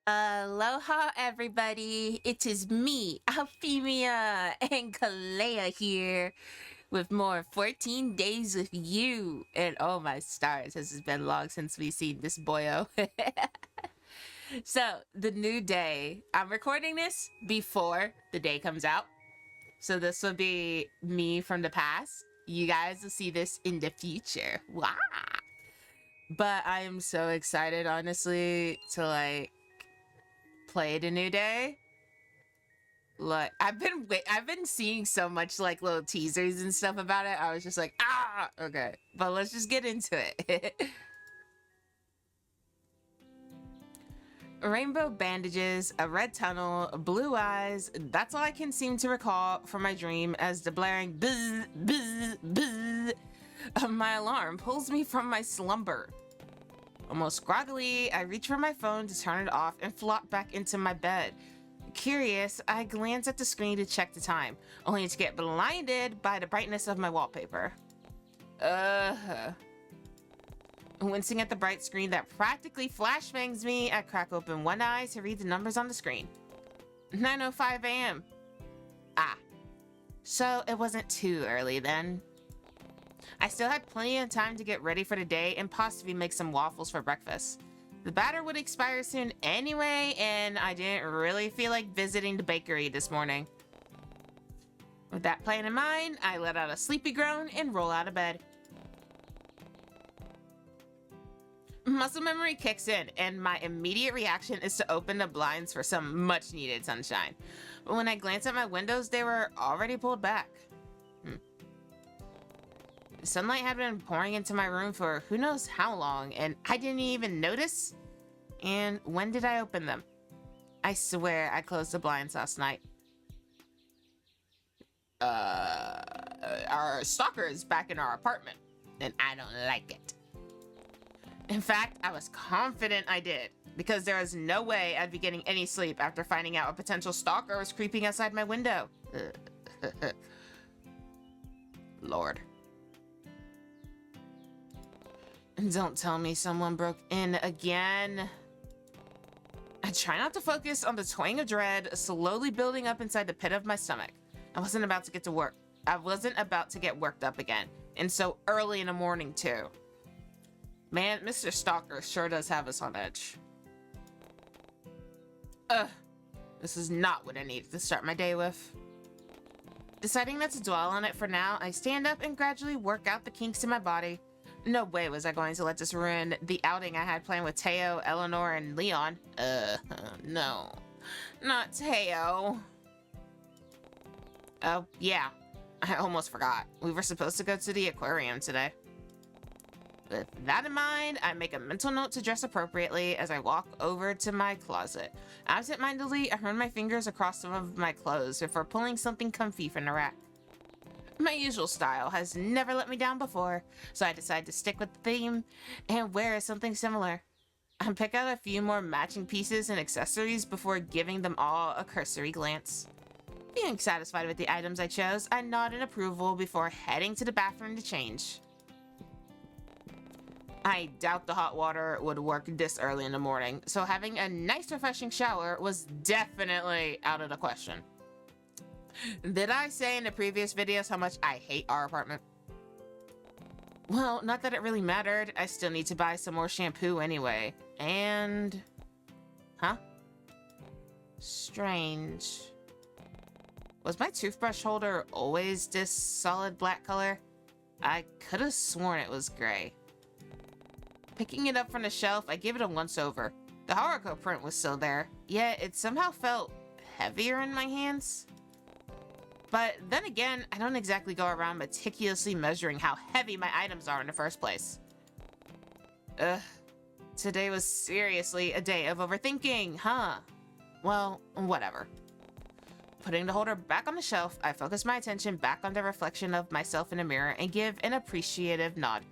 Aloha, everybody. It is me, Althemia, and Kalea here with more 14 Days with You. And oh my stars, this has been long since we've seen this boyo. So, the new day. I'm recording this before the day comes out. So, this will be me from the past. You guys will see this in the future. Wow. But I am so excited, honestly, to play the new day. Like I've been seeing so much like little teasers and stuff about it. I was just like, okay. But let's just get into it. Rainbow bandages, a red tunnel, blue eyes. That's all I can seem to recall from my dream as the blaring buzz, buzz, buzz of my alarm pulls me from my slumber. Almost groggily, I reach for my phone to turn it off and flop back into my bed. Curious, I glance at the screen to check the time, only to get blinded by the brightness of my wallpaper. Wincing at the bright screen that practically flashbangs me, I crack open one eye to read the numbers on the screen. 9:05 a.m. So it wasn't too early then. I still had plenty of time to get ready for the day and possibly make some waffles for breakfast. The batter would expire soon anyway, and I didn't really feel like visiting the bakery this morning. With that plan in mind, I let out a sleepy groan and roll out of bed. Muscle memory kicks in, and my immediate reaction is to open the blinds for some much-needed sunshine. But when I glance at my windows, they were already pulled back. The sunlight had been pouring into my room for who knows how long, and I didn't even notice. And when did I open them? I swear I closed the blinds last night. Our stalker is back in our apartment, and I don't like it. In fact, I was confident I did, because there was no way I'd be getting any sleep after finding out a potential stalker was creeping outside my window. Lord. Don't tell me someone broke in again. I try not to focus on the twang of dread slowly building up inside the pit of my stomach. I wasn't about to get to work. I wasn't about to get worked up again. And so early in the morning, too. Man, Mr. Stalker sure does have us on edge. This is not what I needed to start my day with. Deciding not to dwell on it for now, I stand up and gradually work out the kinks in my body. No way was I going to let this ruin the outing I had planned with Teo, Eleanor, and Leon. No. Not Teo. Oh, yeah. I almost forgot. We were supposed to go to the aquarium today. With that in mind, I make a mental note to dress appropriately as I walk over to my closet. Absent-mindedly, I run my fingers across some of my clothes before pulling something comfy from the rack. My usual style has never let me down before, so I decide to stick with the theme and wear something similar. I pick out a few more matching pieces and accessories before giving them all a cursory glance. Being satisfied with the items I chose, I nod in approval before heading to the bathroom to change. I doubt the hot water would work this early in the morning, so having a nice refreshing shower was definitely out of the question. Did I say in the previous videos how much I hate our apartment? Well, not that it really mattered. I still need to buy some more shampoo anyway. And... Strange. Was my toothbrush holder always this solid black color? I could have sworn it was gray. Picking it up from the shelf, I give it a once-over. The Haruko print was still there, yet it somehow felt heavier in my hands. But then again, I don't exactly go around meticulously measuring how heavy my items are in the first place. Today was seriously a day of overthinking, huh? Well, whatever. Putting the holder back on the shelf, I focus my attention back on the reflection of myself in the mirror and give an appreciative nod.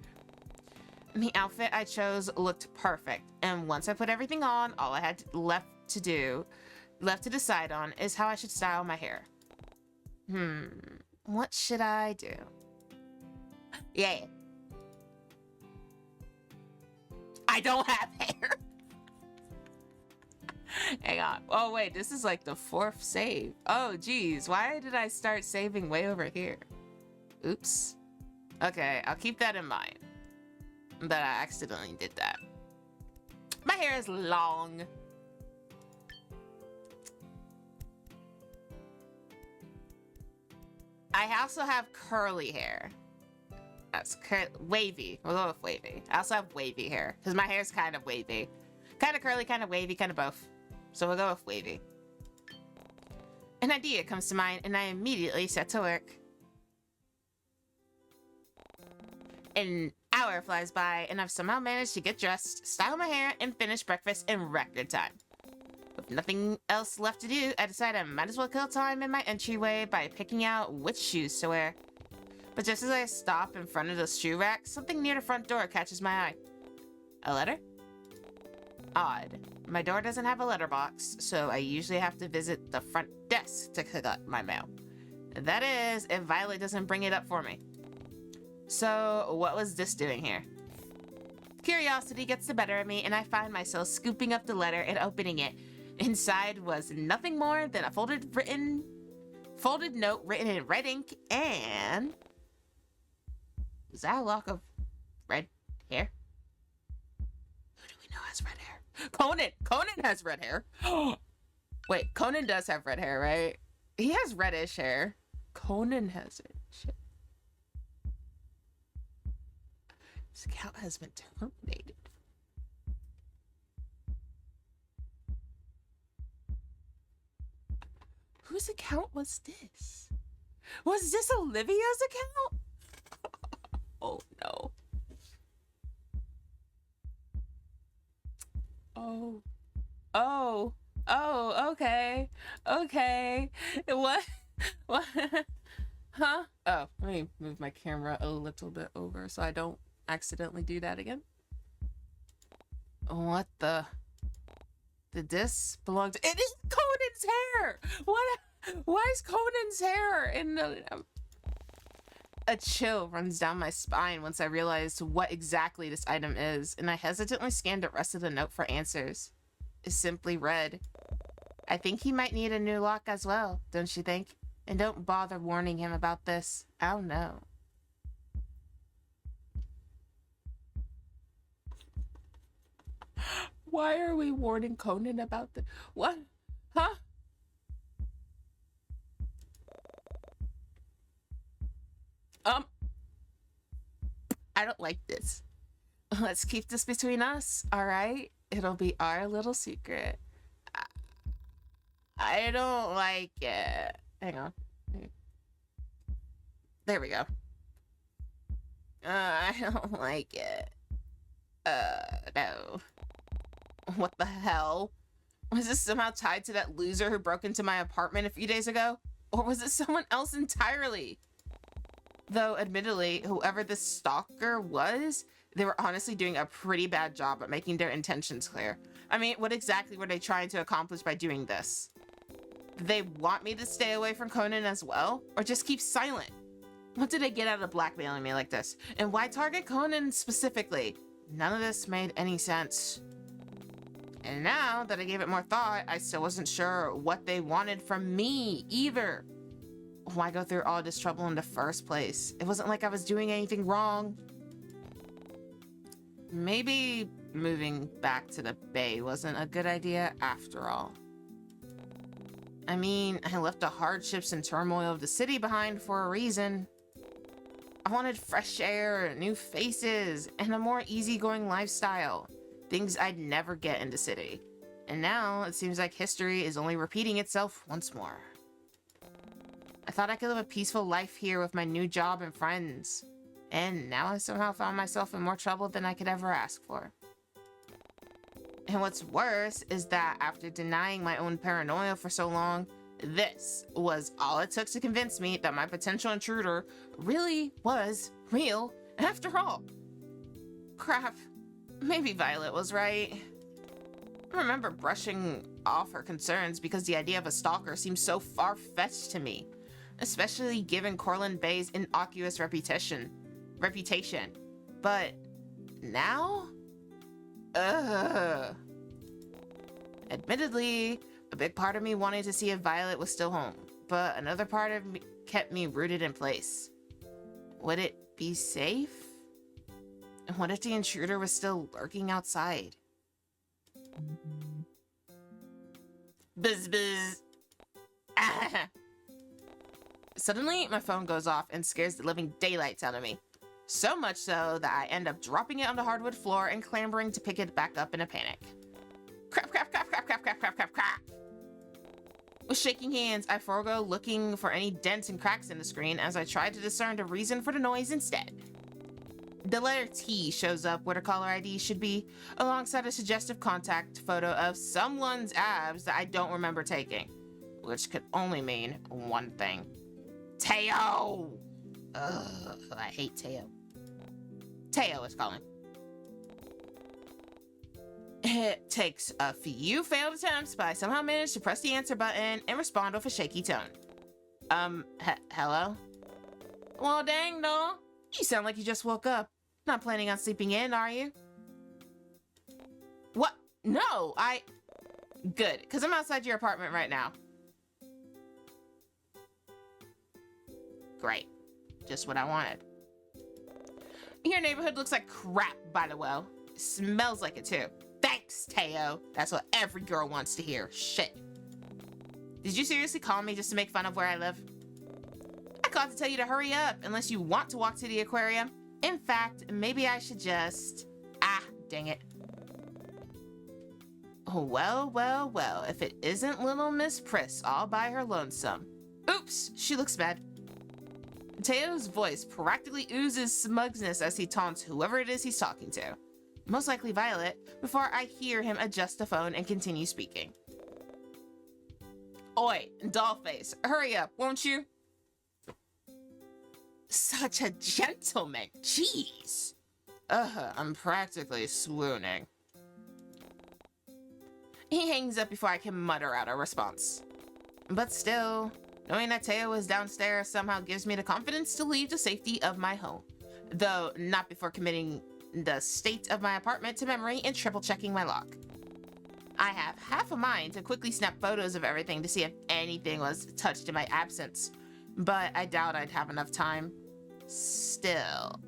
The outfit I chose looked perfect, and once I put everything on, all I had left to decide on is how I should style my hair. What should I do? Yeah. I don't have hair. Hang on. Oh, wait, this is like the 4th save. Oh, geez. Why did I start saving way over here? Oops. Okay, I'll keep that in mind. That I accidentally did that. My hair is long. I also have curly hair. That's wavy. We'll go with wavy. I also have wavy hair because my hair is kind of wavy. Kind of curly, kind of wavy, kind of both. So we'll go with wavy. An idea comes to mind and I immediately set to work. An hour flies by and I've somehow managed to get dressed, style my hair, and finish breakfast in record time. With nothing else left to do, I decide I might as well kill time in my entryway by picking out which shoes to wear. But just as I stop in front of the shoe rack, something near the front door catches my eye. A letter? Odd. My door doesn't have a letterbox, so I usually have to visit the front desk to collect my mail. That is, if Violet doesn't bring it up for me. So, what was this doing here? Curiosity gets the better of me, and I find myself scooping up the letter and opening it. Inside was nothing more than a folded note written in red ink, and... Is that a lock of red hair? Who do we know has red hair? Conan! Conan has red hair! Wait, Conan does have red hair, right? He has reddish hair. Conan has it. Shit. This account has been terminated. Whose account was this? Was this Olivia's account? Oh no. Oh. Oh. Oh, okay. Okay. What? What? Huh? Oh, let me move my camera a little bit over so I don't accidentally do that again. What the? Did this belong to? It is Conan's hair! What? Why is Conan's hair in the... A chill runs down my spine once I realize what exactly this item is, and I hesitantly scan the rest of the note for answers. It simply read, I think he might need a new lock as well, don't you think? And don't bother warning him about this. Oh no. Why are we warning Conan about the... What? Huh? I don't like this. Let's keep this between us, all right? It'll be our little secret. I don't like it. Hang on. There we go. I don't like it. No. What the hell? Was this somehow tied to that loser who broke into my apartment a few days ago? Or was it someone else entirely? Though, admittedly, whoever this stalker was, they were honestly doing a pretty bad job at making their intentions clear. I mean, what exactly were they trying to accomplish by doing this? Did they want me to stay away from Conan as well? Or just keep silent? What did they get out of blackmailing me like this? And why target Conan specifically? None of this made any sense. And now that I gave it more thought, I still wasn't sure what they wanted from me either. Why go through all this trouble in the first place? It wasn't like I was doing anything wrong. Maybe moving back to the Bay wasn't a good idea after all. I mean, I left the hardships and turmoil of the city behind for a reason. I wanted fresh air, new faces, and a more easygoing lifestyle. Things I'd never get in the city. And now it seems like history is only repeating itself once more. I thought I could live a peaceful life here with my new job and friends. And now I somehow found myself in more trouble than I could ever ask for. And what's worse is that after denying my own paranoia for so long, this was all it took to convince me that my potential intruder really was real after all. Crap. Maybe Violet was right. I remember brushing off her concerns because the idea of a stalker seemed so far-fetched to me, especially given Corland Bay's innocuous reputation. But now? Admittedly, a big part of me wanted to see if Violet was still home, but another part of me kept me rooted in place. Would it be safe? And what if the intruder was still lurking outside? Buzz buzz. Ah. Suddenly, my phone goes off and scares the living daylights out of me. So much so that I end up dropping it on the hardwood floor and clambering to pick it back up in a panic. Crap, crap, crap, crap, crap, crap, crap, crap, crap. With shaking hands, I forego looking for any dents and cracks in the screen as I try to discern the reason for the noise instead. The letter T shows up where the caller ID should be, alongside a suggestive contact photo of someone's abs that I don't remember taking, which could only mean one thing. Teo! Ugh, I hate Teo. Teo is calling. It takes a few failed attempts, but I somehow managed to press the answer button and respond with a shaky tone. Hello? Well, dang, no. You sound like you just woke up. Not planning on sleeping in, are you? What? No, Good, because I'm outside your apartment right now. Great. Just what I wanted. Your neighborhood looks like crap, by the way. It smells like it, too. Thanks, Teo. That's what every girl wants to hear. Shit. Did you seriously call me just to make fun of where I live? I called to tell you to hurry up, unless you want to walk to the aquarium. In fact, maybe I should just... dang it. Well, well, well, if it isn't little Miss Priss all by her lonesome. Oops, she looks bad. Teo's voice practically oozes smugness as he taunts whoever it is he's talking to. Most likely Violet, before I hear him adjust the phone and continue speaking. Oi, dollface, hurry up, won't you? Such a gentleman, jeez. I'm practically swooning. He hangs up before I can mutter out a response. But still, knowing that Teo is downstairs somehow gives me the confidence to leave the safety of my home. Though not before committing the state of my apartment to memory and triple checking my lock. I have half a mind to quickly snap photos of everything to see if anything was touched in my absence, but I doubt I'd have enough time. Still,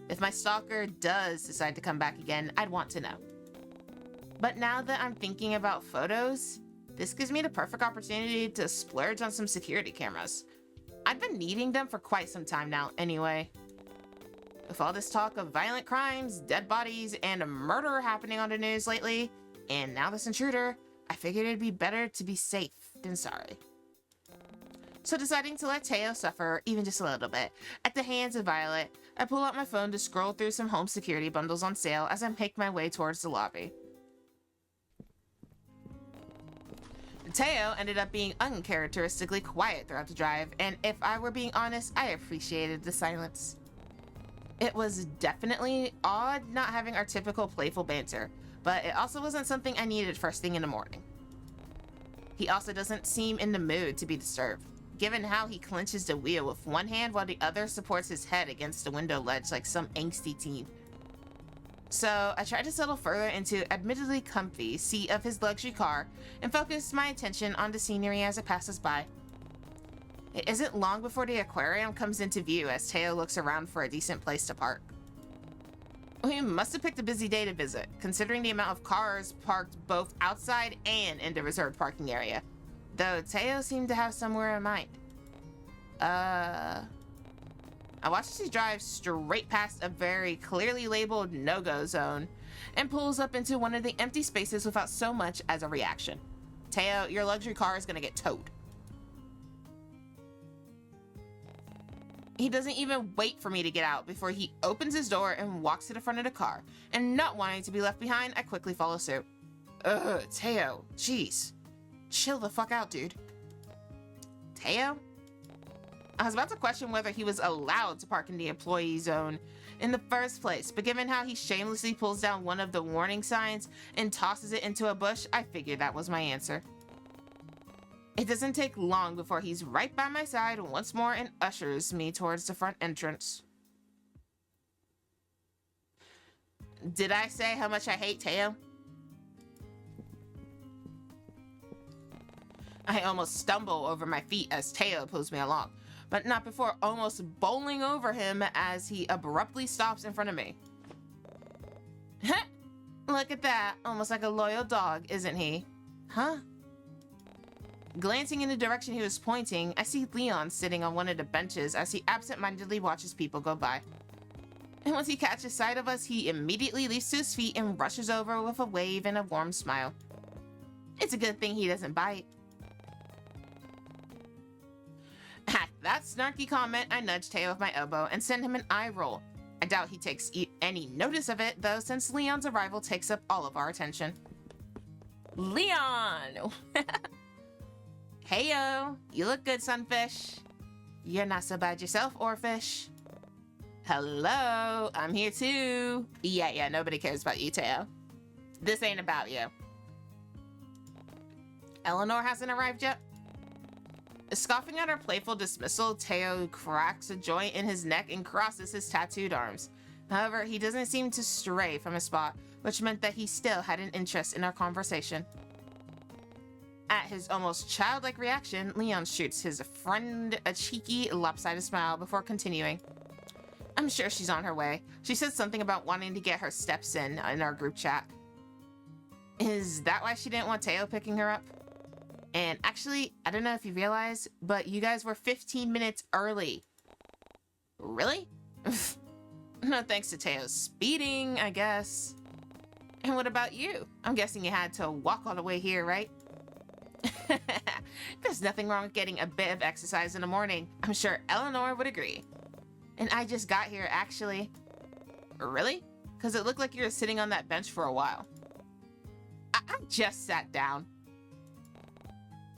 if my stalker does decide to come back again, I'd want to know. But now that I'm thinking about photos, this gives me the perfect opportunity to splurge on some security cameras. I've been needing them for quite some time now anyway. With all this talk of violent crimes, dead bodies, and a murder happening on the news lately, and now this intruder, I figured it'd be better to be safe than sorry. So deciding to let Teo suffer even just a little bit at the hands of Violet, I pull out my phone to scroll through some home security bundles on sale as I make my way towards the lobby. Teo ended up being uncharacteristically quiet throughout the drive, and if I were being honest, I appreciated the silence. It was definitely odd not having our typical playful banter, but it also wasn't something I needed first thing in the morning. He also doesn't seem in the mood to be disturbed, given how he clenches the wheel with one hand while the other supports his head against the window ledge like some angsty teen. So I tried to settle further into admittedly comfy seat of his luxury car and focused my attention on the scenery as it passes by. It isn't long before the aquarium comes into view as Teo looks around for a decent place to park. We must have picked a busy day to visit, considering the amount of cars parked both outside and in the reserved parking area, though Teo seemed to have somewhere in mind. I watched as he drives straight past a very clearly labeled no-go zone and pulls up into one of the empty spaces without so much as a reaction. Teo, your luxury car is gonna get towed. He doesn't even wait for me to get out before he opens his door and walks to the front of the car, and not wanting to be left behind, I quickly follow suit. Teo, jeez. Chill the fuck out, dude. Teo? I was about to question whether he was allowed to park in the employee zone in the first place, but given how he shamelessly pulls down one of the warning signs and tosses it into a bush, I figured that was my answer. It doesn't take long before he's right by my side once more and ushers me towards the front entrance. Did I say how much I hate Teo? I almost stumble over my feet as Teo pulls me along, but not before almost bowling over him as he abruptly stops in front of me. Look at that, almost like a loyal dog, isn't he? Huh? Glancing in the direction he was pointing, I see Leon sitting on one of the benches as he absent-mindedly watches people go by. And once he catches sight of us, he immediately leaps to his feet and rushes over with a wave and a warm smile. It's a good thing he doesn't bite. At that snarky comment, I nudge Teo with my elbow and send him an eye roll. I doubt he takes any notice of it, though, since Leon's arrival takes up all of our attention. Leon! Heyo, you look good, sunfish. You're not so bad yourself, oarfish. Hello, I'm here too. Yeah, nobody cares about you, Teo. This ain't about you. Eleanor hasn't arrived yet? Scoffing at our playful dismissal, Teo cracks a joint in his neck and crosses his tattooed arms. However, he doesn't seem to stray from his spot, which meant that he still had an interest in our conversation. At his almost childlike reaction, Leon shoots his friend a cheeky, lopsided smile before continuing. I'm sure she's on her way. She said something about wanting to get her steps in our group chat. Is that why she didn't want Teo picking her up? And actually, I don't know if you realize, but you guys were 15 minutes early. Really? No thanks to Teo's speeding, I guess. And what about you? I'm guessing you had to walk all the way here, right? There's nothing wrong with getting a bit of exercise in the morning. I'm sure Eleanor would agree. And I just got here, actually. Really? Because it looked like you were sitting on that bench for a while. I just sat down.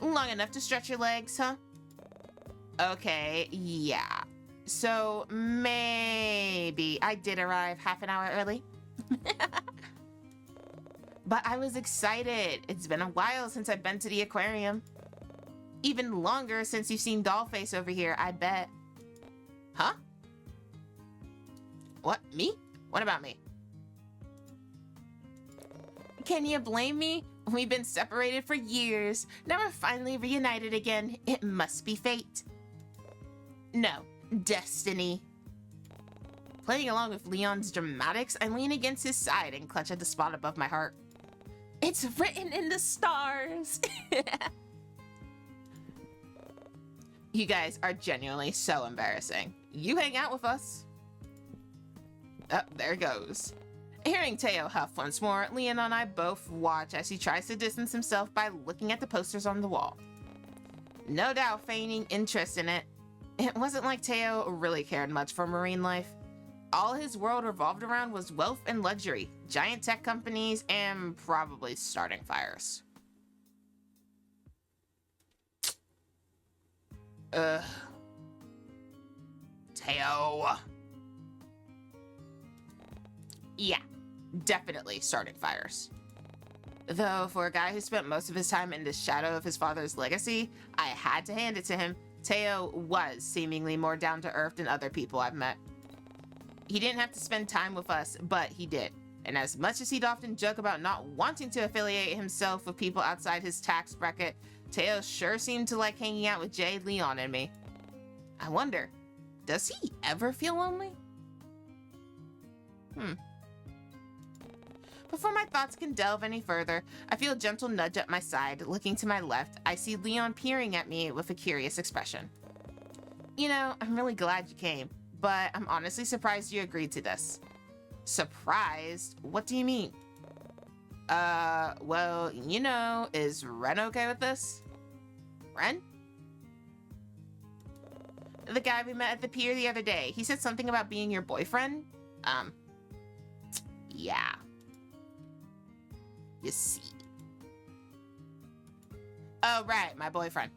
Long enough to stretch your legs, huh? Okay, yeah. So maybe I did arrive half an hour early. But I was excited. It's been a while since I've been to the aquarium. Even longer since you've seen Dollface over here, I bet. Huh? What, me? What about me? Can you blame me? We've been separated for years. Now we're finally reunited again. It must be fate. No, destiny. Playing along with Leon's dramatics, I lean against his side and clutch at the spot above my heart. It's written in the stars. You guys are genuinely so embarrassing. You hang out with us. Oh, there goes. Hearing Teo huff once more, Leon and I both watch as he tries to distance himself by looking at the posters on the wall. No doubt feigning interest in it. It wasn't like Teo really cared much for marine life. All his world revolved around was wealth and luxury, giant tech companies, and probably starting fires. Teo. Yeah, definitely starting fires. Though for a guy who spent most of his time in the shadow of his father's legacy, I had to hand it to him. Teo was seemingly more down to earth than other people I've met. He didn't have to spend time with us, but he did. And as much as he'd often joke about not wanting to affiliate himself with people outside his tax bracket, Teo sure seemed to like hanging out with Jay, Leon, and me. I wonder, does he ever feel lonely? Before my thoughts can delve any further, I feel a gentle nudge at my side. Looking to my left, I see Leon peering at me with a curious expression. You know, I'm really glad you came, but I'm honestly surprised you agreed to this. Surprised? What do you mean? Well, you know, is Ren okay with this? Ren? The guy we met at the pier the other day. He said something about being your boyfriend? Yeah. You see. Oh, right, my boyfriend.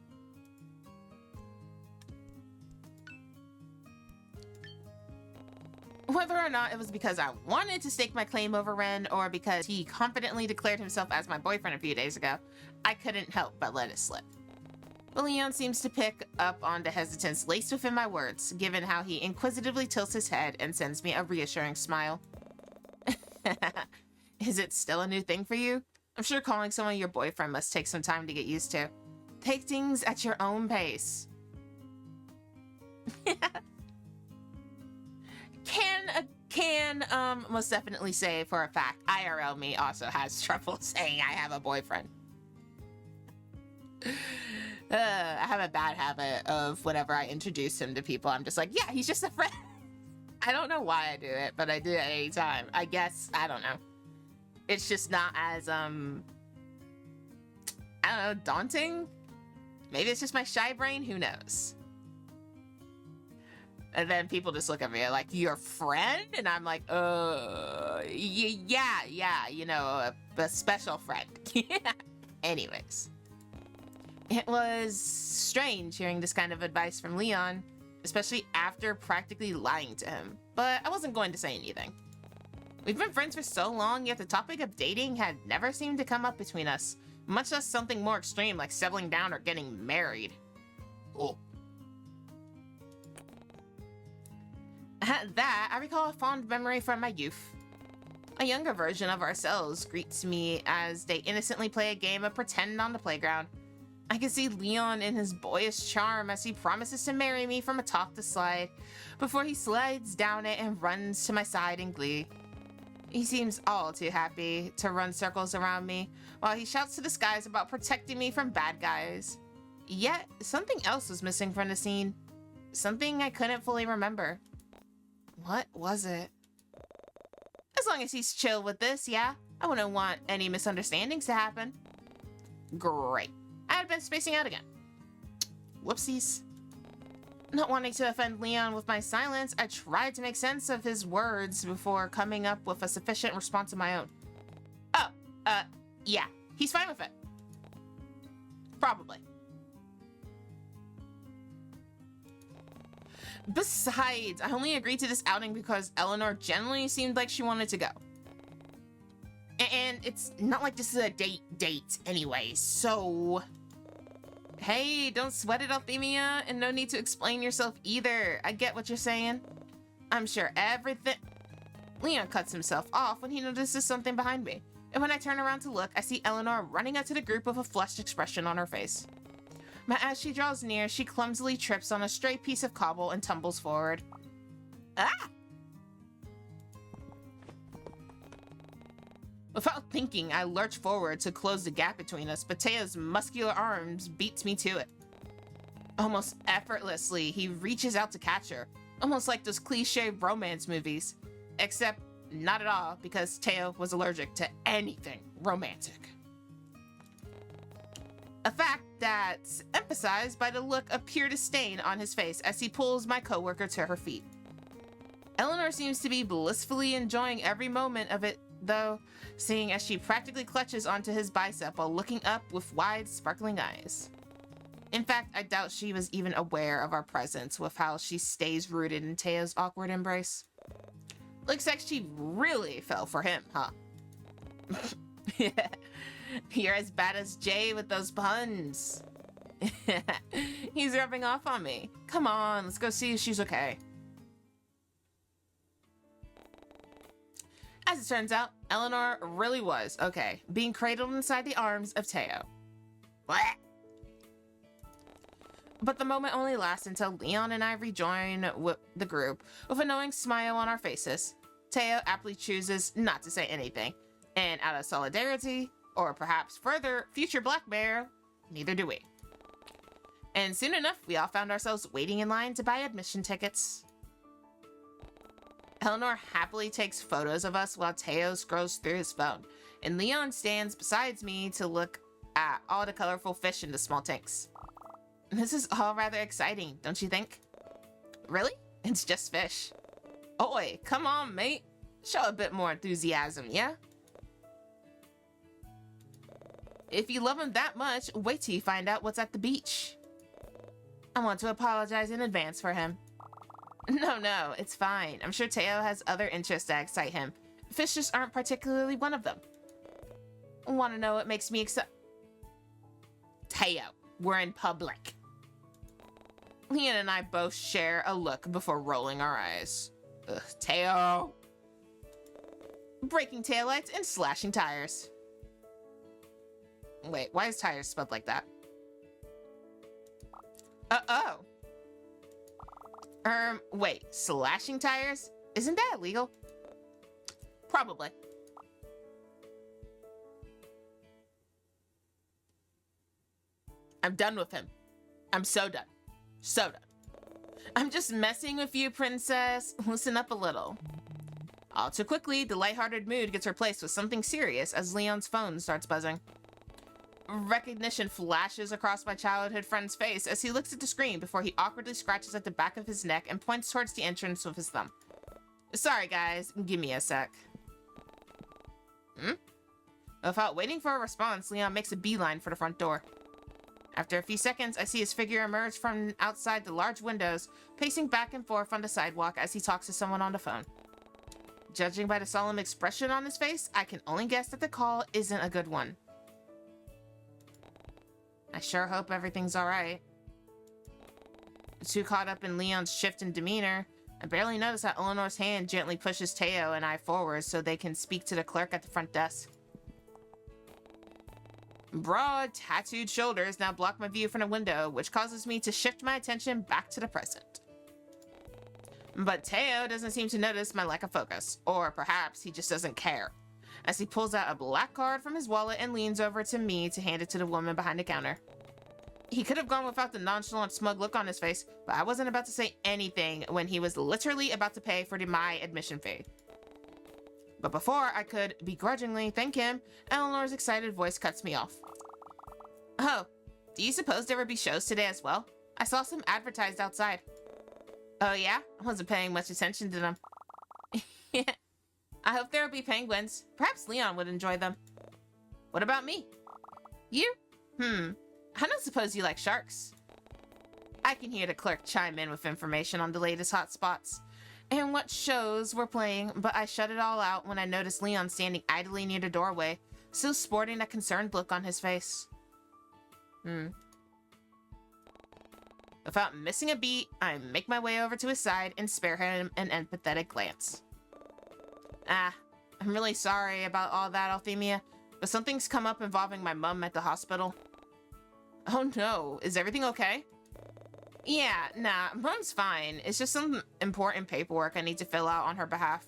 Whether or not it was because I wanted to stake my claim over Ren or because he confidently declared himself as my boyfriend a few days ago, I couldn't help but let it slip. But Leon seems to pick up on the hesitance laced within my words, given how he inquisitively tilts his head and sends me a reassuring smile. Is it still a new thing for you? I'm sure calling someone your boyfriend must take some time to get used to. Take things at your own pace. Can most definitely say for a fact, IRL me also has trouble saying I have a boyfriend. I have a bad habit of whenever I introduce him to people, I'm just like, yeah, he's just a friend. I don't know why I do it, but I do it any time. I guess, I don't know. It's just not as, I don't know, daunting? Maybe it's just my shy brain, who knows? And then people just look at me like, your friend? And I'm like, yeah, you know, a special friend. Anyways. It was strange hearing this kind of advice from Leon, especially after practically lying to him. But I wasn't going to say anything. We've been friends for so long, yet the topic of dating had never seemed to come up between us, much less something more extreme like settling down or getting married. Oh. At that, I recall a fond memory from my youth. A younger version of ourselves greets me as they innocently play a game of pretend on the playground. I can see Leon in his boyish charm as he promises to marry me from atop the slide, before he slides down it and runs to my side in glee. He seems all too happy to run circles around me, while he shouts to the skies about protecting me from bad guys. Yet, something else was missing from the scene. Something I couldn't fully remember. What was it? As long as he's chill with this, yeah. I wouldn't want any misunderstandings to happen. Great. I had been spacing out again. Whoopsies. Not wanting to offend Leon with my silence, I tried to make sense of his words before coming up with a sufficient response of my own. Oh, yeah. He's fine with it. Probably. Besides, I only agreed to this outing because Eleanor generally seemed like she wanted to go. And it's not like this is a date anyway, so... Hey, don't sweat it, Althemia, and no need to explain yourself either. I get what you're saying. I'm sure everything... Leon cuts himself off when he notices something behind me. And when I turn around to look, I see Eleanor running up to the group with a flushed expression on her face. But as she draws near, she clumsily trips on a stray piece of cobble and tumbles forward. Ah! Without thinking, I lurch forward to close the gap between us, but Teo's muscular arms beats me to it. Almost effortlessly, he reaches out to catch her, almost like those cliche romance movies. Except not at all, because Teo was allergic to anything romantic. A fact that's emphasized by the look of pure disdain on his face as he pulls my coworker to her feet. Eleanor seems to be blissfully enjoying every moment of it, though, seeing as she practically clutches onto his bicep while looking up with wide, sparkling eyes. In fact, I doubt she was even aware of our presence with how she stays rooted in Teo's awkward embrace. Looks like she really fell for him, huh? You're as bad as Jay with those puns. He's rubbing off on me. Come on, let's go see if she's okay. As it turns out, Eleanor really was okay, being cradled inside the arms of Teo. What? But the moment only lasts until Leon and I rejoin the group with a knowing smile on our faces. Teo aptly chooses not to say anything, and out of solidarity, or perhaps further future blackmail, neither do we. And soon enough, we all found ourselves waiting in line to buy admission tickets. Eleanor happily takes photos of us while Teo scrolls through his phone, and Leon stands beside me to look at all the colorful fish in the small tanks. This is all rather exciting, don't you think? Really? It's just fish. Oi, come on, mate. Show a bit more enthusiasm, yeah? If you love him that much, wait till you find out what's at the beach. I want to apologize in advance for him. No, it's fine. I'm sure Teo has other interests that excite him. Fish just aren't particularly one of them. Want to know what makes me excited? Teo, we're in public. Leon and I both share a look before rolling our eyes. Ugh, Teo. Breaking taillights and slashing tires. Wait, why is tires spelled like that? Oh. Wait, slashing tires? Isn't that illegal? Probably. I'm done with him. I'm so done. So done. I'm just messing with you, princess. Listen up a little. All too quickly, the lighthearted mood gets replaced with something serious as Leon's phone starts buzzing. Recognition flashes across my childhood friend's face as he looks at the screen before he awkwardly scratches at the back of his neck and points towards the entrance with his thumb. Sorry, guys. Give me a sec. Without waiting for a response, Leon makes a beeline for the front door. After a few seconds, I see his figure emerge from outside the large windows, pacing back and forth on the sidewalk as he talks to someone on the phone. Judging by the solemn expression on his face, I can only guess that the call isn't a good one. I sure hope everything's alright. Too caught up in Leon's shift in demeanor, I barely notice how Eleanor's hand gently pushes Teo and I forward so they can speak to the clerk at the front desk. Broad, tattooed shoulders now block my view from the window, which causes me to shift my attention back to the present. But Teo doesn't seem to notice my lack of focus, or perhaps he just doesn't care, as he pulls out a black card from his wallet and leans over to me to hand it to the woman behind the counter. He could have gone without the nonchalant, smug look on his face, but I wasn't about to say anything when he was literally about to pay for my admission fee. But before I could begrudgingly thank him, Eleanor's excited voice cuts me off. Oh, do you suppose there would be shows today as well? I saw some advertised outside. Oh yeah? I wasn't paying much attention to them. I hope there will be penguins. Perhaps Leon would enjoy them. What about me? You? I don't suppose you like sharks. I can hear the clerk chime in with information on the latest hotspots and what shows were playing, but I shut it all out when I noticed Leon standing idly near the doorway, still sporting a concerned look on his face. Without missing a beat, I make my way over to his side and spare him an empathetic glance. I'm really sorry about all that, Althemia, but something's come up involving my mum at the hospital. Oh no, is everything okay? Yeah, nah, Mom's fine. It's just some important paperwork I need to fill out on her behalf.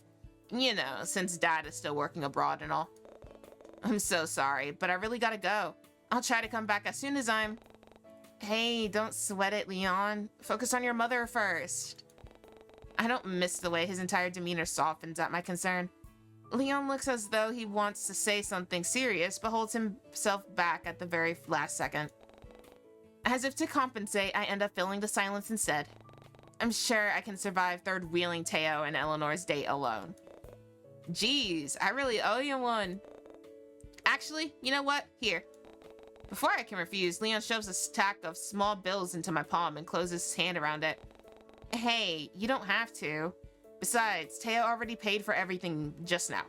You know, since Dad is still working abroad and all. I'm so sorry, but I really gotta go. I'll try to come back as soon as I'm... Hey, don't sweat it, Leon. Focus on your mother first. I don't miss the way his entire demeanor softens at my concern. Leon looks as though he wants to say something serious, but holds himself back at the very last second. As if to compensate, I end up filling the silence instead. I'm sure I can survive third-wheeling Teo and Eleanor's date alone. Geez, I really owe you one. Actually, you know what? Here. Before I can refuse, Leon shoves a stack of small bills into my palm and closes his hand around it. Hey, you don't have to. Besides, Teo already paid for everything just now.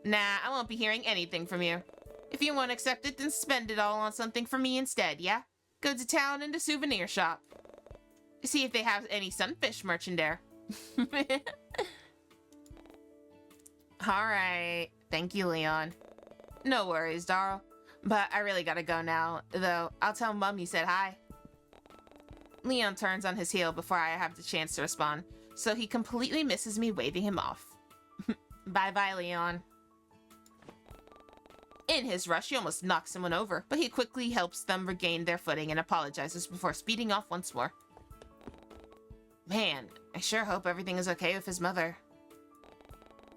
Nah, I won't be hearing anything from you. If you won't accept it, then spend it all on something for me instead, yeah? Go to town in the souvenir shop. See if they have any sunfish merchant there. Alright. Thank you, Leon. No worries, Darl. But I really gotta go now, though I'll tell Mum you said hi. Leon turns on his heel before I have the chance to respond, so he completely misses me waving him off. Bye-bye, Leon. In his rush, he almost knocks someone over, but he quickly helps them regain their footing and apologizes before speeding off once more. Man, I sure hope everything is okay with his mother.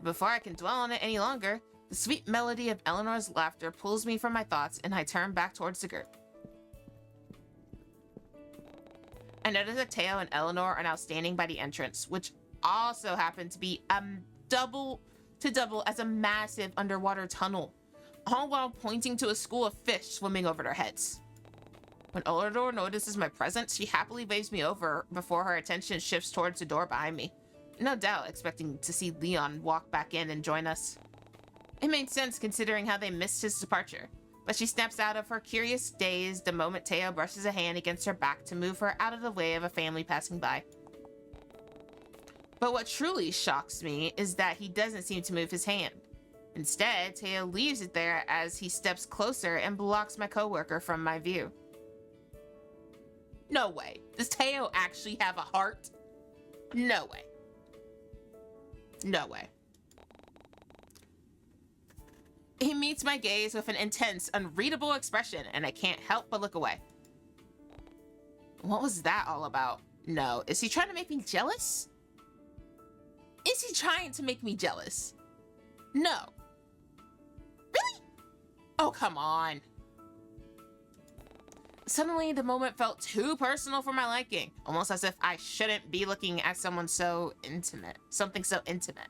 Before I can dwell on it any longer, the sweet melody of Eleanor's laughter pulls me from my thoughts and I turn back towards the group. I notice that Teo and Eleanor are now standing by the entrance, which also happened to be double as a massive underwater tunnel, all while pointing to a school of fish swimming over their heads. When Eleanor notices my presence, she happily waves me over before her attention shifts towards the door behind me, no doubt expecting to see Leon walk back in and join us. It made sense considering how they missed his departure, but she snaps out of her curious daze the moment Teo brushes a hand against her back to move her out of the way of a family passing by. But what truly shocks me is that he doesn't seem to move his hand. Instead, Teo leaves it there as he steps closer and blocks my coworker from my view. No way. Does Teo actually have a heart? No way. No way. He meets my gaze with an intense, unreadable expression, and I can't help but look away. What was that all about? No. Is he trying to make me jealous? Is he trying to make me jealous? No. Really? Oh, come on. Suddenly, the moment felt too personal for my liking, almost as if I shouldn't be looking at someone so intimate, something so intimate.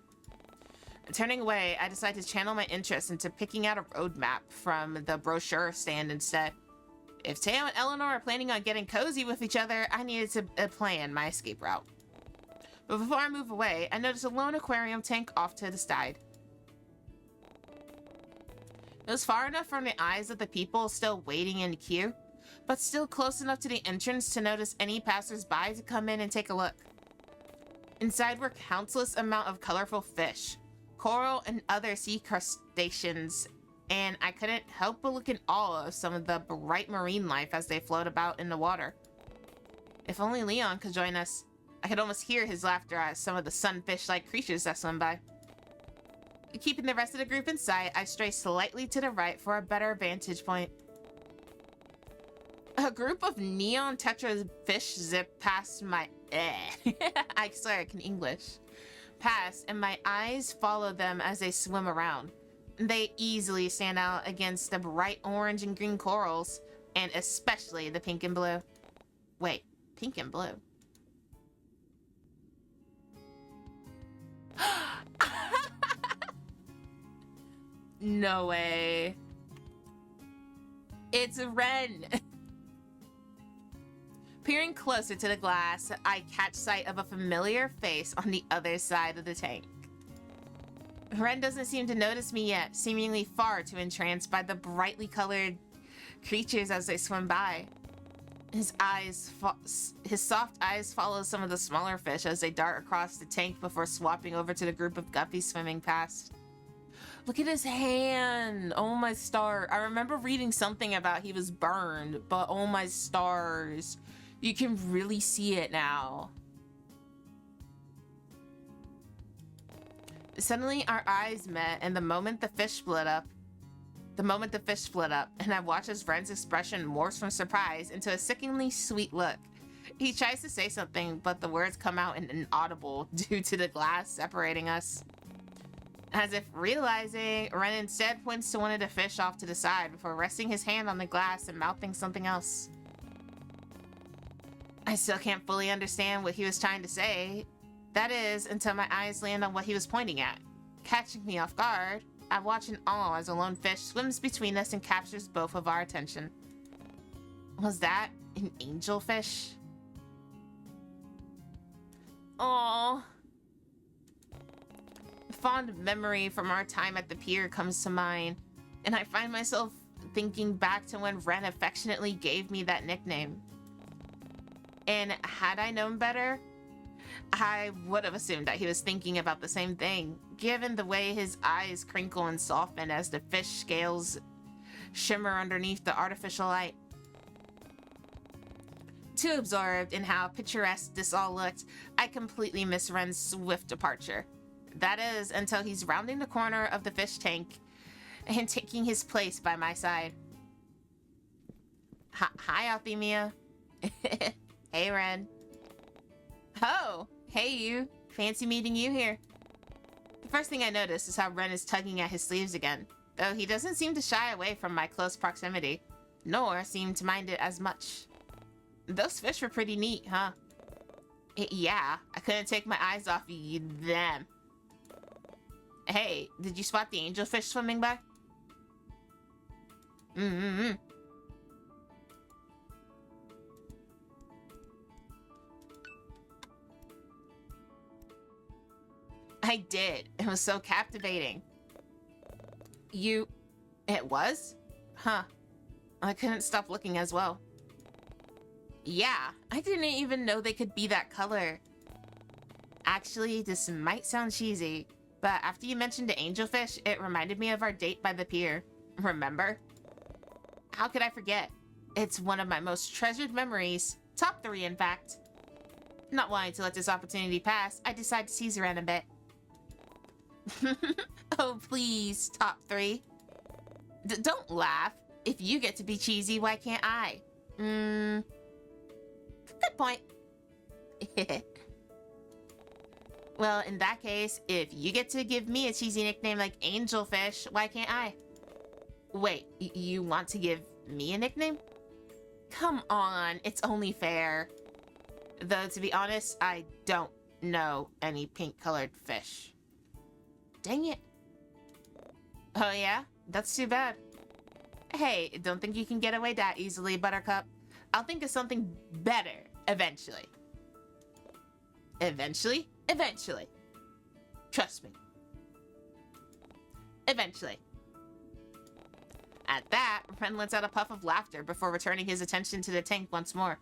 Turning away, I decided to channel my interest into picking out a roadmap from the brochure stand instead. If Teo and Eleanor are planning on getting cozy with each other, I needed to plan my escape route. But before I move away, I noticed a lone aquarium tank off to the side. It was far enough from the eyes of the people still waiting in the queue, but still close enough to the entrance to notice any passers-by to come in and take a look. Inside were countless amount of colorful fish, coral, and other sea crustaceans, and I couldn't help but look in awe of some of the bright marine life as they float about in the water. If only Leon could join us. I could almost hear his laughter at some of the sunfish-like creatures that swim by. Keeping the rest of the group in sight, I stray slightly to the right for a better vantage point. A group of neon tetra fish zip past my... I swear I can English. Past, and my eyes follow them as they swim around. They easily stand out against the bright orange and green corals, and especially the pink and blue. Wait, pink and blue? No way. It's a wren. Peering closer to the glass, I catch sight of a familiar face on the other side of the tank. Wren doesn't seem to notice me yet, seemingly far too entranced by the brightly colored creatures as they swim by. His soft eyes follow some of the smaller fish as they dart across the tank before swapping over to the group of guppies swimming past. Look at his hand. Oh my star. I remember reading something about he was burned, but oh my stars. You can really see it now. Suddenly our eyes met, and the moment the fish split up, and I watched as Wren's expression morphs from surprise into a sickeningly sweet look. He tries to say something, but the words come out inaudible due to the glass separating us. As if realizing, Wren instead points to one of the fish off to the side before resting his hand on the glass and mouthing something else. I still can't fully understand what he was trying to say. That is, until my eyes land on what he was pointing at. Catching me off guard, I watch in awe as a lone fish swims between us and captures both of our attention. Was that an angelfish? Aww. A fond memory from our time at the pier comes to mind, and I find myself thinking back to when Wren affectionately gave me that nickname. And had I known better, I would have assumed that he was thinking about the same thing, given the way his eyes crinkle and soften as the fish scales shimmer underneath the artificial light. Too absorbed in how picturesque this all looked, I completely missed Wren's swift departure. That is, until he's rounding the corner of the fish tank and taking his place by my side. Hi, Althemia. Hey, Wren. Oh, hey you. Fancy meeting you here. The first thing I notice is how Wren is tugging at his sleeves again, though he doesn't seem to shy away from my close proximity, nor seem to mind it as much. Those fish were pretty neat, huh? Yeah, I couldn't take my eyes off them. Hey, did you spot the angelfish swimming by? I did. It was so captivating. It was? Huh. I couldn't stop looking as well. Yeah, I didn't even know they could be that color. Actually, this might sound cheesy, but after you mentioned the angelfish, it reminded me of our date by the pier. Remember? How could I forget? It's one of my most treasured memories, Top 3, in fact. Not wanting to let this opportunity pass, I decide to tease around a bit. Oh, please, top 3. Don't laugh. If you get to be cheesy, why can't I? Good point. Well, in that case, if you get to give me a cheesy nickname like Angelfish, why can't I? Wait, you want to give me a nickname? Come on, it's only fair. Though, to be honest, I don't know any pink-colored fish. Dang it. Oh yeah? That's too bad. Hey, don't think you can get away that easily, Buttercup. I'll think of something better eventually. Eventually? Eventually. Trust me. Eventually. At that, Ren lets out a puff of laughter before returning his attention to the tank once more.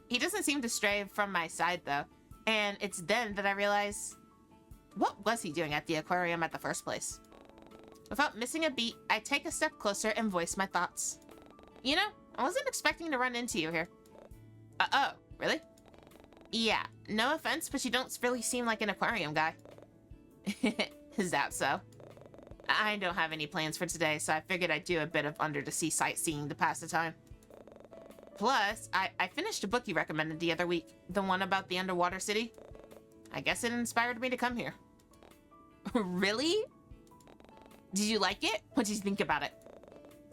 He doesn't seem to stray from my side, though, and it's then that I realize, what was he doing at the aquarium at the first place? Without missing a beat, I take a step closer and voice my thoughts. You know, I wasn't expecting to run into you here. Oh, really? Yeah, no offense, but you don't really seem like an aquarium guy. Is that so? I don't have any plans for today, so I figured I'd do a bit of under-the-sea sightseeing to pass the time. Plus, I finished a book you recommended the other week, the one about the underwater city. I guess it inspired me to come here. Really? Did you like it? What did you think about it?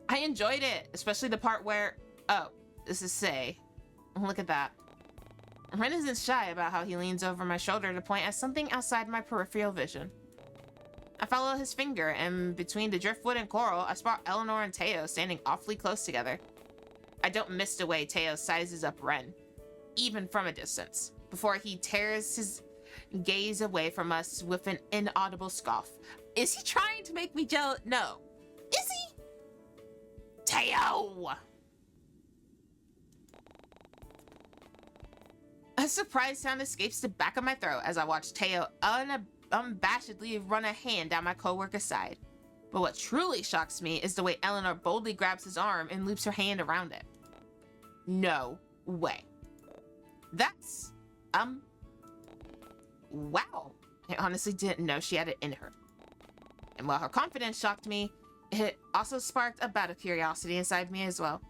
I enjoyed it, especially the part where... Oh, this is Say. Look at that. Ren isn't shy about how he leans over my shoulder to point at something outside my peripheral vision. I follow his finger, and between the driftwood and coral, I spot Eleanor and Teo standing awfully close together. I don't miss the way Teo sizes up Ren, even from a distance, before he tears his gaze away from us with an inaudible scoff. Is he trying to make me jealous? No. Is he? Teo! A surprised sound escapes the back of my throat as I watch Teo unabashedly run a hand down my coworker's side. But what truly shocks me is the way Eleanor boldly grabs his arm and loops her hand around it. No way. That's, wow. I honestly didn't know she had it in her. And while her confidence shocked me, it also sparked a bit of curiosity inside me as well.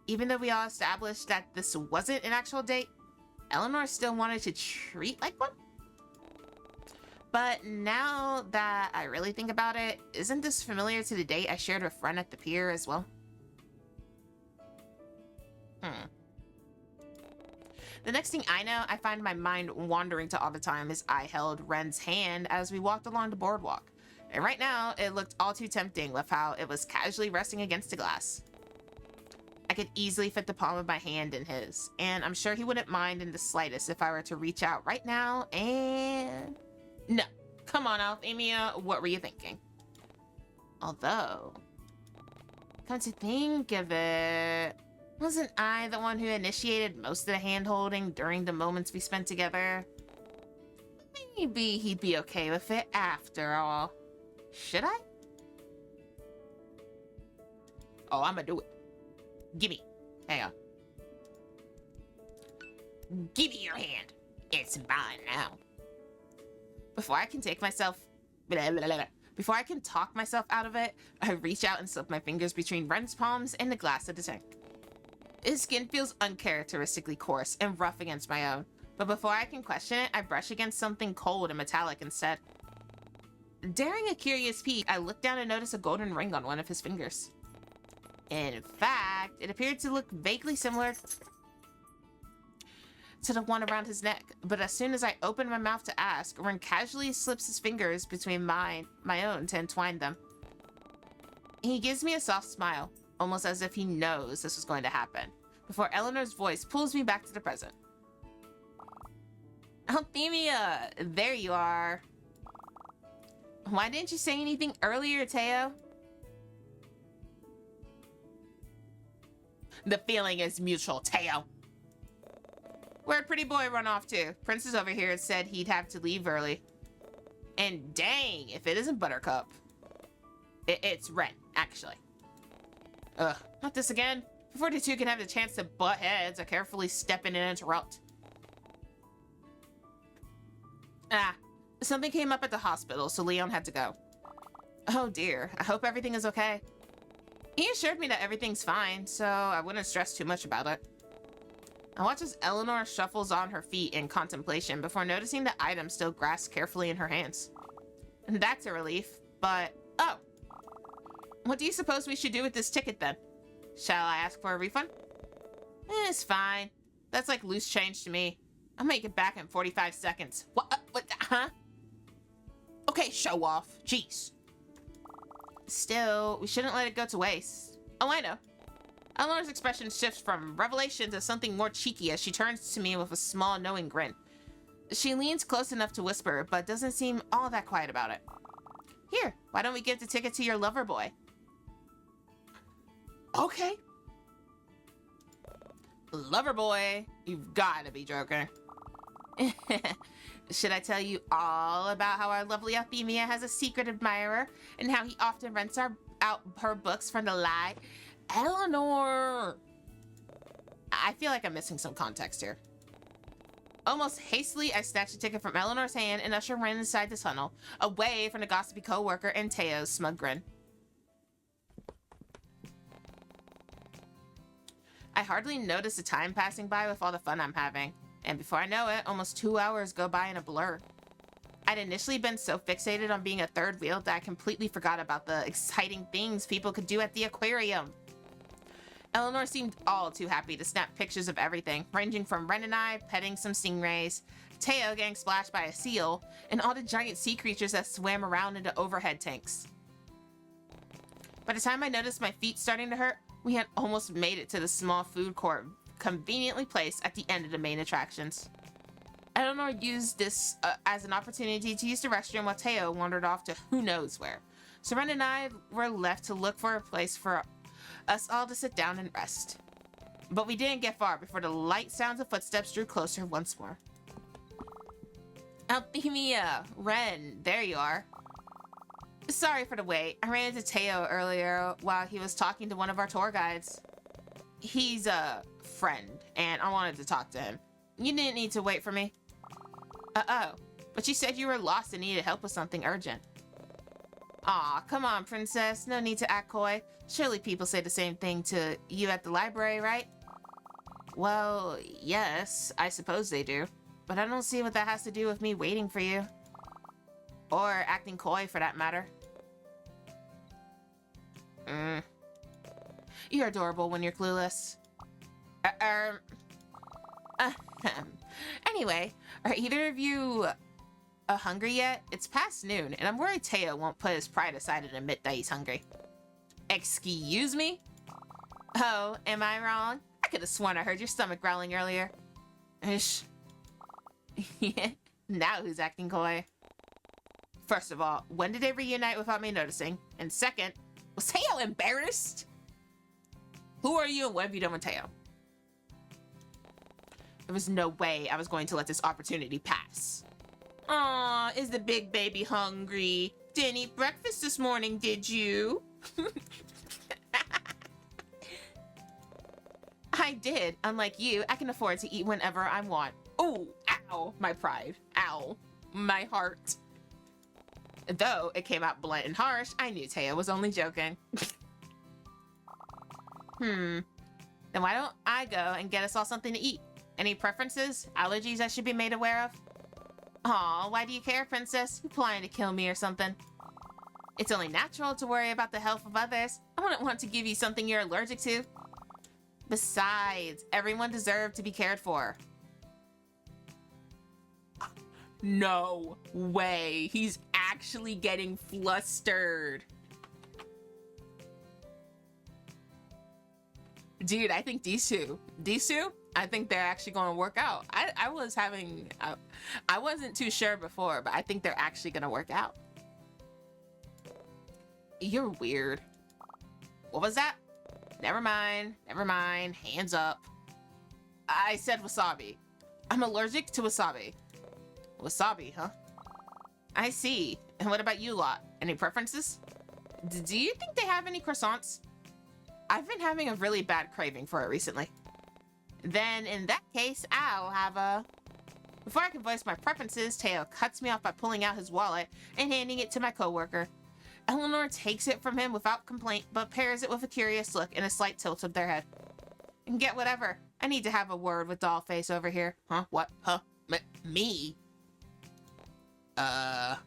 Even though we all established that this wasn't an actual date, Eleanor still wanted to treat like one. But now that I really think about it, isn't this familiar to the date I shared with Ren at the pier as well? The next thing I know, I find my mind wandering to all the time as I held Ren's hand as we walked along the boardwalk. And right now, it looked all too tempting with how it was casually resting against the glass. I could easily fit the palm of my hand in his, and I'm sure he wouldn't mind in the slightest if I were to reach out right now and... No. Come on, Althemia, what were you thinking? Although, come to think of it, wasn't I the one who initiated most of the hand-holding during the moments we spent together? Maybe he'd be okay with it after all. Should I? Oh, I'm gonna do it. Gimme. Hang on. Give me your hand. It's mine now. Before I can talk myself out of it, I reach out and slip my fingers between Ren's palms and the glass of the tank. His skin feels uncharacteristically coarse and rough against my own, but before I can question it, I brush against something cold and metallic instead. Daring a curious peek, I look down and notice a golden ring on one of his fingers. In fact, it appeared to look vaguely similar to the one around his neck, but as soon as I open my mouth to ask, Ren casually slips his fingers between my own to entwine them. He gives me a soft smile, almost as if he knows this was going to happen, before Eleanor's voice pulls me back to the present. Althemia, there you are. Why didn't you say anything earlier, Teo? The feeling is mutual, Teo. Where'd pretty boy run off to? Princess over here said he'd have to leave early. And dang, if it isn't Buttercup. It's Ren, actually. Ugh, not this again. Before the two can have the chance to butt heads, I carefully step in and interrupt. Ah, something came up at the hospital, so Leon had to go. Oh dear, I hope everything is okay. He assured me that everything's fine, so I wouldn't stress too much about it. I watch as Eleanor shuffles on her feet in contemplation before noticing the item still grasped carefully in her hands. And that's a relief, but oh. What do you suppose we should do with this ticket then? Shall I ask for a refund? It's fine. That's like loose change to me. I'll make it back in 45 seconds. What, huh? Okay, show off. Jeez. Still, we shouldn't let it go to waste. Oh, I know. Eleanor's expression shifts from revelation to something more cheeky as she turns to me with a small, knowing grin. She leans close enough to whisper, but doesn't seem all that quiet about it. Here, why don't we give the ticket to your lover boy? Okay. Lover boy, you've got to be joking. Should I tell you all about how our lovely Althemia has a secret admirer and how he often rents out her books from the light? Eleanor! I feel like I'm missing some context here. Almost hastily, I snatched a ticket from Eleanor's hand and ushered her inside the tunnel, away from the gossipy co-worker and Teo's smug grin. I hardly notice the time passing by with all the fun I'm having, and before I know it, almost 2 hours go by in a blur. I'd initially been so fixated on being a third wheel that I completely forgot about the exciting things people could do at the aquarium. Eleanor seemed all too happy to snap pictures of everything, ranging from Ren and I petting some stingrays, Teo getting splashed by a seal, and all the giant sea creatures that swam around in the overhead tanks. By the time I noticed my feet starting to hurt, we had almost made it to the small food court, conveniently placed at the end of the main attractions. Eleanor used this as an opportunity to use the restroom while Teo wandered off to who knows where. So Ren and I were left to look for a place for us all to sit down and rest. But we didn't get far before the light sounds of footsteps drew closer once more. Althemia, Ren, there you are. Sorry for the wait. I ran into Teo earlier while he was talking to one of our tour guides. He's a friend, and I wanted to talk to him. You didn't need to wait for me. Oh, but you said you were lost and needed help with something urgent. Aw, come on, princess. No need to act coy. Surely people say the same thing to you at the library, right? Well, yes, I suppose they do. But I don't see what that has to do with me waiting for you. Or acting coy, for that matter. You're adorable when you're clueless. Anyway, are either of you hungry yet? It's past noon, and I'm worried Teo won't put his pride aside and admit that he's hungry. Excuse me? Oh, am I wrong? I could have sworn I heard your stomach growling earlier. Ish. Now who's acting coy? First of all, when did they reunite without me noticing? And second, was Teo embarrassed? Who are you and what have you done with Teo? There was no way I was going to let this opportunity pass. Aw, is the big baby hungry? Didn't eat breakfast this morning, did you? I did. Unlike you, I can afford to eat whenever I want. Oh, ow, my pride. Ow, my heart. Though it came out blunt and harsh, I knew Teo was only joking. Then why don't I go and get us all something to eat? Any preferences? Allergies I should be made aware of? Aw, why do you care, princess? You planning to kill me or something? It's only natural to worry about the health of others. I wouldn't want to give you something you're allergic to. Besides, everyone deserves to be cared for. No way. He's actually getting flustered. Dude, I think these two, I think they're actually going to work out. I wasn't too sure before, but I think they're actually going to work out. You're weird. What was that? Never mind. Hands up. I said wasabi. I'm allergic to wasabi. Wasabi, huh? I see. And what about you lot? Any preferences? Do you think they have any croissants? I've been having a really bad craving for it recently. Then, in that case, I'll have a... Before I can voice my preferences, Teo cuts me off by pulling out his wallet and handing it to my coworker. Eleanor takes it from him without complaint, but pairs it with a curious look and a slight tilt of their head. Get whatever. I need to have a word with Dollface over here. Huh? What? Huh? Me? I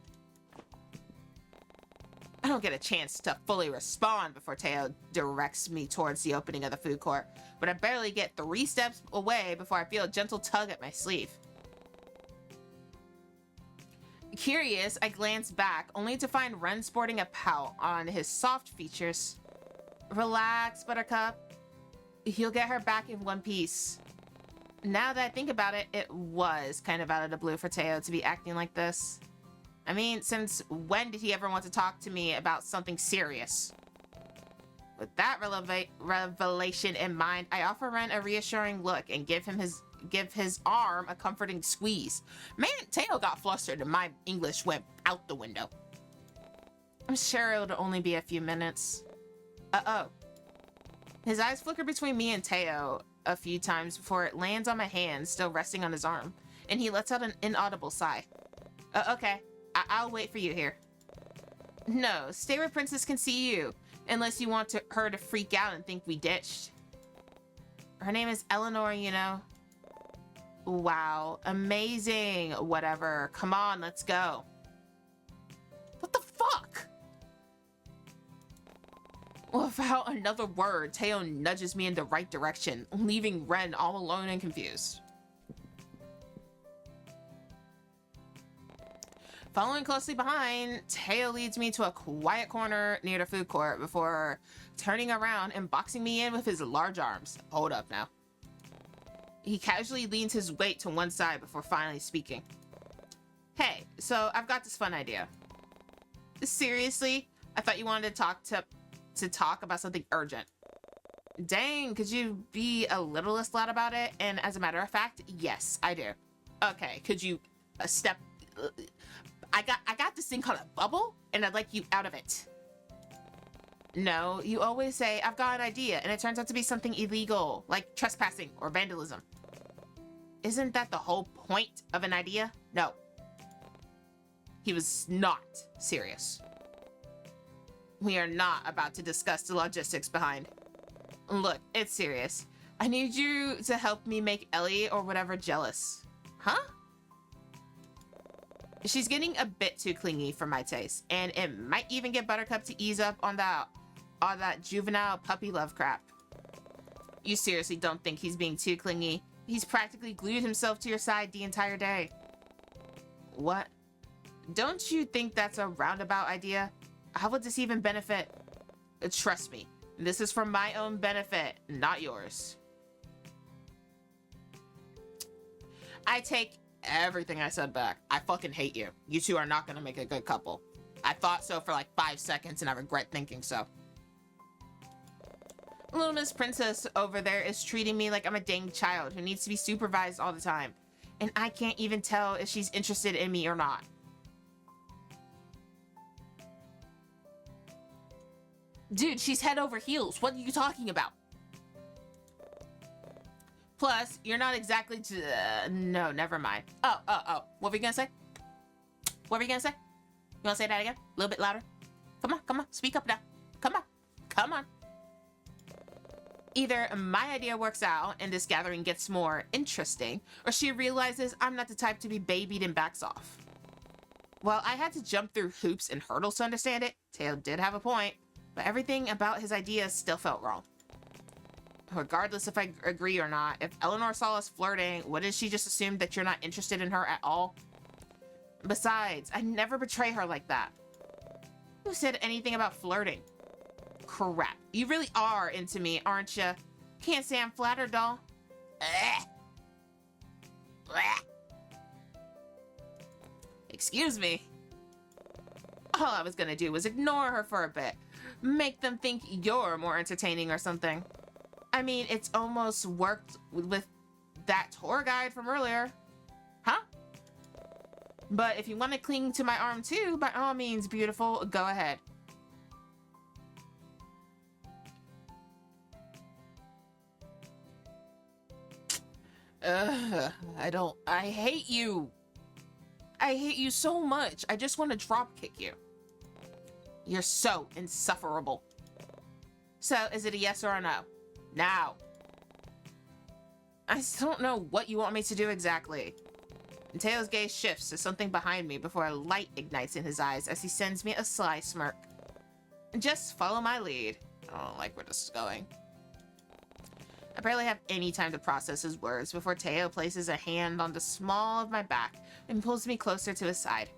don't get a chance to fully respond before Teo directs me towards the opening of the food court, but I barely get 3 steps away before I feel a gentle tug at my sleeve. Curious, I glance back, only to find Ren sporting a pout on his soft features. Relax, Buttercup. He'll get her back in one piece. Now that I think about it, it was kind of out of the blue for Teo to be acting like this. I mean, since when did he ever want to talk to me about something serious? With that revelation in mind, I offer Ren a reassuring look and give his arm a comforting squeeze. Man, Teo got flustered and my English went out the window. I'm sure it'll only be a few minutes. Uh-oh. His eyes flicker between me and Teo a few times before it lands on my hand, still resting on his arm, and he lets out an inaudible sigh. Okay, I'll wait for you here. No, stay where Princess can see you, unless you want her to freak out and think we ditched. Her name is Eleanor, you know. Wow, amazing. Whatever. Come on, let's go. What the fuck? Without another word, Teo nudges me in the right direction, leaving Ren all alone and confused. Following closely behind, Teo leads me to a quiet corner near the food court before turning around and boxing me in with his large arms. Hold up now. He casually leans his weight to one side before finally speaking. Hey, so I've got this fun idea. Seriously? I thought you wanted to talk about something urgent. Dang, could you be a little less loud about it? And as a matter of fact, yes, I do. Okay, could you step... I got this thing called a bubble, and I'd like you out of it. No, you always say, I've got an idea, and it turns out to be something illegal, like trespassing or vandalism. Isn't that the whole point of an idea? No. He was not serious. We are not about to discuss the logistics behind. Look, it's serious. I need you to help me make Ellie or whatever jealous. Huh? She's getting a bit too clingy for my taste, and it might even get Buttercup to ease up on that juvenile puppy love crap. You seriously don't think he's being too clingy? He's practically glued himself to your side the entire day. What? Don't you think that's a roundabout idea? How would this even benefit? Trust me, this is for my own benefit, not yours. I take everything I said back. I fucking hate you. You two are not gonna make a good couple. I thought so for like 5 seconds and I regret thinking so. Little Miss Princess over there is treating me like I'm a dang child who needs to be supervised all the time. And I can't even tell if she's interested in me or not. Dude, she's head over heels. What are you talking about? Plus, you're not exactly no, never mind. Oh. What were you gonna say? What were you gonna say? You wanna say that again? A little bit louder? Come on. Speak up now. Come on. Either my idea works out and this gathering gets more interesting, or she realizes I'm not the type to be babied and backs off. While I had to jump through hoops and hurdles to understand it, Teo did have a point, but everything about his idea still felt wrong. Regardless if I agree or not, if Eleanor saw us flirting, wouldn't she just assume that you're not interested in her at all? Besides, I never betray her like that. Who said anything about flirting? Crap. You really are into me, aren't you? Can't say I'm flattered, doll. Excuse me. All I was gonna do was ignore her for a bit. Make them think you're more entertaining or something. I mean, it's almost worked with that tour guide from earlier. Huh? But if you want to cling to my arm too, by all means, beautiful, go ahead. I hate you. I hate you so much. I just want to drop kick you. You're so insufferable. So, is it a yes or a no? Now. I still don't know what you want me to do exactly. And Teo's gaze shifts to something behind me before a light ignites in his eyes as he sends me a sly smirk. Just follow my lead. I don't like where this is going. I barely have any time to process his words before Teo places a hand on the small of my back and pulls me closer to his side.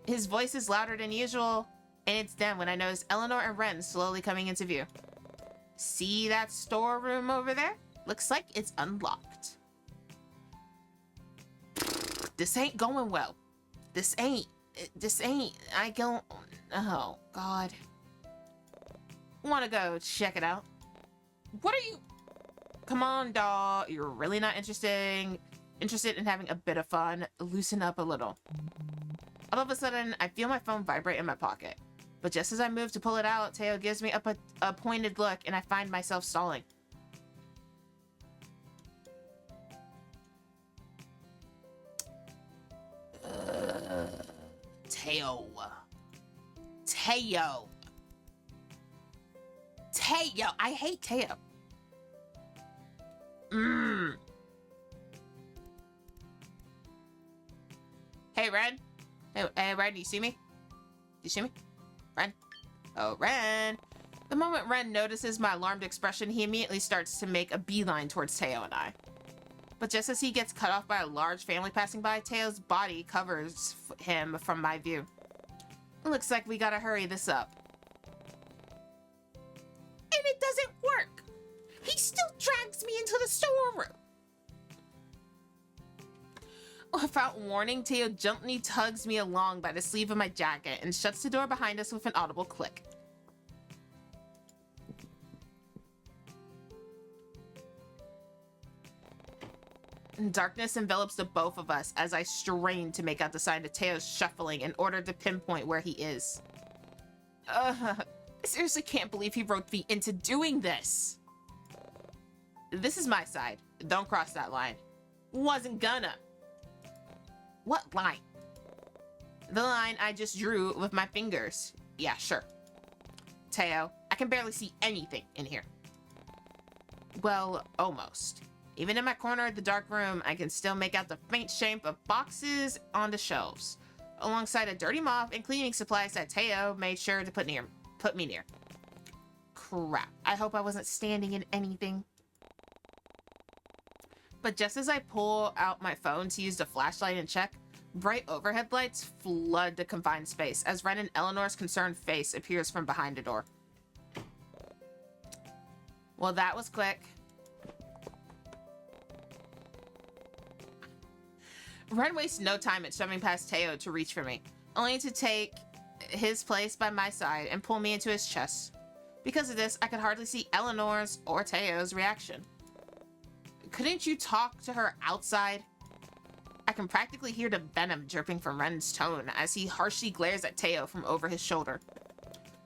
His voice is louder than usual, and it's then when I notice Eleanor and Ren slowly coming into view. See that storeroom over there? Looks like it's unlocked. This ain't going well. This ain't, I don't, oh, God. Wanna go check it out? What are you? Come on, dawg. You're really not interested in having a bit of fun. Loosen up a little. All of a sudden, I feel my phone vibrate in my pocket. But just as I move to pull it out, Teo gives me a pointed look and I find myself stalling. Teo. I hate Teo. Hey, Ren. Hey, Ren, do you see me? Do you see me? Ren? Oh, Ren. The moment Ren notices my alarmed expression, he immediately starts to make a beeline towards Teo and I. But just as he gets cut off by a large family passing by, Teo's body covers him from my view. It looks like we gotta hurry this up. And it doesn't work. He still drags me into the storeroom. Without warning, Teo gently tugs me along by the sleeve of my jacket and shuts the door behind us with an audible click. Darkness envelops the both of us as I strain to make out the sign of Teo's shuffling in order to pinpoint where he is. I seriously can't believe he roped me into doing this. This is my side. Don't cross that line. Wasn't gonna. What line? The line I just drew with my fingers. Yeah, sure. Teo, I can barely see anything in here. Well, almost. Even in my corner of the dark room, I can still make out the faint shape of boxes on the shelves, alongside a dirty mop and cleaning supplies that Teo made sure to put me near. Crap, I hope I wasn't standing in anything. But just as I pull out my phone to use the flashlight and check, bright overhead lights flood the confined space as Ren and Eleanor's concerned face appears from behind the door. Well, that was quick. Ren wastes no time at shoving past Teo to reach for me, only to take his place by my side and pull me into his chest. Because of this, I could hardly see Eleanor's or Teo's reaction. Couldn't you talk to her outside? I can practically hear the venom dripping from Ren's tone as he harshly glares at Teo from over his shoulder.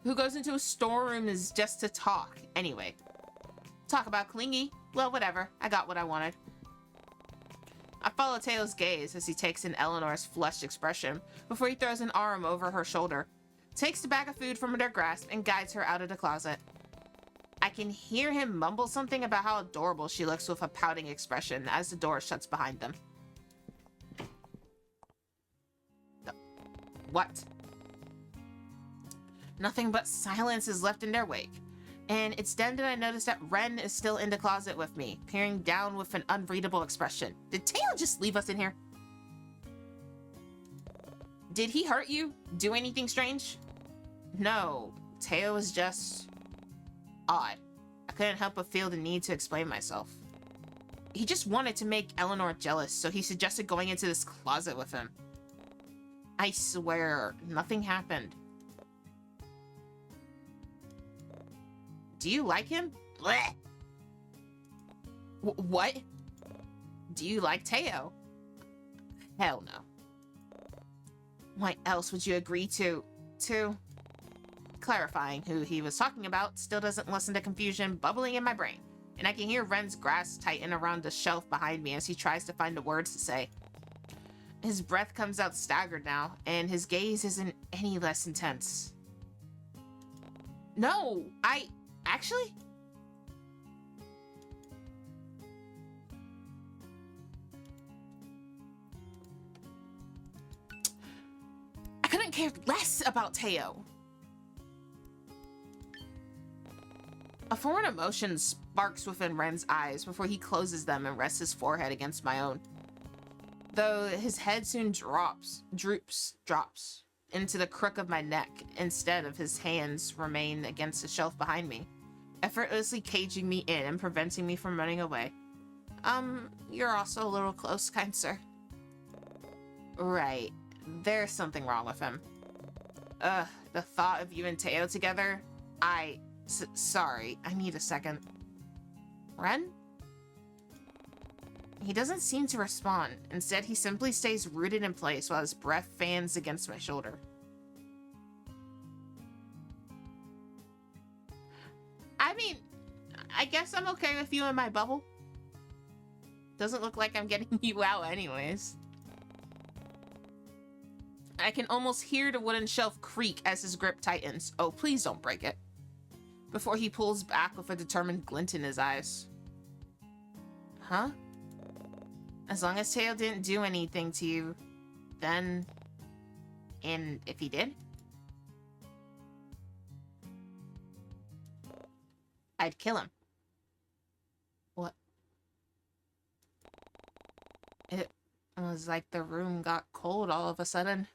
Who goes into a storeroom is just to talk, anyway. Talk about clingy? Well, whatever. I got what I wanted. I follow Teo's gaze as he takes in Eleanor's flushed expression before he throws an arm over her shoulder, takes the bag of food from her grasp, and guides her out of the closet. I can hear him mumble something about how adorable she looks with a pouting expression as the door shuts behind them. What? Nothing but silence is left in their wake. And it's then that I notice that Ren is still in the closet with me, peering down with an unreadable expression. Did Teo just leave us in here? Did he hurt you? Do anything strange? No, Teo was just odd. I couldn't help but feel the need to explain myself. He just wanted to make Eleanor jealous, so he suggested going into this closet with him. I swear, nothing happened. Do you like him? Blech. What? Do you like Teo? Hell no. Why else would you agree to... Clarifying who he was talking about still doesn't lessen the confusion bubbling in my brain and I can hear Ren's grasp tighten around the shelf behind me as he tries to find the words to say. His breath comes out staggered now, and his gaze isn't any less intense. No, actually... I couldn't care less about Teo. A foreign emotion sparks within Ren's eyes before he closes them and rests his forehead against my own. Though his head soon drops into the crook of my neck instead of his hands remain against the shelf behind me, effortlessly caging me in and preventing me from running away. You're also a little close, kind sir. Right. There's something wrong with him. The thought of you and Teo together, sorry, I need a second. Ren? He doesn't seem to respond. Instead, he simply stays rooted in place while his breath fans against my shoulder. I mean, I guess I'm okay with you in my bubble. Doesn't look like I'm getting you out anyways. I can almost hear the wooden shelf creak as his grip tightens. Oh, please don't break it. Before he pulls back with a determined glint in his eyes. Huh? As long as Teo didn't do anything to you, then... And if he did? I'd kill him. What? It was like the room got cold all of a sudden.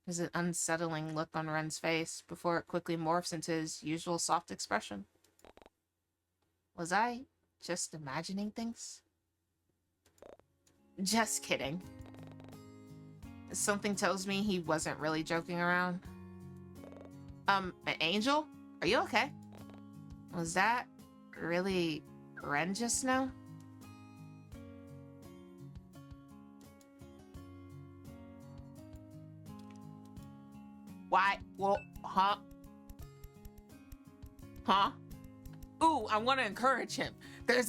There's an unsettling look on Ren's face before it quickly morphs into his usual soft expression. Was I just imagining things? Just kidding. Something tells me he wasn't really joking around. An angel? Are you okay? Was that really Ren just now? Why? Well, huh? Huh? Ooh, I want to encourage him. There's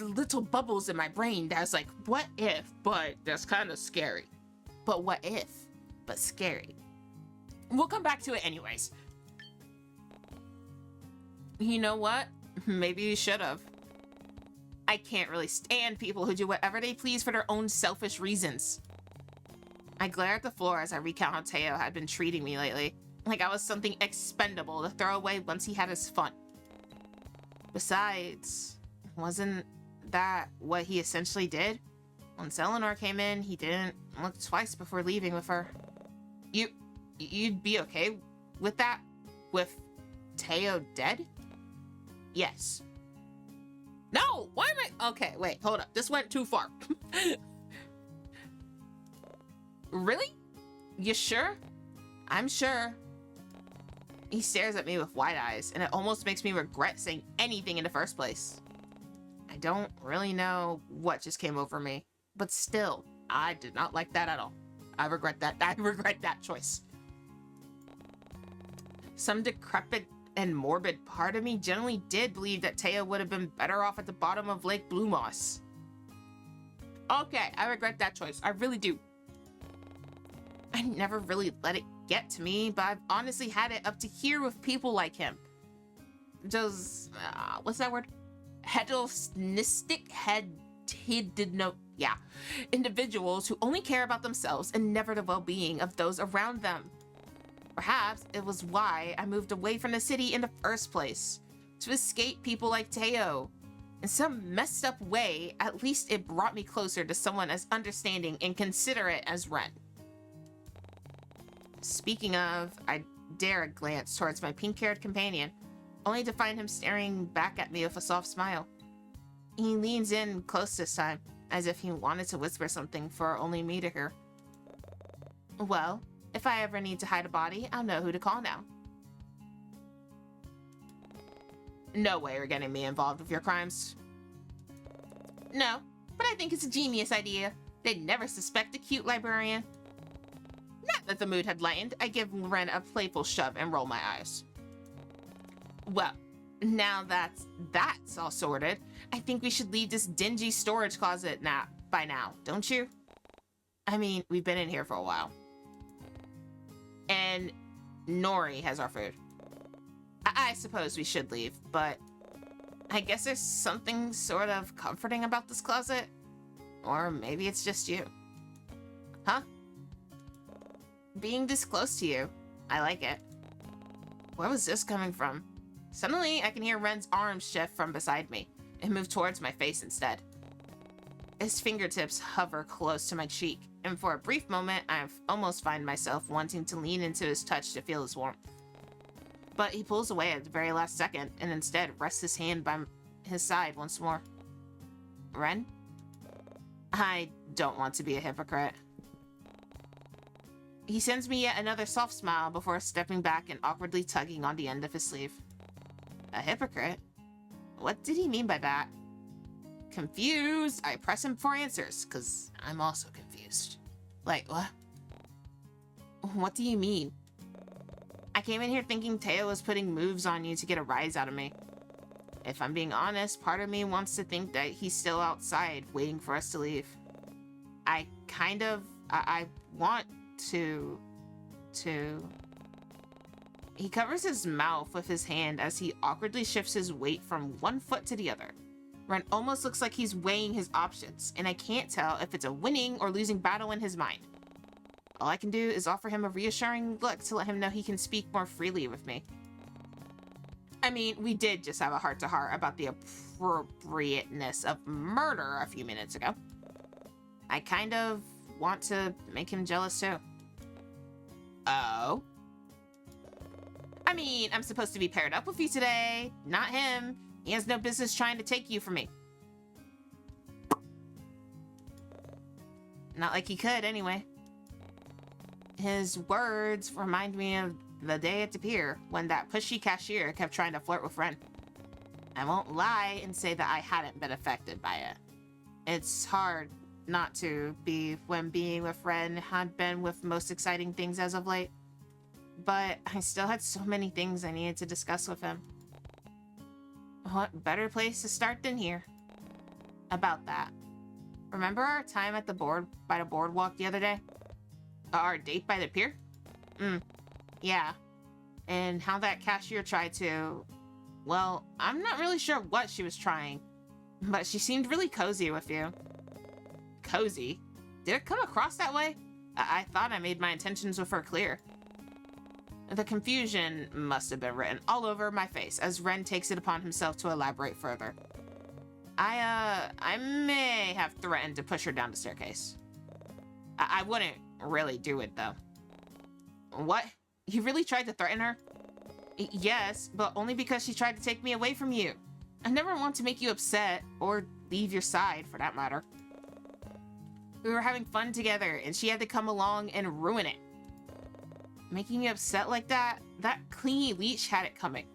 little bubbles in my brain that's like, what if? But that's kind of scary. But what if? But scary. We'll come back to it anyways. You know what? Maybe you should have. I can't really stand people who do whatever they please for their own selfish reasons. I glare at the floor as I recount how Teo had been treating me lately, like I was something expendable to throw away once he had his fun. Besides, wasn't that what he essentially did? Once Eleanor came in, he didn't look twice before leaving with her. You'd be okay with that? With Teo dead? Yes. No! Why am I... Okay, wait, hold up. This went too far. Really? You sure? I'm sure. He stares at me with wide eyes, and it almost makes me regret saying anything in the first place. I don't really know what just came over me, but still, I did not like that at all. I regret that choice. Some decrepit and morbid part of me generally did believe that Teo would have been better off at the bottom of Lake Blue Moss. Okay, I regret that choice. I really do. I never really let it get to me, but I've honestly had it up to here with people like him. Those, what's that word? Hedonistic individuals who only care about themselves and never the well-being of those around them. Perhaps it was why I moved away from the city in the first place, to escape people like Teo. In some messed up way, at least it brought me closer to someone as understanding and considerate as Ren. Speaking of, I dare a glance towards my pink-haired companion, only to find him staring back at me with a soft smile. He leans in close this time, as if he wanted to whisper something for only me to hear. Well, if I ever need to hide a body, I'll know who to call now. No way you're getting me involved with your crimes. No, but I think it's a genius idea. They'd never suspect a cute librarian. Not that the mood had lightened, I give Ren a playful shove and roll my eyes. Well, Now that's all sorted, I think we should leave this dingy storage closet by now, don't you? I mean, we've been in here for a while. And Nori has our food. I suppose we should leave, but I guess there's something sort of comforting about this closet. Or maybe it's just you. Huh? Being this close to you, I like it. Where was this coming from? Suddenly, I can hear Ren's arms shift from beside me and move towards my face instead. His fingertips hover close to my cheek, and for a brief moment, I almost find myself wanting to lean into his touch to feel his warmth. But he pulls away at the very last second, and instead rests his hand by his side once more. Ren? I don't want to be a hypocrite. He sends me yet another soft smile before stepping back and awkwardly tugging on the end of his sleeve. A hypocrite? What did he mean by that? Confused, I press him for answers, because I'm also confused. Like, what? What do you mean? I came in here thinking Teo was putting moves on you to get a rise out of me. If I'm being honest, part of me wants to think that he's still outside waiting for us to leave. I want to... He covers his mouth with his hand as he awkwardly shifts his weight from one foot to the other. Ren almost looks like he's weighing his options, and I can't tell if it's a winning or losing battle in his mind. All I can do is offer him a reassuring look to let him know he can speak more freely with me. I mean, we did just have a heart-to-heart about the appropriateness of murder a few minutes ago. I kind of want to make him jealous too. Oh? I mean, I'm supposed to be paired up with you today, not him. He has no business trying to take you from me. Not like he could, anyway. His words remind me of the day at the pier when that pushy cashier kept trying to flirt with Ren. I won't lie and say that I hadn't been affected by it. It's hard not to be when being with Ren had been with most exciting things as of late. But I still had so many things I needed to discuss with him. What better place to start than here? About that. Remember our time at the boardwalk the other day? Our date by the pier? Yeah. And how that cashier tried to... Well, I'm not really sure what she was trying, but she seemed really cozy with you. Cozy? Did it come across that way? I thought I made my intentions with her clear. The confusion must have been written all over my face as Ren takes it upon himself to elaborate further. I may have threatened to push her down the staircase. I wouldn't really do it, though. What? You really tried to threaten her? Yes, but only because she tried to take me away from you. I never want to make you upset, or leave your side, for that matter. We were having fun together, and she had to come along and ruin it. Making you upset like that? That clingy leech had it coming.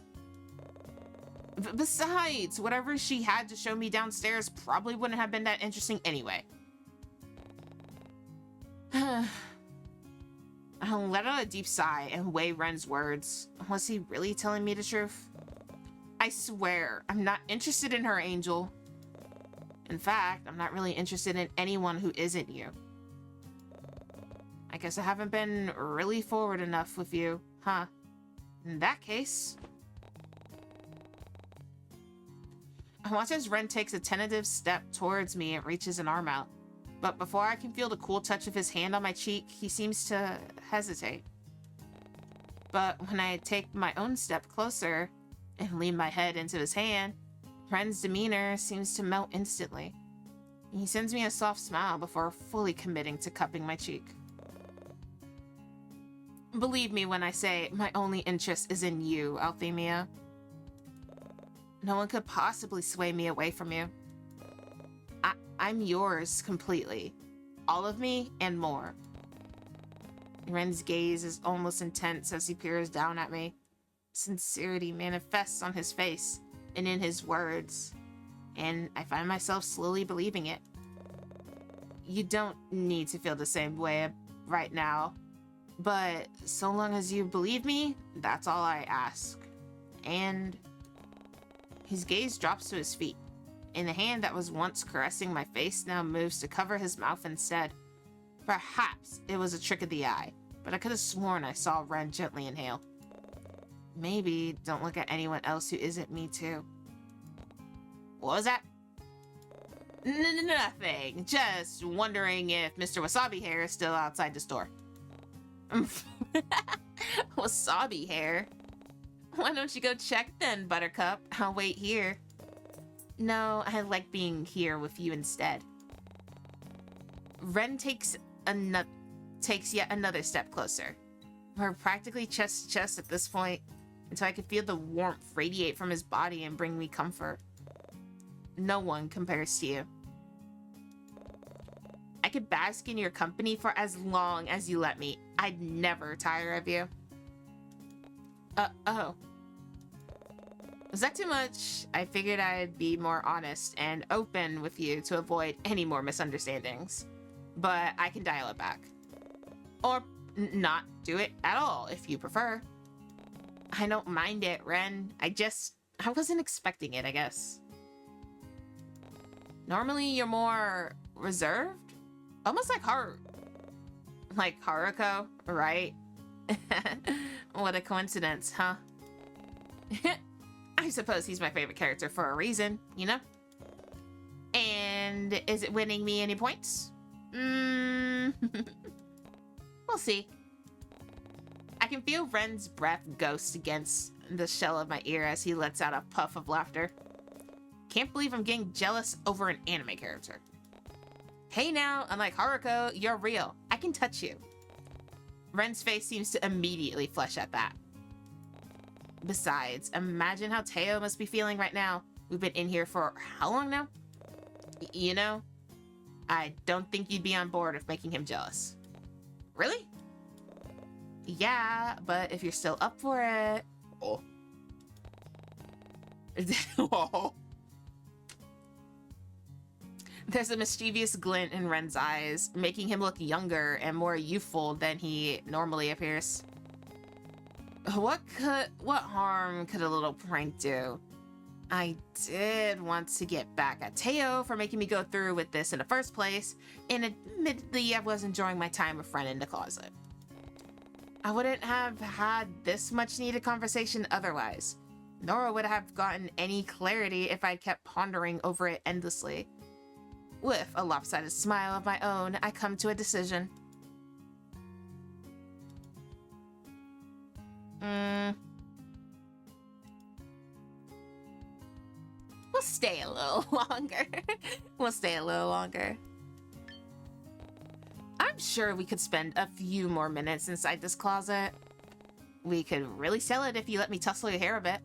Besides, whatever she had to show me downstairs probably wouldn't have been that interesting anyway. I'll let out a deep sigh and weigh Ren's words. Was he really telling me the truth? I swear, I'm not interested in her, Angel. In fact, I'm not really interested in anyone who isn't you. I guess I haven't been really forward enough with you, huh? In that case... I watch as Ren takes a tentative step towards me and reaches an arm out. But before I can feel the cool touch of his hand on my cheek, he seems to hesitate. But when I take my own step closer and lean my head into his hand, Ren's demeanor seems to melt instantly. He sends me a soft smile before fully committing to cupping my cheek. Believe me when I say my only interest is in you, Althemia. No one could possibly sway me away from you. I'm yours completely. All of me and more. Ren's gaze is almost intense as he peers down at me. Sincerity manifests on his face and in his words, and I find myself slowly believing it. You don't need to feel the same way right now. But so long as you believe me, that's all I ask. And His gaze drops to his feet, and the hand that was once caressing my face now moves to cover his mouth instead. Perhaps it was a trick of the eye, but I could have sworn I saw Ren gently inhale. Maybe don't look at anyone else who isn't me too. What was that? Nothing. Just wondering if Mr. Wasabi Hair is still outside the store. Wasabi Hair? Why don't you go check then, Buttercup? I'll wait here. No, I like being here with you instead. Ren takes yet another step closer. We're practically chest to chest at this point, until I could feel the warmth radiate from his body and bring me comfort. No one compares to you. I could bask in your company for as long as you let me. I'd never tire of you. Oh. Was that too much? I figured I'd be more honest and open with you to avoid any more misunderstandings. But I can dial it back. Or not do it at all if you prefer. I don't mind it, Ren. I wasn't expecting it, I guess. Normally you're more reserved? Almost like Haruko, right? What a coincidence, huh? I suppose he's my favorite character for a reason, you know? And is it winning me any points? We'll see. I can feel Ren's breath ghost against the shell of my ear as he lets out a puff of laughter. Can't believe I'm getting jealous over an anime character. Hey now, unlike Haruko, you're real. I can touch you. Ren's face seems to immediately flush at that. Besides, imagine how Teo must be feeling right now. We've been in here for how long now? You know, I don't think you'd be on board with making him jealous. Really? Yeah, but if you're still up for it. Oh. Oh. There's a mischievous glint in Ren's eyes, making him look younger and more youthful than he normally appears. What harm could a little prank do? I did want to get back at Teo for making me go through with this in the first place, and admittedly I was enjoying my time with Ren in the closet. I wouldn't have had this much needed conversation otherwise, nor would I have gotten any clarity if I'd kept pondering over it endlessly. With a lopsided smile of my own, I come to a decision. We'll stay a little longer. We'll stay a little longer. I'm sure we could spend a few more minutes inside this closet. We could really sell it if you let me tussle your hair a bit.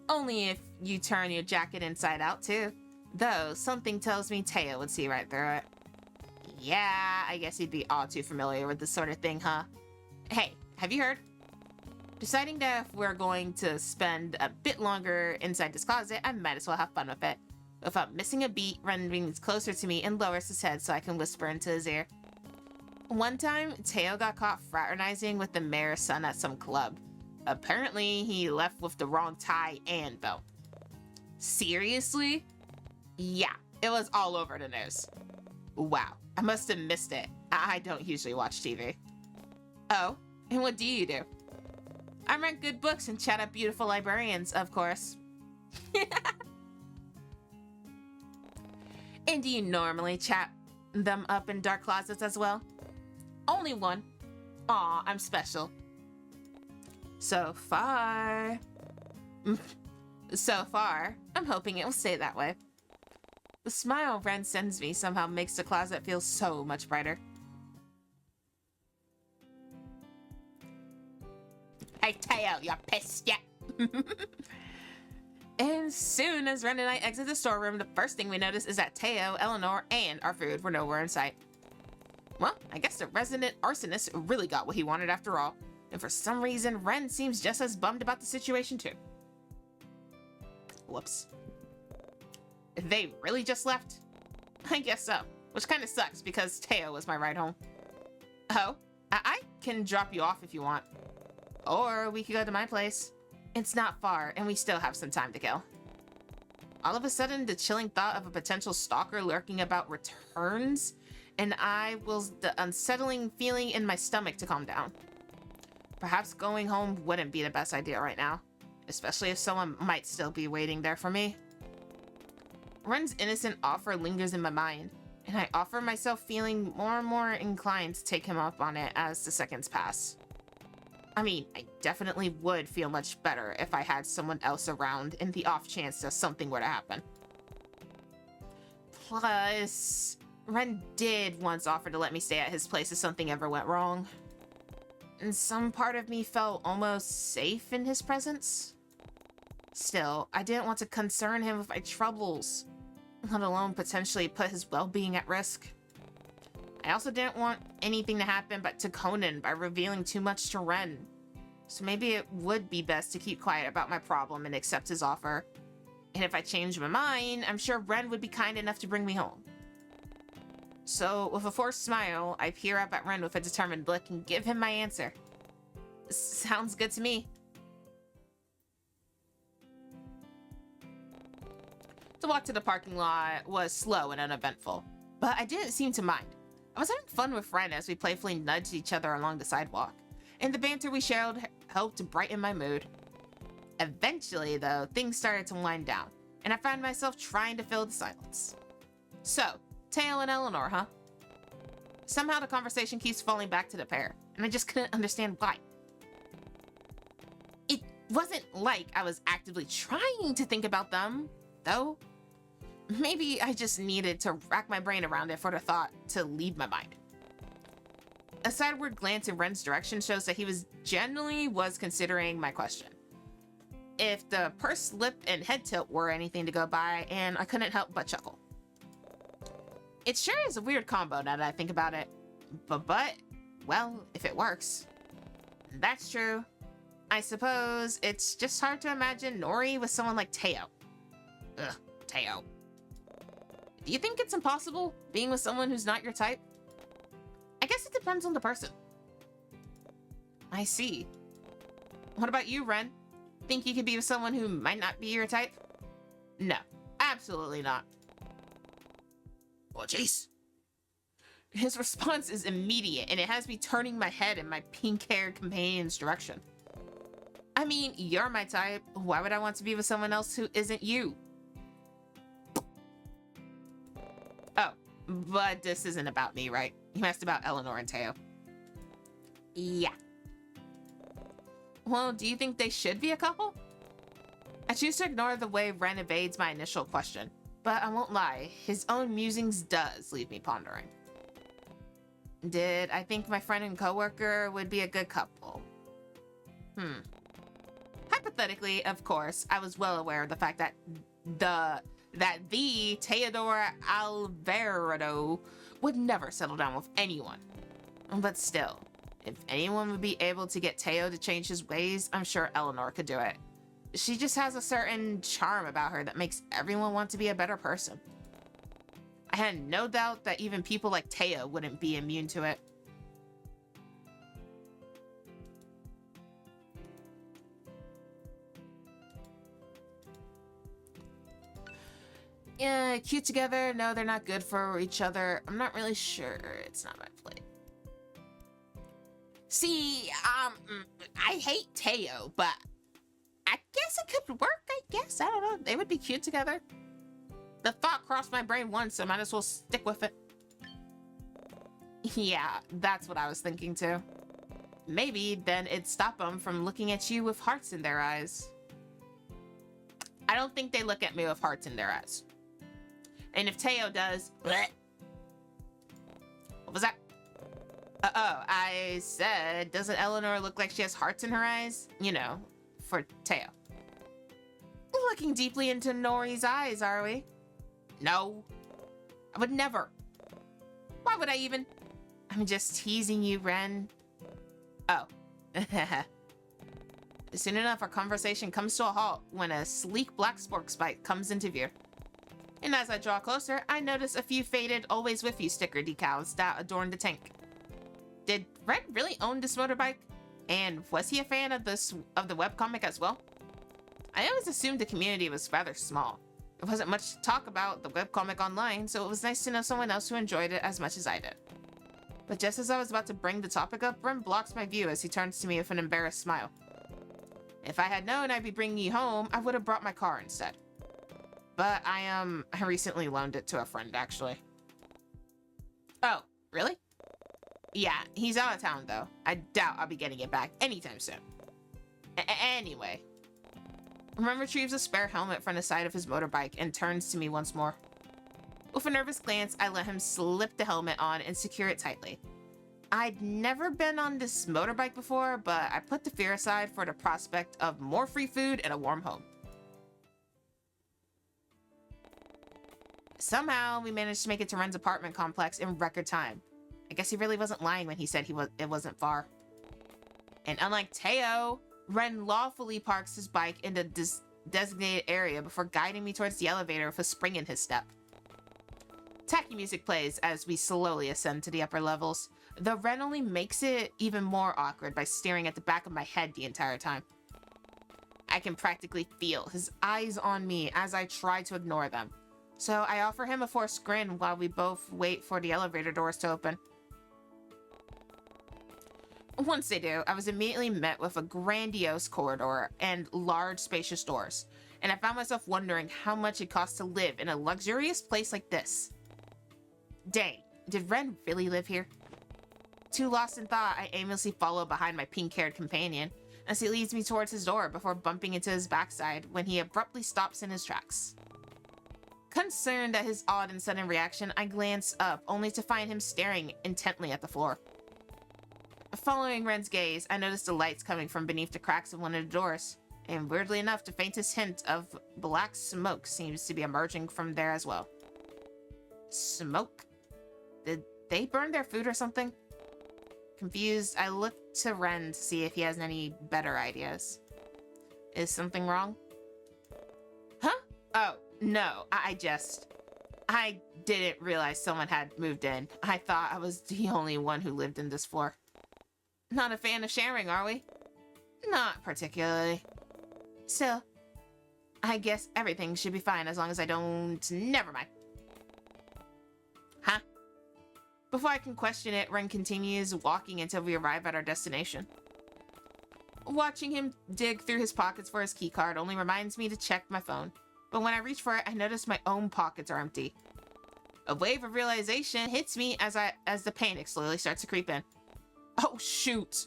Only if you turn your jacket inside out too. Though, something tells me Teo would see right through it. Yeah, I guess he'd be all too familiar with this sort of thing, huh? Hey, have you heard? Deciding that if we're going to spend a bit longer inside this closet, I might as well have fun with it. Without missing a beat, Ren leans closer to me and lowers his head so I can whisper into his ear. One time, Teo got caught fraternizing with the mayor's son at some club. Apparently, he left with the wrong tie and belt. Seriously? Yeah, it was all over the news. Wow, I must have missed it. I don't usually watch TV. Oh, and what do you do? I rent good books and chat up beautiful librarians, of course. And do you normally chat them up in dark closets as well? Only one. Aw, I'm special. So far, I'm hoping it will stay that way. The smile Ren sends me somehow makes the closet feel so much brighter. Hey Teo, you're pissed yet? And soon as Ren and I exit the storeroom, the first thing we notice is that Teo, Eleanor, and our food were nowhere in sight. Well, I guess the resident arsonist really got what he wanted after all. And for some reason, Ren seems just as bummed about the situation too. Whoops. They really just left? I guess so, which kind of sucks because Teo was my ride home. Oh, I can drop you off if you want. Or we could go to my place. It's not far, and we still have some time to kill. All of a sudden, the chilling thought of a potential stalker lurking about returns, and I wills the unsettling feeling in my stomach to calm down. Perhaps going home wouldn't be the best idea right now, especially if someone might still be waiting there for me. Ren's innocent offer lingers in my mind, and I offer myself feeling more and more inclined to take him up on it as the seconds pass. I mean, I definitely would feel much better if I had someone else around in the off chance that something were to happen. Plus, Ren did once offer to let me stay at his place if something ever went wrong. And some part of me felt almost safe in his presence. Still, I didn't want to concern him with my troubles, let alone potentially put his well-being at risk. I also didn't want anything to happen but to Conan by revealing too much to Ren. So maybe it would be best to keep quiet about my problem and accept his offer. And if I changed my mind, I'm sure Ren would be kind enough to bring me home. So, with a forced smile, I peer up at Ren with a determined look and give him my answer. Sounds good to me. The walk to the parking lot was slow and uneventful, but I didn't seem to mind. I was having fun with Ren as we playfully nudged each other along the sidewalk, and the banter we shared helped to brighten my mood. Eventually, though, things started to wind down, and I found myself trying to fill the silence. So, Teo and Eleanor, huh? Somehow the conversation keeps falling back to the pair, and I just couldn't understand why. It wasn't like I was actively trying to think about them, though. Maybe I just needed to rack my brain around it for the thought to leave my mind. A sideward glance in Ren's direction shows that he genuinely was considering my question. If the pursed lip and head tilt were anything to go by, and I couldn't help but chuckle. It sure is a weird combo now that I think about it. But, well, if it works. That's true. I suppose it's just hard to imagine Nori with someone like Teo. Ugh, Teo. Do you think it's impossible being with someone who's not your type? I guess it depends on the person. I see. What about you, Ren? Think you could be with someone who might not be your type? No, absolutely not. Oh, jeez. His response is immediate, and it has me turning my head in my pink-haired companion's direction. I mean, you're my type. Why would I want to be with someone else who isn't you? Oh, but this isn't about me, right? You asked about Eleanor and Teo. Yeah. Well, do you think they should be a couple? I choose to ignore the way Ren evades my initial question, but I won't lie, his own musings does leave me pondering. Did I think my friend and coworker would be a good couple? Hypothetically, of course, I was well aware of the fact that the Teodoro Alvarado would never settle down with anyone. But still, if anyone would be able to get Teo to change his ways, I'm sure Eleanor could do it. She just has a certain charm about her that makes everyone want to be a better person. I had no doubt that even people like Teo wouldn't be immune to it. Yeah, cute together. No, they're not good for each other. I'm not really sure. It's not my plate. See, I hate Teo, but I guess it could work, I guess. I don't know. They would be cute together. The thought crossed my brain once, so I might as well stick with it. Yeah, that's what I was thinking too. Maybe then it'd stop them from looking at you with hearts in their eyes. I don't think they look at me with hearts in their eyes. And if Teo does... Bleh. What was that? I said, doesn't Eleanor look like she has hearts in her eyes? You know, for Teo. Looking deeply into Nori's eyes, are we? No. I would never. Why would I even? I'm just teasing you, Ren. Oh. Soon enough, our conversation comes to a halt when a sleek black sports bike comes into view. And as I draw closer, I notice a few faded Always With You sticker decals that adorn the tank. Did Red really own this motorbike? And was he a fan of the webcomic as well? I always assumed the community was rather small. There wasn't much to talk about the webcomic online, so it was nice to know someone else who enjoyed it as much as I did. But just as I was about to bring the topic up, Ren blocks my view as he turns to me with an embarrassed smile. If I had known I'd be bringing you home, I would have brought my car instead. But I recently loaned it to a friend, actually. Oh, really? Yeah, he's out of town, though. I doubt I'll be getting it back anytime soon. Anyway. Ren retrieves a spare helmet from the side of his motorbike and turns to me once more. With a nervous glance, I let him slip the helmet on and secure it tightly. I'd never been on this motorbike before, but I put the fear aside for the prospect of more free food and a warm home. Somehow, we managed to make it to Ren's apartment complex in record time. I guess he really wasn't lying when he said it wasn't far. And unlike Teo, Ren lawfully parks his bike in the designated area before guiding me towards the elevator with a spring in his step. Tacky music plays as we slowly ascend to the upper levels, though Ren only makes it even more awkward by staring at the back of my head the entire time. I can practically feel his eyes on me as I try to ignore them, so I offer him a forced grin while we both wait for the elevator doors to open. Once they do, I was immediately met with a grandiose corridor and large spacious doors, and I found myself wondering how much it costs to live in a luxurious place like this. Dang, did Ren really live here? Too lost in thought, I aimlessly follow behind my pink-haired companion as he leads me towards his door before bumping into his backside when he abruptly stops in his tracks. Concerned at his odd and sudden reaction, I glance up, only to find him staring intently at the floor. Following Ren's gaze, I notice the lights coming from beneath the cracks of one of the doors, and weirdly enough, the faintest hint of black smoke seems to be emerging from there as well. Smoke? Did they burn their food or something? Confused, I look to Ren to see if he has any better ideas. Is something wrong? Huh? Oh, no, I didn't realize someone had moved in. I thought I was the only one who lived in this floor. Not a fan of sharing, are we? Not particularly. Still, I guess everything should be fine as long as I don't... Never mind. Huh? Before I can question it, Ren continues walking until we arrive at our destination. Watching him dig through his pockets for his keycard only reminds me to check my phone. But when I reach for it, I notice my own pockets are empty. A wave of realization hits me as the panic slowly starts to creep in. Oh, shoot.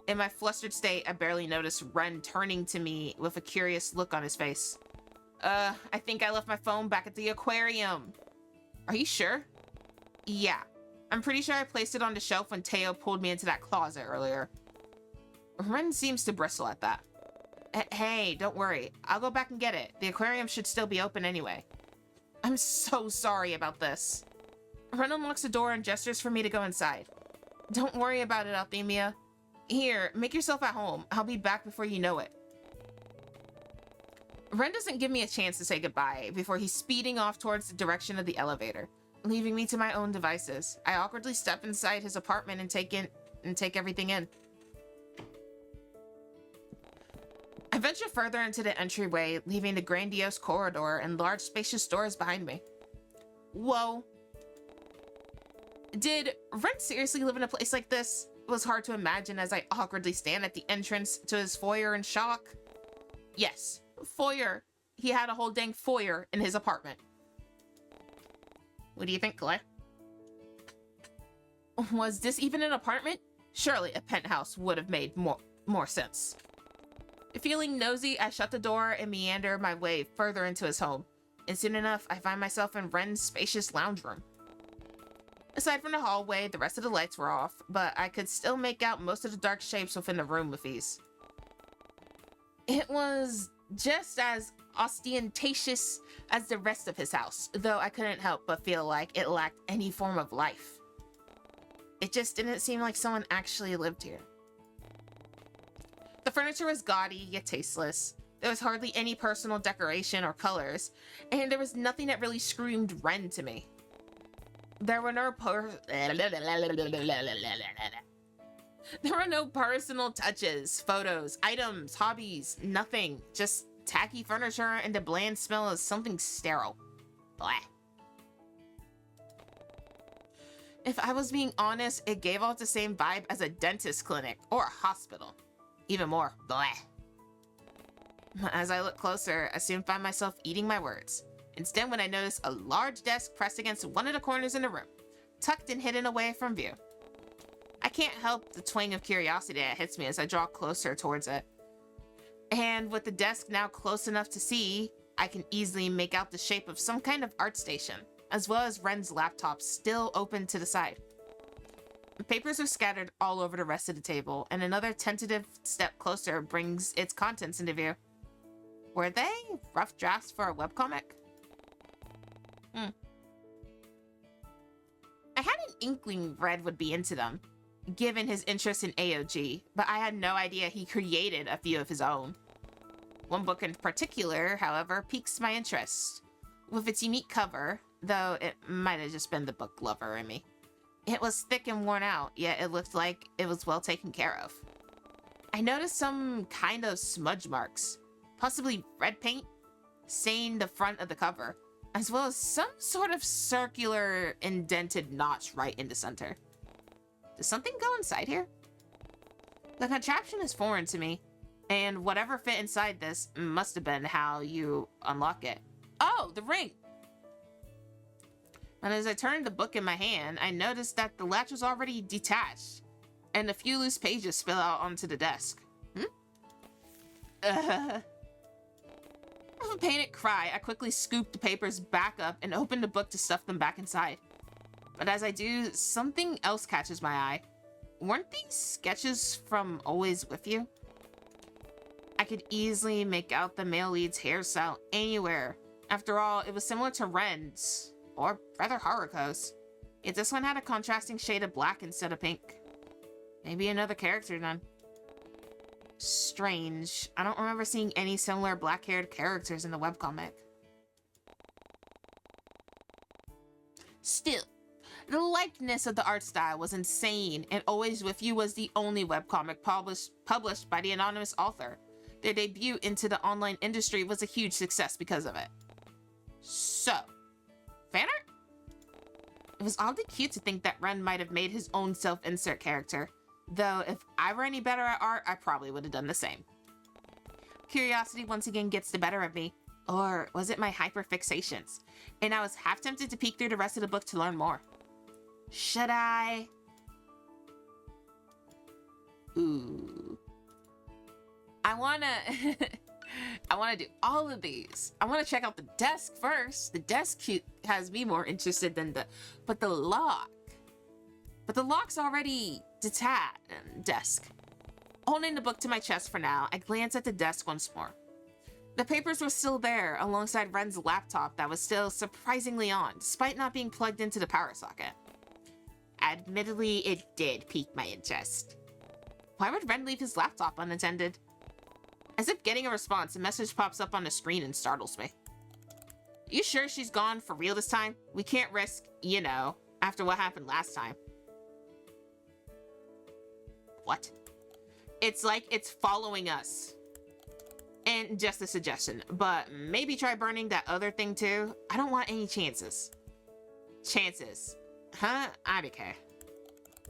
In my flustered state, I barely notice Ren turning to me with a curious look on his face. I think I left my phone back at the aquarium. Are you sure? Yeah. I'm pretty sure I placed it on the shelf when Teo pulled me into that closet earlier. Ren seems to bristle at that. Hey, don't worry. I'll go back and get it. The aquarium should still be open anyway. I'm so sorry about this. Ren unlocks the door and gestures for me to go inside. Don't worry about it, Althemia. Here, make yourself at home. I'll be back before you know it. Ren doesn't give me a chance to say goodbye before he's speeding off towards the direction of the elevator, leaving me to my own devices. I awkwardly step inside his apartment and take everything in. I venture further into the entryway, leaving the grandiose corridor and large spacious doors behind me. Whoa. Did Ren seriously live in a place like this? It was hard to imagine as I awkwardly stand at the entrance to his foyer in shock. Yes, foyer. He had a whole dang foyer in his apartment. What do you think, Claire? Was this even an apartment? Surely a penthouse would have made more sense. Feeling nosy, I shut the door and meander my way further into his home. And soon enough, I find myself in Ren's spacious lounge room. Aside from the hallway, the rest of the lights were off, but I could still make out most of the dark shapes within the room with ease. It was just as ostentatious as the rest of his house, though I couldn't help but feel like it lacked any form of life. It just didn't seem like someone actually lived here. The furniture was gaudy, yet tasteless. There was hardly any personal decoration or colors, and there was nothing that really screamed Ren to me. There were no There are no personal touches, photos, items, hobbies, nothing. Just tacky furniture and the bland smell of something sterile. Blah. If I was being honest, it gave off the same vibe as a dentist clinic or a hospital. Even more blah. As I look closer, I soon find myself eating my words. Instead, when I notice a large desk pressed against one of the corners in the room, tucked and hidden away from view. I can't help the twang of curiosity that hits me as I draw closer towards it. And with the desk now close enough to see, I can easily make out the shape of some kind of art station, as well as Ren's laptop still open to the side. The papers are scattered all over the rest of the table, and another tentative step closer brings its contents into view. Were they rough drafts for a webcomic? I had an inkling Red would be into them, given his interest in AOG, but I had no idea he created a few of his own. One book in particular, however, piques my interest. With its unique cover, though it might have just been the book lover in me. It was thick and worn out, yet it looked like it was well taken care of. I noticed some kind of smudge marks, possibly red paint, staining the front of the cover, as well as some sort of circular indented notch right in the center. Does something go inside here? The contraption is foreign to me, and whatever fit inside this must have been how you unlock it. Oh, the ring! And as I turned the book in my hand, I noticed that the latch was already detached, and a few loose pages spill out onto the desk. With a panicked cry, I quickly scooped the papers back up and opened the book to stuff them back inside. But as I do, something else catches my eye. Weren't these sketches from Always With You? I could easily make out the male lead's hairstyle anywhere. After all, it was similar to Ren's, or rather Haruko's. Yet this one had a contrasting shade of black instead of pink. Maybe another character then. Strange. I don't remember seeing any similar black-haired characters in the webcomic. Still, the likeness of the art style was insane, and Always With You was the only webcomic published by the anonymous author. Their debut into the online industry was a huge success because of it. So, fan art? It was oddly cute to think that Ren might have made his own self-insert character. Though, if I were any better at art, I probably would have done the same. Curiosity once again gets the better of me. Or was it my hyperfixations? And I was half tempted to peek through the rest of the book to learn more. Should I? Ooh. I wanna do all of these. I wanna check out the desk first. The desk has me more interested than but the lock. But the lock's already detached. Desk. Holding the book to my chest for now, I glance at the desk once more. The papers were still there, alongside Ren's laptop that was still surprisingly on, despite not being plugged into the power socket. Admittedly, it did pique my interest. Why would Ren leave his laptop unattended? As if getting a response, a message pops up on the screen and startles me. You sure she's gone for real this time? We can't risk, after what happened last time. What? It's like it's following us. And just a suggestion, but maybe try burning that other thing too. I don't want any chances. Chances? Huh? I'd okay.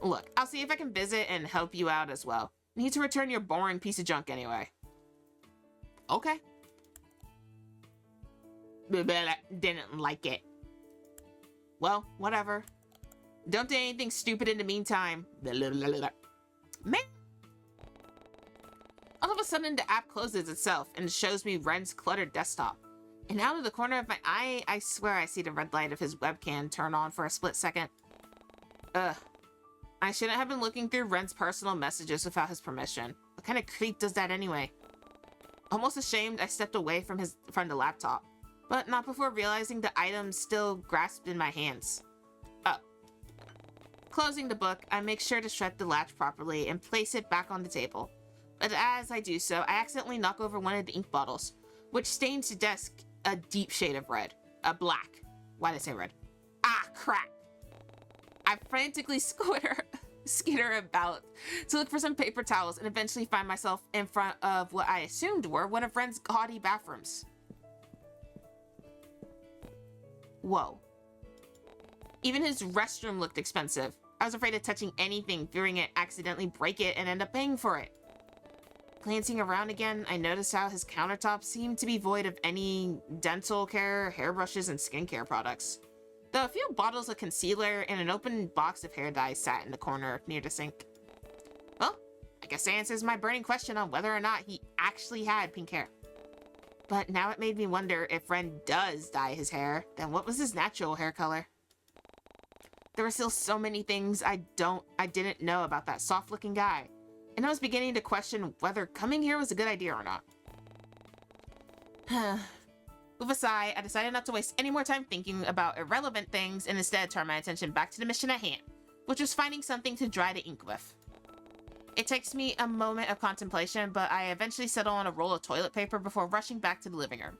Look, I'll see if I can visit and help you out as well. Need to return your boring piece of junk anyway. Okay. Didn't like it. Well, whatever. Don't do anything stupid in the meantime. Man. All of a sudden, the app closes itself and shows me Ren's cluttered desktop. And out of the corner of my eye, I swear I see the red light of his webcam turn on for a split second. Ugh. I shouldn't have been looking through Ren's personal messages without his permission. What kind of creep does that anyway? Almost ashamed, I stepped away from the laptop, but not before realizing the item still grasped in my hands. Oh. Closing the book, I make sure to shut the latch properly and place it back on the table. But as I do so, I accidentally knock over one of the ink bottles, which stains the desk a deep shade of red. Black. Why did I say red? Ah, crap. I frantically skitter about to look for some paper towels and eventually find myself in front of what I assumed were one of Ren's gaudy bathrooms. Whoa. Even his restroom looked expensive. I was afraid of touching anything, fearing it accidentally break it and end up paying for it. Glancing around again, I noticed how his countertop seemed to be void of any dental care, hairbrushes, and skincare products. Though a few bottles of concealer and an open box of hair dye sat in the corner near the sink. Well, I guess that answers my burning question on whether or not he actually had pink hair. But now it made me wonder, if Ren does dye his hair, then what was his natural hair color? There were still so many things I didn't know about that soft-looking guy, and I was beginning to question whether coming here was a good idea or not. With a sigh, I decided not to waste any more time thinking about irrelevant things and instead turn my attention back to the mission at hand, which was finding something to dry the ink with. It takes me a moment of contemplation, but I eventually settle on a roll of toilet paper before rushing back to the living room.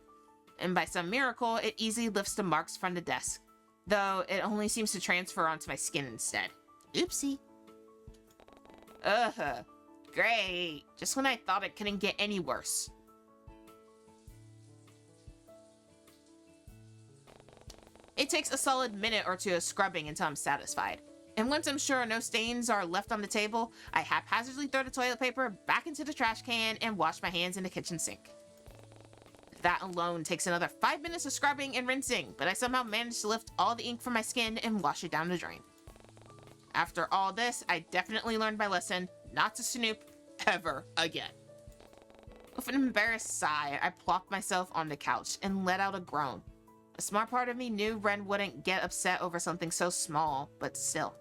And by some miracle, it easily lifts the marks from the desk, though it only seems to transfer onto my skin instead. Oopsie. Ugh. Great. Just when I thought it couldn't get any worse. It takes a solid minute or two of scrubbing until I'm satisfied. And once I'm sure no stains are left on the table, I haphazardly throw the toilet paper back into the trash can and wash my hands in the kitchen sink. That alone takes another 5 minutes of scrubbing and rinsing, but I somehow managed to lift all the ink from my skin and wash it down the drain. After all this, I definitely learned my lesson not to snoop ever again. With an embarrassed sigh, I plopped myself on the couch and let out a groan. A smart part of me knew Ren wouldn't get upset over something so small, but still.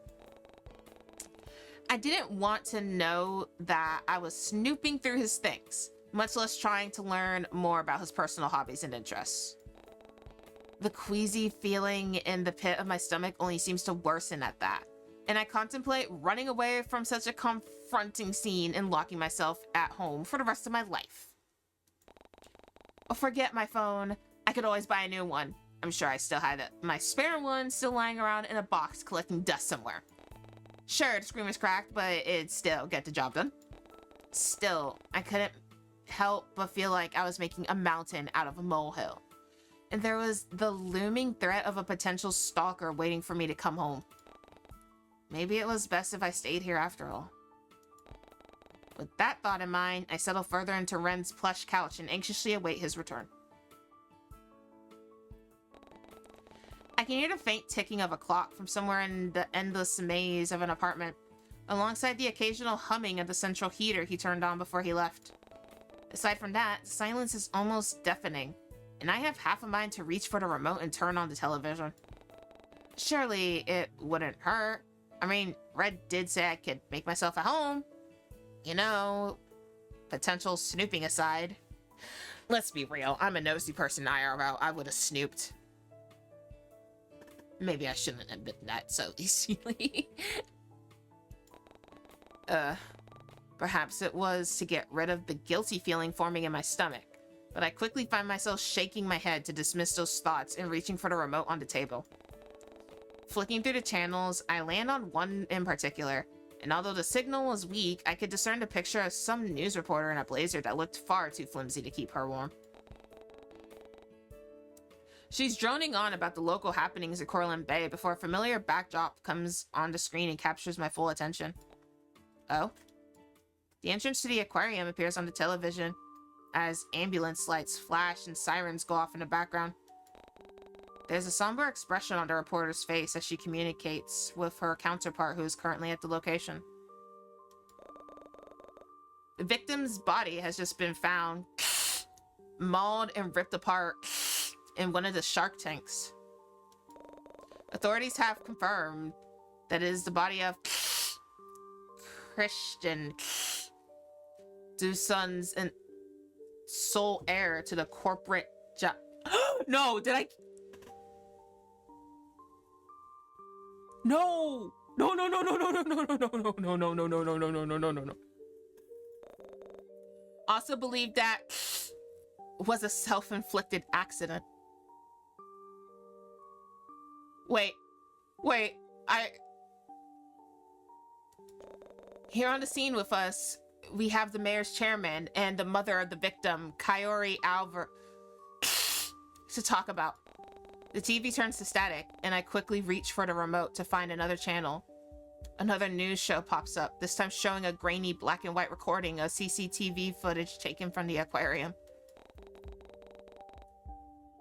I didn't want to know that I was snooping through his things, much less trying to learn more about his personal hobbies and interests. The queasy feeling in the pit of my stomach only seems to worsen at that, and I contemplate running away from such a confronting scene and locking myself at home for the rest of my life. Oh, forget my phone. I could always buy a new one. I'm sure I still had my spare one still lying around in a box collecting dust somewhere. Sure, the screen was cracked, but it'd still get the job done. Still, I couldn't help but feel like I was making a mountain out of a molehill. And there was the looming threat of a potential stalker waiting for me to come home. Maybe it was best if I stayed here after all. With that thought in mind, I settle further into Ren's plush couch and anxiously await his return. I can hear the faint ticking of a clock from somewhere in the endless maze of an apartment, alongside the occasional humming of the central heater he turned on before he left. Aside from that, the silence is almost deafening, and I have half a mind to reach for the remote and turn on the television. Surely it wouldn't hurt. I mean, Red did say I could make myself at home. You know, potential snooping aside. Let's be real, I'm a nosy person IRL. I would have snooped. Maybe I shouldn't admit that so easily. Perhaps it was to get rid of the guilty feeling forming in my stomach, but I quickly find myself shaking my head to dismiss those thoughts and reaching for the remote on the table. Flicking through the channels, I land on one in particular, and although the signal was weak, I could discern the picture of some news reporter in a blazer that looked far too flimsy to keep her warm. She's droning on about the local happenings at Corland Bay before a familiar backdrop comes on the screen and captures my full attention. Oh? The entrance to the aquarium appears on the television as ambulance lights flash and sirens go off in the background. There's a somber expression on the reporter's face as she communicates with her counterpart who is currently at the location. The victim's body has just been found, mauled and ripped apart in one of the shark tanks. Authorities have confirmed that it is the body of Christian Duson's and sole heir to the corporate job. No, did I? No! No, no, no, no, no, no, no, no, no, no, no, no, no, no, no, no, no, no, no, no. Also believe that was a self-inflicted accident. Wait, Here on the scene with us, we have the mayor's chairman and the mother of the victim, Kaori Alver, to talk about. The TV turns to static, and I quickly reach for the remote to find another channel. Another news show pops up, this time showing a grainy black and white recording of CCTV footage taken from the aquarium.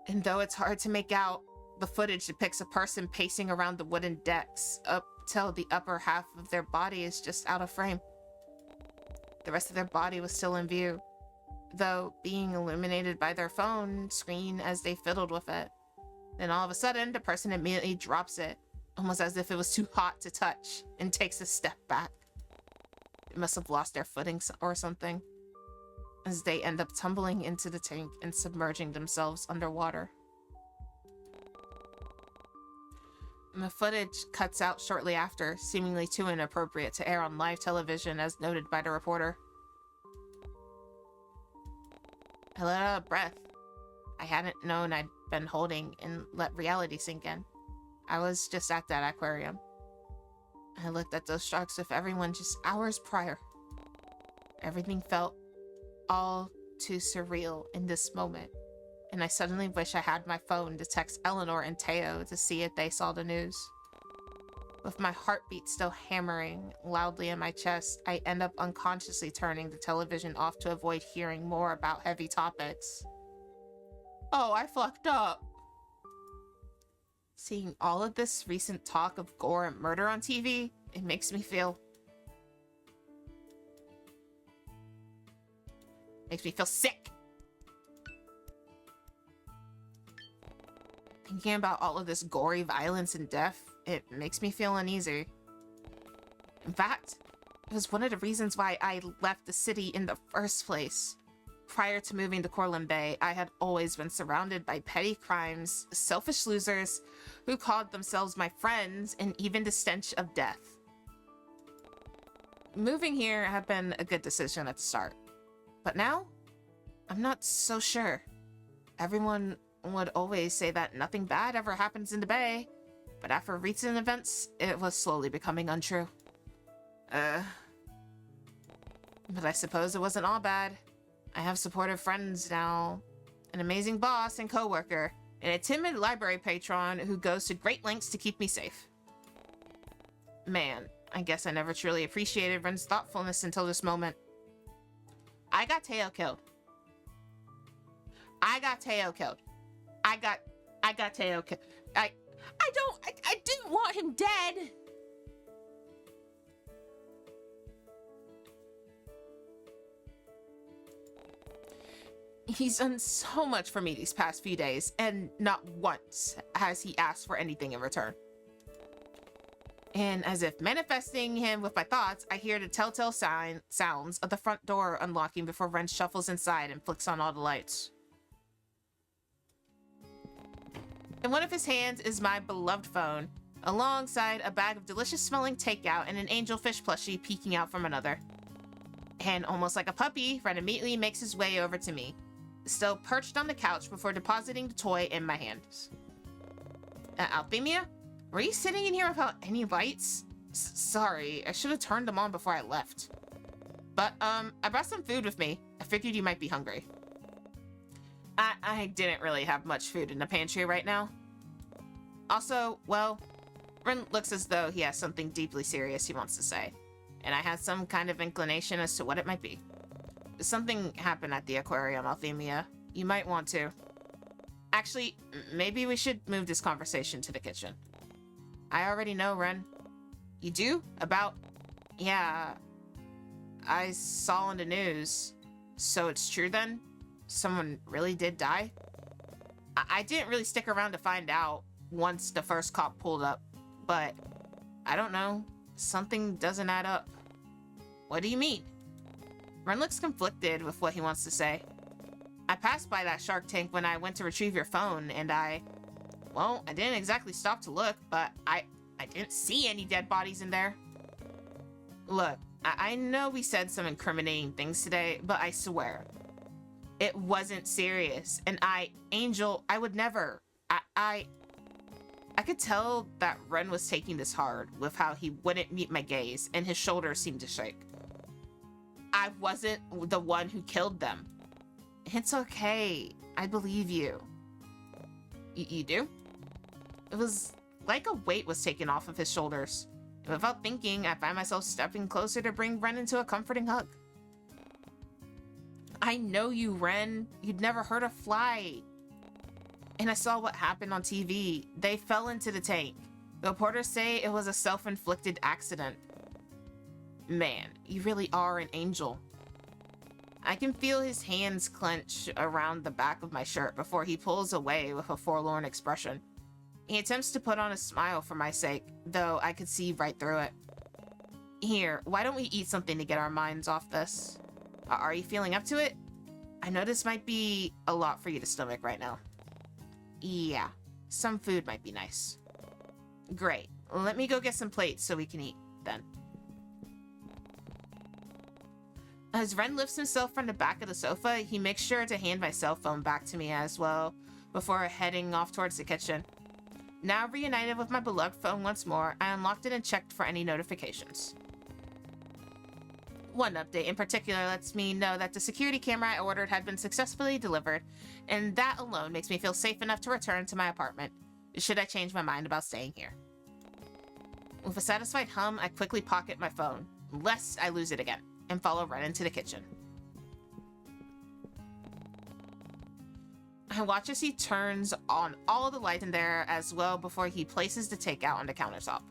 And though it's hard to make out, the footage depicts a person pacing around the wooden decks up till the upper half of their body is just out of frame. The rest of their body was still in view, though being illuminated by their phone screen as they fiddled with it. Then all of a sudden, the person immediately drops it, almost as if it was too hot to touch, and takes a step back. They must have lost their footing or something, as they end up tumbling into the tank and submerging themselves underwater. And the footage cuts out shortly after, seemingly too inappropriate to air on live television, as noted by the reporter. I let out a breath. I hadn't known I'd been holding and let reality sink in. I was just at that aquarium. I looked at those sharks with everyone just hours prior. Everything felt all too surreal in this moment, and I suddenly wish I had my phone to text Eleanor and Teo to see if they saw the news. With my heartbeat still hammering loudly in my chest, I end up unconsciously turning the television off to avoid hearing more about heavy topics. Oh, I fucked up. Seeing all of this recent talk of gore and murder on TV, it makes me feel sick. Thinking about all of this gory violence and death, it makes me feel uneasy. In fact, it was one of the reasons why I left the city in the first place. Prior to moving to Corland Bay, I had always been surrounded by petty crimes, selfish losers who called themselves my friends, and even the stench of death. Moving here had been a good decision at the start, but now, I'm not so sure. Everyone would always say that nothing bad ever happens in the Bay, but after recent events, it was slowly becoming untrue. But I suppose it wasn't all bad. I have supportive friends now, an amazing boss and coworker, and a timid library patron who goes to great lengths to keep me safe. Man, I guess I never truly appreciated Ren's thoughtfulness until this moment. I got Teo killed. I got Teo killed. I got Teo killed. I didn't want him dead. He's done so much for me these past few days, and not once has he asked for anything in return. And as if manifesting him with my thoughts, I hear the telltale sounds of the front door unlocking before Ren shuffles inside and flicks on all the lights. In one of his hands is my beloved phone, alongside a bag of delicious-smelling takeout and an angelfish plushie peeking out from another. And almost like a puppy, Ren immediately makes his way over to me, still perched on the couch before depositing the toy in my hands. Althemia? Were you sitting in here without any lights? Sorry, I should have turned them on before I left. But, I brought some food with me. I figured you might be hungry. I didn't really have much food in the pantry right now. Also, well, Ren looks as though he has something deeply serious he wants to say, and I had some kind of inclination as to what it might be. Something happened at the aquarium, Althemia. You might want to. Actually, maybe we should move this conversation to the kitchen. I already know, Ren. You do? About... Yeah... I saw on the news. So it's true then? Someone really did die? I didn't really stick around to find out once the first cop pulled up, but I don't know. Something doesn't add up. What do you mean? Ren looks conflicted with what he wants to say. I passed by that shark tank when I went to retrieve your phone, and well, I didn't exactly stop to look, but I didn't see any dead bodies in there. Look, I know we said some incriminating things today, but I swear, it wasn't serious, and Angel, I would never, I could tell that Ren was taking this hard with how he wouldn't meet my gaze and his shoulders seemed to shake. I wasn't the one who killed them. It's okay. I believe you. You do? It was like a weight was taken off of his shoulders. And without thinking, I find myself stepping closer to bring Ren into a comforting hug. I know you, Ren. You'd never hurt a fly. And I saw what happened on TV. They fell into the tank. The reporters say it was a self-inflicted accident. Man, you really are an angel. I can feel his hands clench around the back of my shirt before he pulls away with a forlorn expression. He attempts to put on a smile for my sake, though I could see right through it. Here, why don't we eat something to get our minds off this? Are you feeling up to it? I know this might be a lot for you to stomach right now. Yeah, some food might be nice. Great. Let me go get some plates so we can eat, then. As Ren lifts himself from the back of the sofa, he makes sure to hand my cell phone back to me as well, before heading off towards the kitchen. Now reunited with my beloved phone once more, I unlocked it and checked for any notifications. One update in particular lets me know that the security camera I ordered had been successfully delivered, and that alone makes me feel safe enough to return to my apartment, should I change my mind about staying here. With a satisfied hum, I quickly pocket my phone, lest I lose it again, and follow Ren into the kitchen. I watch as he turns on all the lights in there as well before he places the takeout on the countertop,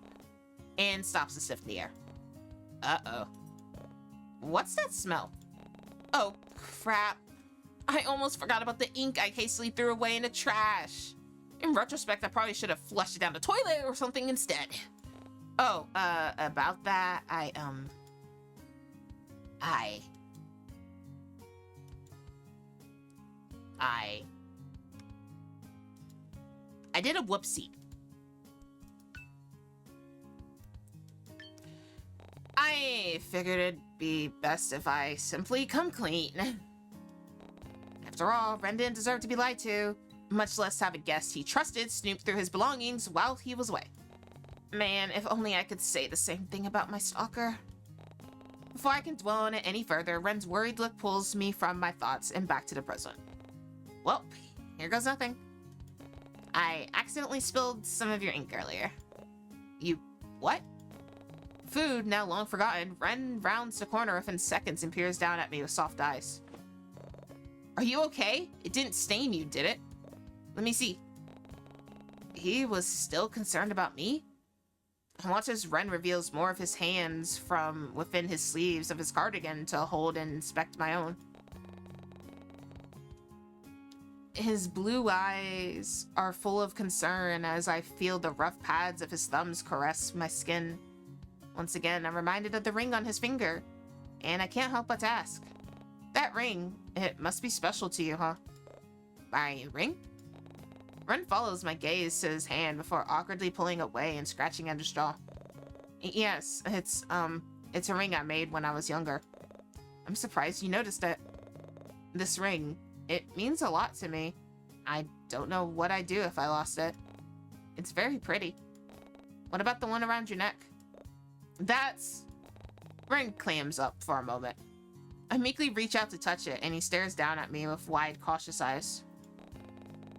and stops to sniff in the air. Uh-oh. What's that smell? Oh, crap. I almost forgot about the ink I hastily threw away in the trash. In retrospect, I probably should have flushed it down the toilet or something instead. Oh, about that, I did a whoopsie. I figured it'd be best if I simply come clean. After all, Ren didn't deserve to be lied to, much less have a guest he trusted snoop through his belongings while he was away. Man, if only I could say the same thing about my stalker. Before I can dwell on it any further, Ren's worried look pulls me from my thoughts and back to the present. Well, here goes nothing. I accidentally spilled some of your ink earlier. You... what? Food, now long forgotten, Ren rounds the corner within seconds and peers down at me with soft eyes. Are you okay? It didn't stain you, did it? Let me see. He was still concerned about me? I watch as Ren reveals more of his hands from within his sleeves of his cardigan to hold and inspect my own. His blue eyes are full of concern as I feel the rough pads of his thumbs caress my skin. Once again, I'm reminded of the ring on his finger, and I can't help but ask. That ring, it must be special to you, huh? My ring? Ren follows my gaze to his hand before awkwardly pulling away and scratching at his jaw. Yes, it's a ring I made when I was younger. I'm surprised you noticed it. This ring, it means a lot to me. I don't know what I'd do if I lost it. It's very pretty. What about the one around your neck? That's... Ren clams up for a moment. I meekly reach out to touch it, and he stares down at me with wide, cautious eyes.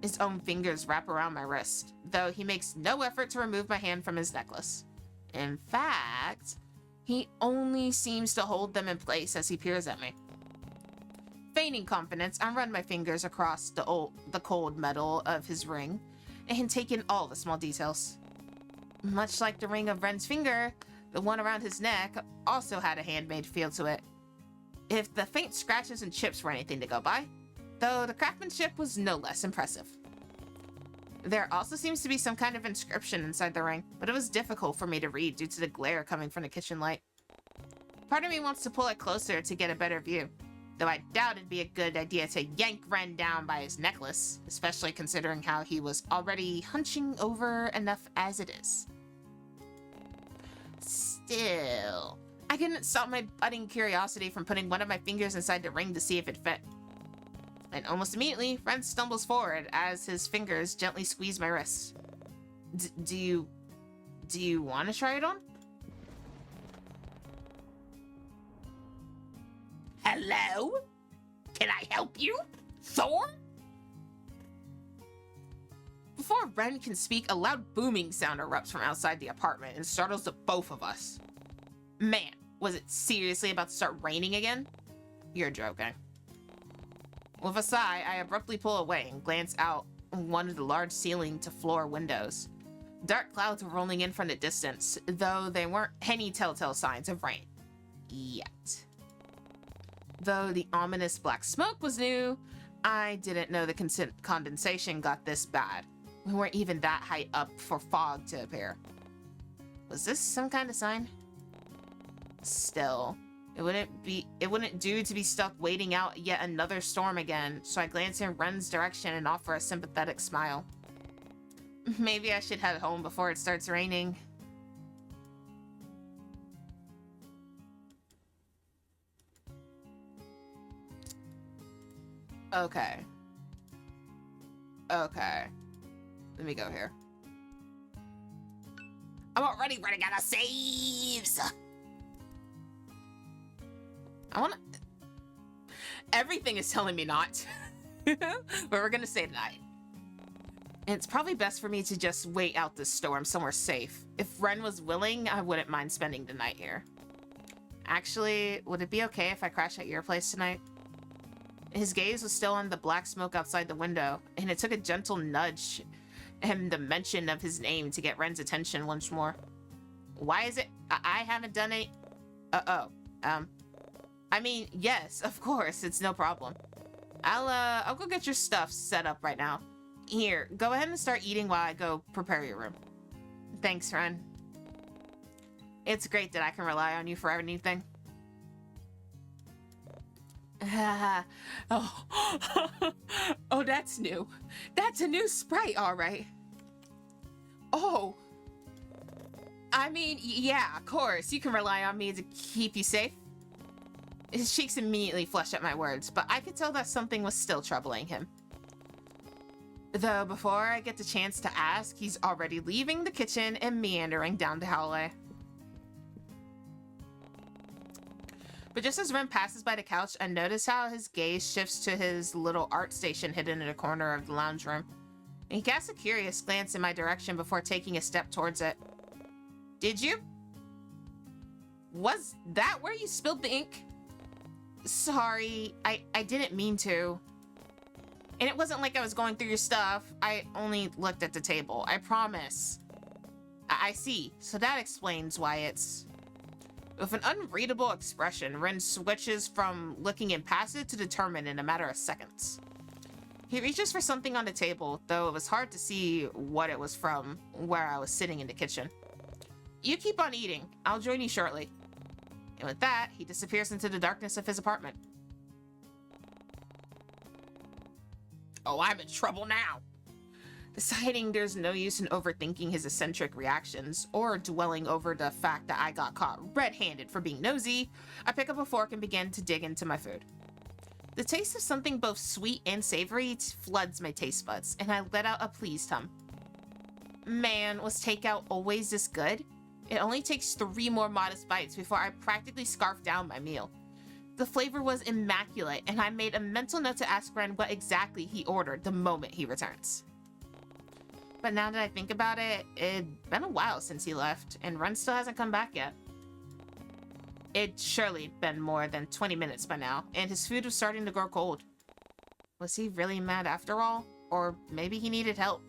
His own fingers wrap around my wrist, though he makes no effort to remove my hand from his necklace. In fact, he only seems to hold them in place as he peers at me. Feigning confidence, I run my fingers across the cold metal of his ring and take in all the small details. Much like the ring of Ren's finger, the one around his neck also had a handmade feel to it. If the faint scratches and chips were anything to go by, though the craftsmanship was no less impressive. There also seems to be some kind of inscription inside the ring, but it was difficult for me to read due to the glare coming from the kitchen light. Part of me wants to pull it closer to get a better view, though I doubt it'd be a good idea to yank Ren down by his necklace, especially considering how he was already hunching over enough as it is. Still, I couldn't stop my budding curiosity from putting one of my fingers inside the ring to see if it fit. And almost immediately, Ren stumbles forward as his fingers gently squeeze my wrist. Do you want to try it on? Hello? Can I help you? Thor? Before Ren can speak, a loud booming sound erupts from outside the apartment and startles the both of us. Man, was it seriously about to start raining again? You're joking. With a sigh, I abruptly pull away and glance out one of the large ceiling-to-floor windows. Dark clouds were rolling in from the distance, though there weren't any telltale signs of rain. Yet. Though the ominous black smoke was new, I didn't know the condensation got this bad. We weren't even that high up for fog to appear. Was this some kind of sign? Still, it wouldn't do to be stuck waiting out yet another storm again, so I glance in Ren's direction and offer a sympathetic smile. Maybe I should head home before it starts raining. Okay. Let me go here. I'm already running out of saves! Everything is telling me not. But we're gonna stay tonight. And it's probably best for me to just wait out this storm somewhere safe. If Ren was willing, I wouldn't mind spending the night here. Actually, would it be okay if I crash at your place tonight? His gaze was still on the black smoke outside the window, and it took a gentle nudge and the mention of his name to get Ren's attention once more. Why is it I haven't done any... I mean, yes, of course, it's no problem. I'll go get your stuff set up right now. Here, go ahead and start eating while I go prepare your room. Thanks, Ren. It's great that I can rely on you for anything. Oh, that's new. That's a new sprite, all right. Oh. I mean, yeah, of course, you can rely on me to keep you safe. His cheeks immediately flushed at my words, but I could tell that something was still troubling him. Though before I get the chance to ask, he's already leaving the kitchen and meandering down the hallway. But just as Ren passes by the couch, I notice how his gaze shifts to his little art station hidden in a corner of the lounge room. And he casts a curious glance in my direction before taking a step towards it. Did you? Was that where you spilled the ink? Sorry, I didn't mean to. And it wasn't like I was going through your stuff. I only looked at the table, I promise. I see, so that explains why it's... With an unreadable expression, Ren switches from looking impassive to determined in a matter of seconds. He reaches for something on the table, though it was hard to see what it was from where I was sitting in the kitchen. You keep on eating. I'll join you shortly. And with that, he disappears into the darkness of his apartment. Oh, I'm in trouble now. Deciding there's no use in overthinking his eccentric reactions or dwelling over the fact that I got caught red-handed for being nosy, I pick up a fork and begin to dig into my food. The taste of something both sweet and savory floods my taste buds, and I let out a pleased hum. Man, was takeout always this good? It only takes 3 more modest bites before I practically scarfed down my meal. The flavor was immaculate, and I made a mental note to ask Ren what exactly he ordered the moment he returns. But now that I think about it, it'd been a while since he left, and Ren still hasn't come back yet. It'd surely been more than 20 minutes by now, and his food was starting to grow cold. Was he really mad after all? Or maybe he needed help?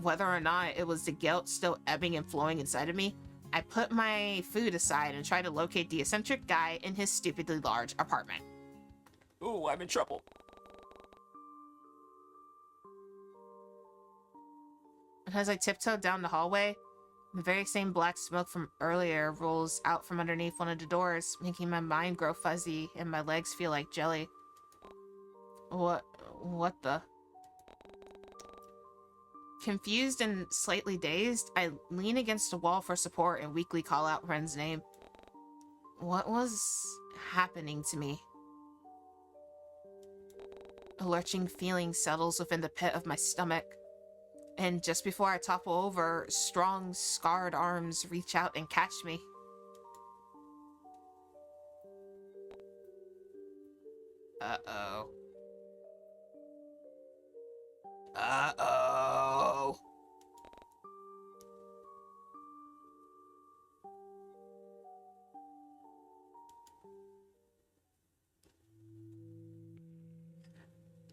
Whether or not it was the guilt still ebbing and flowing inside of me, I put my food aside and tried to locate the eccentric guy in his stupidly large apartment. Ooh, I'm in trouble. And as I tiptoe down the hallway, the very same black smoke from earlier rolls out from underneath one of the doors, making my mind grow fuzzy and my legs feel like jelly. What the? Confused and slightly dazed, I lean against a wall for support and weakly call out Ren's name. What was happening to me? A lurching feeling settles within the pit of my stomach. And just before I topple over, strong, scarred arms reach out and catch me. Uh-oh. Uh-oh.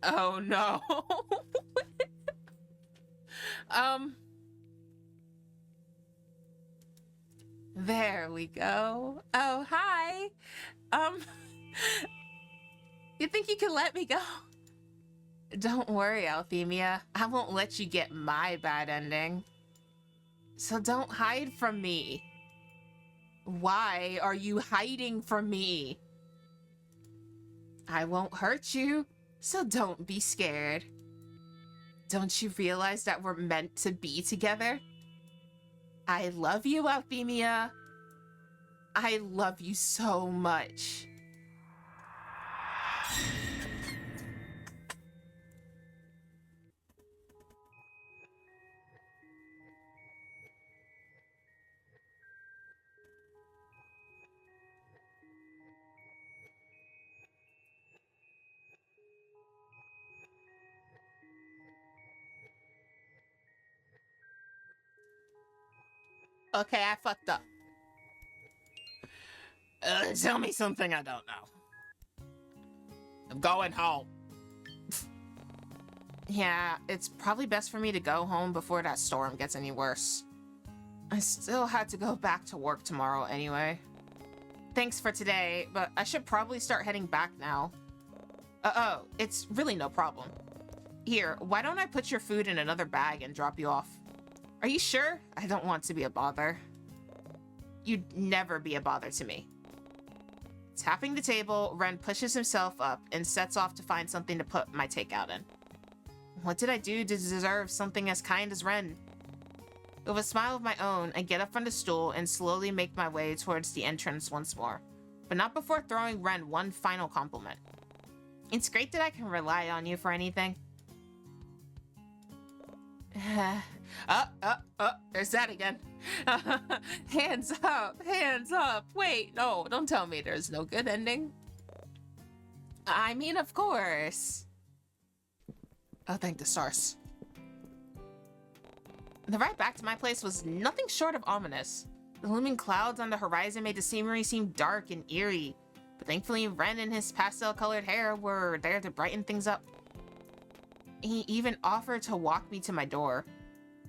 Oh no. um There we go. Oh, hi. Um You think you can let me go? Don't worry, Althemia. I won't let you get my bad ending. So don't hide from me. Why are you hiding from me? I won't hurt you, so don't be scared. Don't you realize that we're meant to be together? I love you, Althemia. I love you so much. Okay, I fucked up. Tell me something I don't know. I'm going home. Yeah, it's probably best for me to go home before that storm gets any worse. I still had to go back to work tomorrow anyway. Thanks for today, but I should probably start heading back now. Oh, it's really no problem. Here, why don't I put your food in another bag and drop you off? Are you sure? I don't want to be a bother. You'd never be a bother to me. Tapping the table, Ren pushes himself up and sets off to find something to put my takeout in. What did I do to deserve something as kind as Ren? With a smile of my own, I get up from the stool and slowly make my way towards the entrance once more, but not before throwing Ren one final compliment. It's great that I can rely on you for anything. There's that again. Hands up, hands up. Wait, no, don't tell me there's no good ending. I mean, of course. Oh, thank the stars. The ride back to my place was nothing short of ominous. The looming clouds on the horizon made the scenery seem dark and eerie, but thankfully Ren and his pastel-colored hair were there to brighten things up. He even offered to walk me to my door,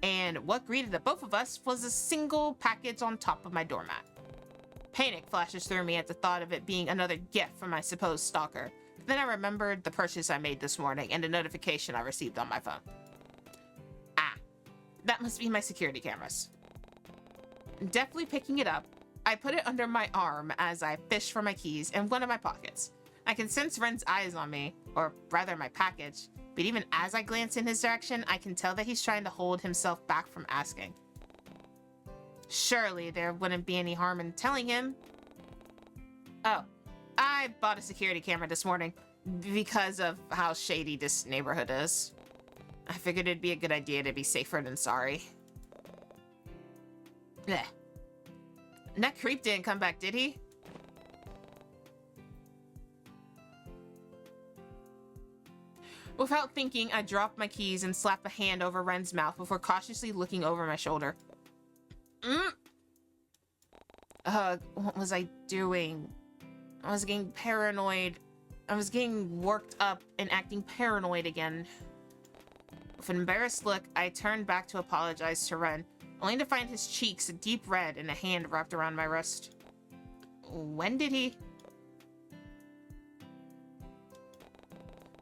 and what greeted the both of us was a single package on top of my doormat. Panic flashes through me at the thought of it being another gift from my supposed stalker. Then I remembered the purchase I made this morning and the notification I received on my phone. Ah, that must be my security cameras. Deftly picking it up, I put it under my arm as I fish for my keys in one of my pockets. I can sense Ren's eyes on me, or rather my package, but even as I glance in his direction, I can tell that he's trying to hold himself back from asking. Surely there wouldn't be any harm in telling him. Oh, I bought a security camera this morning because of how shady this neighborhood is. I figured it'd be a good idea to be safer than sorry. Blech. That creep didn't come back, did he? Without thinking, I drop my keys and slap a hand over Ren's mouth before cautiously looking over my shoulder. What was I doing? I was getting paranoid. I was getting worked up and acting paranoid again. With an embarrassed look, I turned back to apologize to Ren, only to find his cheeks a deep red and a hand wrapped around my wrist. When did he?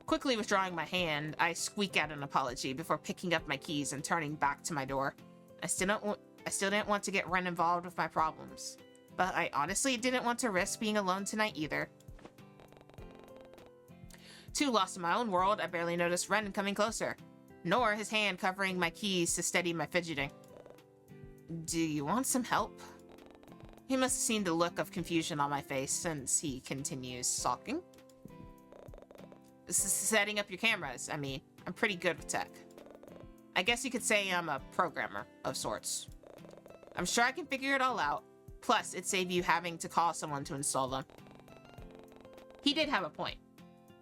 Quickly withdrawing my hand, I squeak out an apology before picking up my keys and turning back to my door. I still didn't want to get Ren involved with my problems, but I honestly didn't want to risk being alone tonight either. Too lost in my own world, I barely noticed Ren coming closer, nor his hand covering my keys to steady my fidgeting. Do you want some help? He must have seen the look of confusion on my face since he continues sulking. Setting up your cameras, I mean. I'm pretty good with tech. I guess you could say I'm a programmer of sorts. I'm sure I can figure it all out. Plus, it'd save you having to call someone to install them. He did have a point.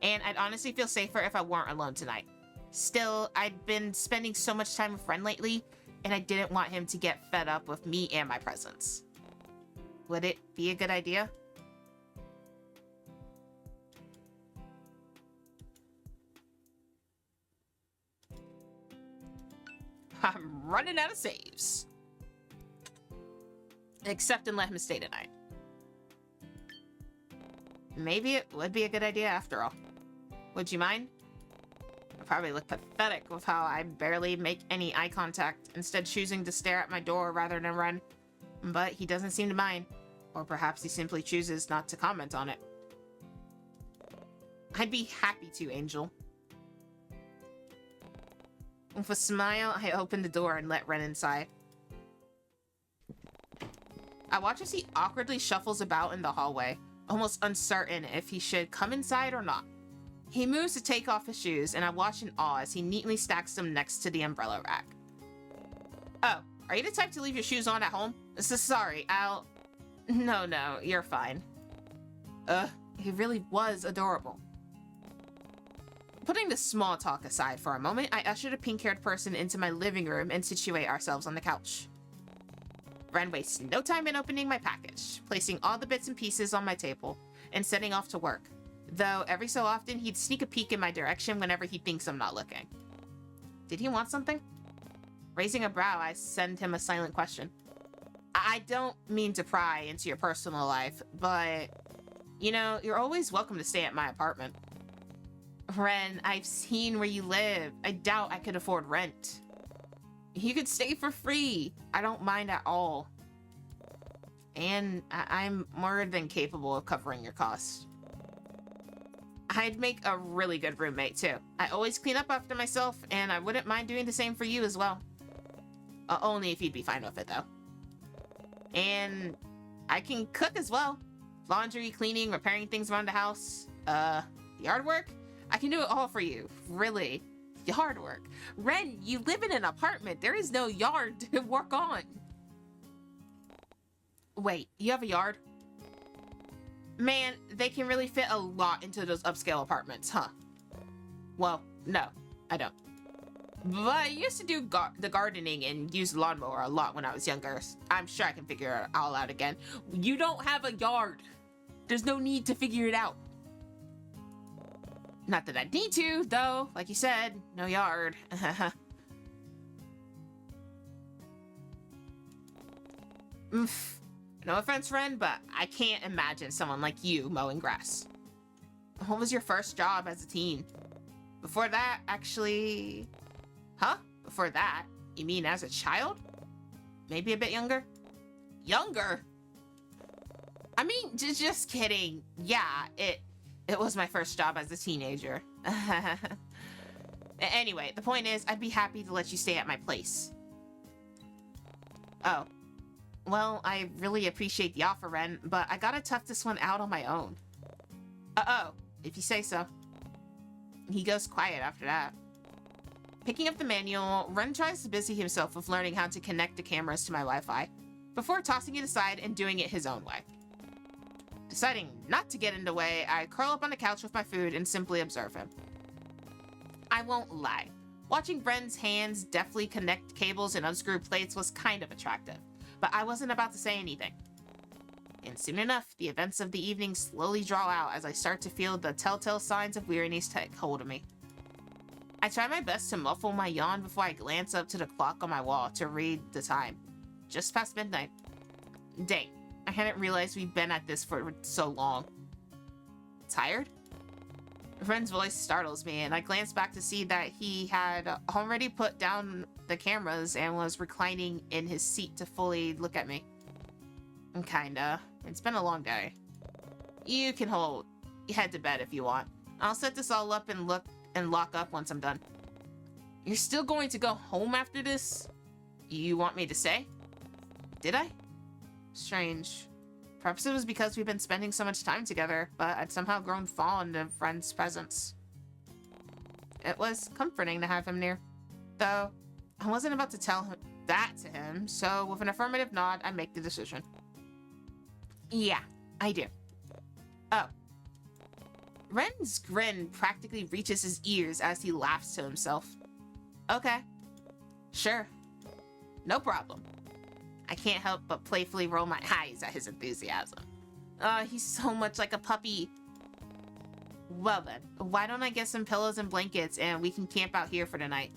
And I'd honestly feel safer if I weren't alone tonight. Still, I'd been spending so much time with Ren lately, and I didn't want him to get fed up with me and my presence. Would it be a good idea? I'm running out of saves. Accept and let him stay tonight. Maybe it would be a good idea after all. Would you mind? I probably look pathetic with how I barely make any eye contact, instead choosing to stare at my door rather than run. But he doesn't seem to mind. Or perhaps he simply chooses not to comment on it. I'd be happy to, Angel. With a smile, I opened the door and let Ren inside. I watch as he awkwardly shuffles about in the hallway, almost uncertain if he should come inside or not. He moves to take off his shoes, and I watch in awe as he neatly stacks them next to the umbrella rack. Oh, are you the type to leave your shoes on at home? Sorry, I'll... No, you're fine. He really was adorable. Putting the small talk aside for a moment, I ushered a pink-haired person into my living room and situate ourselves on the couch. Ren wastes no time in opening my package, placing all the bits and pieces on my table, and setting off to work. Though every so often, he'd sneak a peek in my direction whenever he thinks I'm not looking. Did he want something? Raising a brow, I send him a silent question. I don't mean to pry into your personal life, but, you know, you're always welcome to stay at my apartment. Ren, I've seen where you live. I doubt I could afford rent. You could stay for free. I don't mind at all. And I'm more than capable of covering your costs. I'd make a really good roommate, too. I always clean up after myself, and I wouldn't mind doing the same for you as well. Only if you'd be fine with it, though. And I can cook as well. Laundry, cleaning, repairing things around the house. Yard work? I can do it all for you. Really. Yard work. Ren, you live in an apartment. There is no yard to work on. Wait, you have a yard? Man, they can really fit a lot into those upscale apartments, huh? Well, no, I don't. But I used to do the gardening and use the lawnmower a lot when I was younger. I'm sure I can figure it all out again. You don't have a yard. There's no need to figure it out. Not that I need to, though. Like you said, no yard. No offense, friend, but I can't imagine someone like you mowing grass. What was your first job as a teen? Before that, actually... Huh? Before that? You mean as a child? Maybe a bit younger? Younger? I mean, just kidding. Yeah, it was my first job as a teenager. Anyway, the point is, I'd be happy to let you stay at my place. Oh. Well, I really appreciate the offer, Ren, but I gotta tough this one out on my own. Uh-oh, if you say so. He goes quiet after that. Picking up the manual, Ren tries to busy himself with learning how to connect the cameras to my Wi-Fi, before tossing it aside and doing it his own way. Deciding not to get in the way, I curl up on the couch with my food and simply observe him. I won't lie. Watching Ren's hands deftly connect cables and unscrew plates was kind of attractive, but I wasn't about to say anything. And soon enough, the events of the evening slowly draw out as I start to feel the telltale signs of weariness take hold of me. I try my best to muffle my yawn before I glance up to the clock on my wall to read the time. Just past midnight. Dang, I hadn't realized we've been at this for so long. Tired? Ren's voice startles me, and I glance back to see that he had already put down the cameras and was reclining in his seat to fully look at me. Kinda. It's been a long day. You can head to bed if you want. I'll set this all up and lock up once I'm done. You're still going to go home after this? You want me to stay? Did I? Strange. Perhaps it was because we've been spending so much time together, but I'd somehow grown fond of Ren's presence. It was comforting to have him near. Though, I wasn't about to tell him that to him, so with an affirmative nod, I make the decision. Yeah, I do. Oh. Ren's grin practically reaches his ears as he laughs to himself. Okay. Sure. No problem. I can't help but playfully roll my eyes at his enthusiasm. He's so much like a puppy. Well then, why don't I get some pillows and blankets and we can camp out here for the night?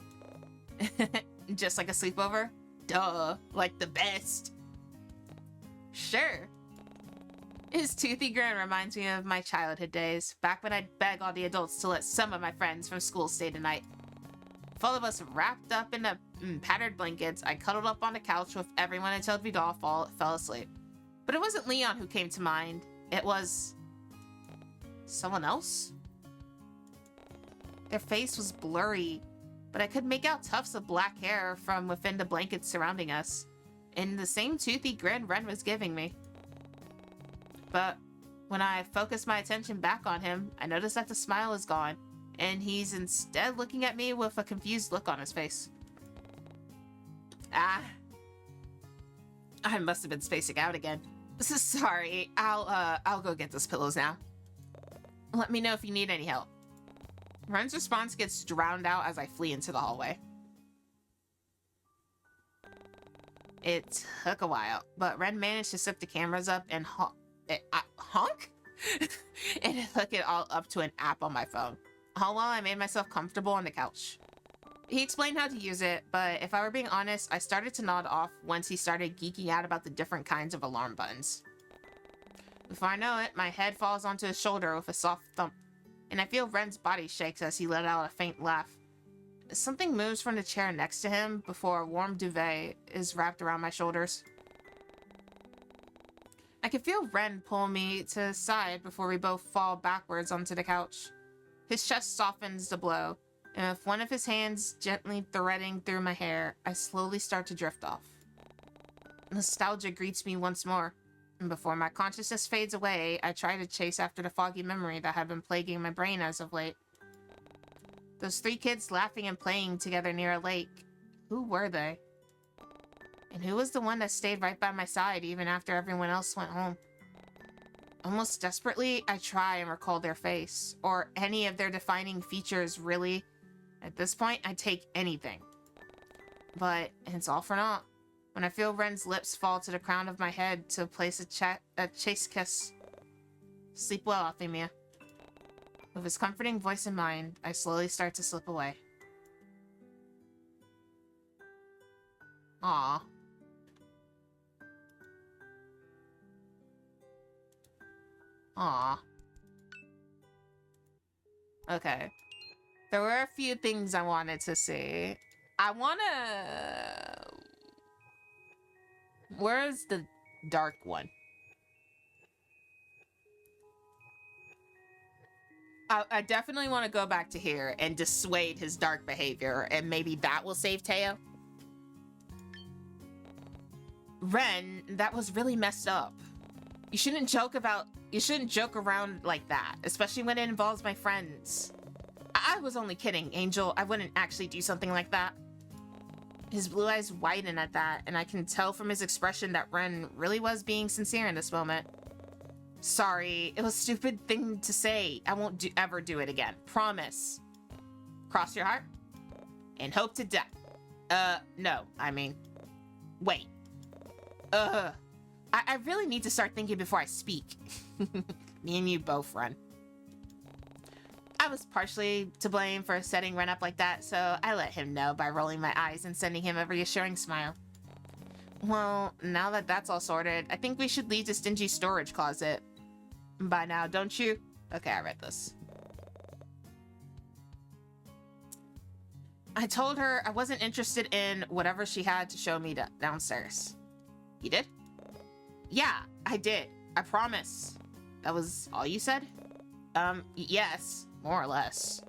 Just like a sleepover? Duh, like the best. Sure. His toothy grin reminds me of my childhood days, back when I'd beg all the adults to let some of my friends from school stay the night. With all of us wrapped up in the padded blankets, I cuddled up on the couch with everyone until we all fell asleep. But it wasn't Leon who came to mind. It was... someone else? Their face was blurry, but I could make out tufts of black hair from within the blankets surrounding us, and the same toothy grin Ren was giving me. But when I focused my attention back on him, I noticed that the smile is gone, and he's instead looking at me with a confused look on his face. I must have been spacing out again. Sorry, I'll go get those pillows now. Let me know if you need any help. Ren's response gets drowned out as I flee into the hallway. It took a while, but Ren managed to set the cameras up and honk? And hook it all up to an app on my phone, all while I made myself comfortable on the couch. He explained how to use it, but if I were being honest, I started to nod off once he started geeking out about the different kinds of alarm buttons. Before I know it, my head falls onto his shoulder with a soft thump, and I feel Ren's body shakes as he let out a faint laugh. Something moves from the chair next to him before a warm duvet is wrapped around my shoulders. I can feel Ren pull me to the side before we both fall backwards onto the couch. His chest softens the blow, and with one of his hands gently threading through my hair, I slowly start to drift off. Nostalgia greets me once more, and before my consciousness fades away, I try to chase after the foggy memory that had been plaguing my brain as of late. Those 3 kids laughing and playing together near a lake. Who were they? And who was the one that stayed right by my side even after everyone else went home? Almost desperately, I try and recall their face, or any of their defining features, really. At this point, I take anything. But it's all for naught when I feel Ren's lips fall to the crown of my head to place a chaste kiss. Sleep well, Althemia. With his comforting voice in mind, I slowly start to slip away. Aww. Aww. Okay. There were a few things I wanted to see. Where's the dark one? I definitely want to go back to here and dissuade his dark behavior, and maybe that will save Teo. Ren, that was really messed up. You shouldn't joke around like that, especially when it involves my friends. I was only kidding, Angel. I wouldn't actually do something like that. His blue eyes widen at that, and I can tell from his expression that Ren really was being sincere in this moment. Sorry, it was a stupid thing to say. I won't ever do it again. Promise. Cross your heart and hope to death. No, I mean, wait. I really need to start thinking before I speak. Me and you both, Ren. I was partially to blame for setting Ren up like that, so I let him know by rolling my eyes and sending him a reassuring smile. Well, now that that's all sorted, I think we should leave the stingy storage closet. By now, don't you? Okay, I read this. I told her I wasn't interested in whatever she had to show me downstairs. You did? Yeah, I did. I promise. That was all you said? Yes, more or less.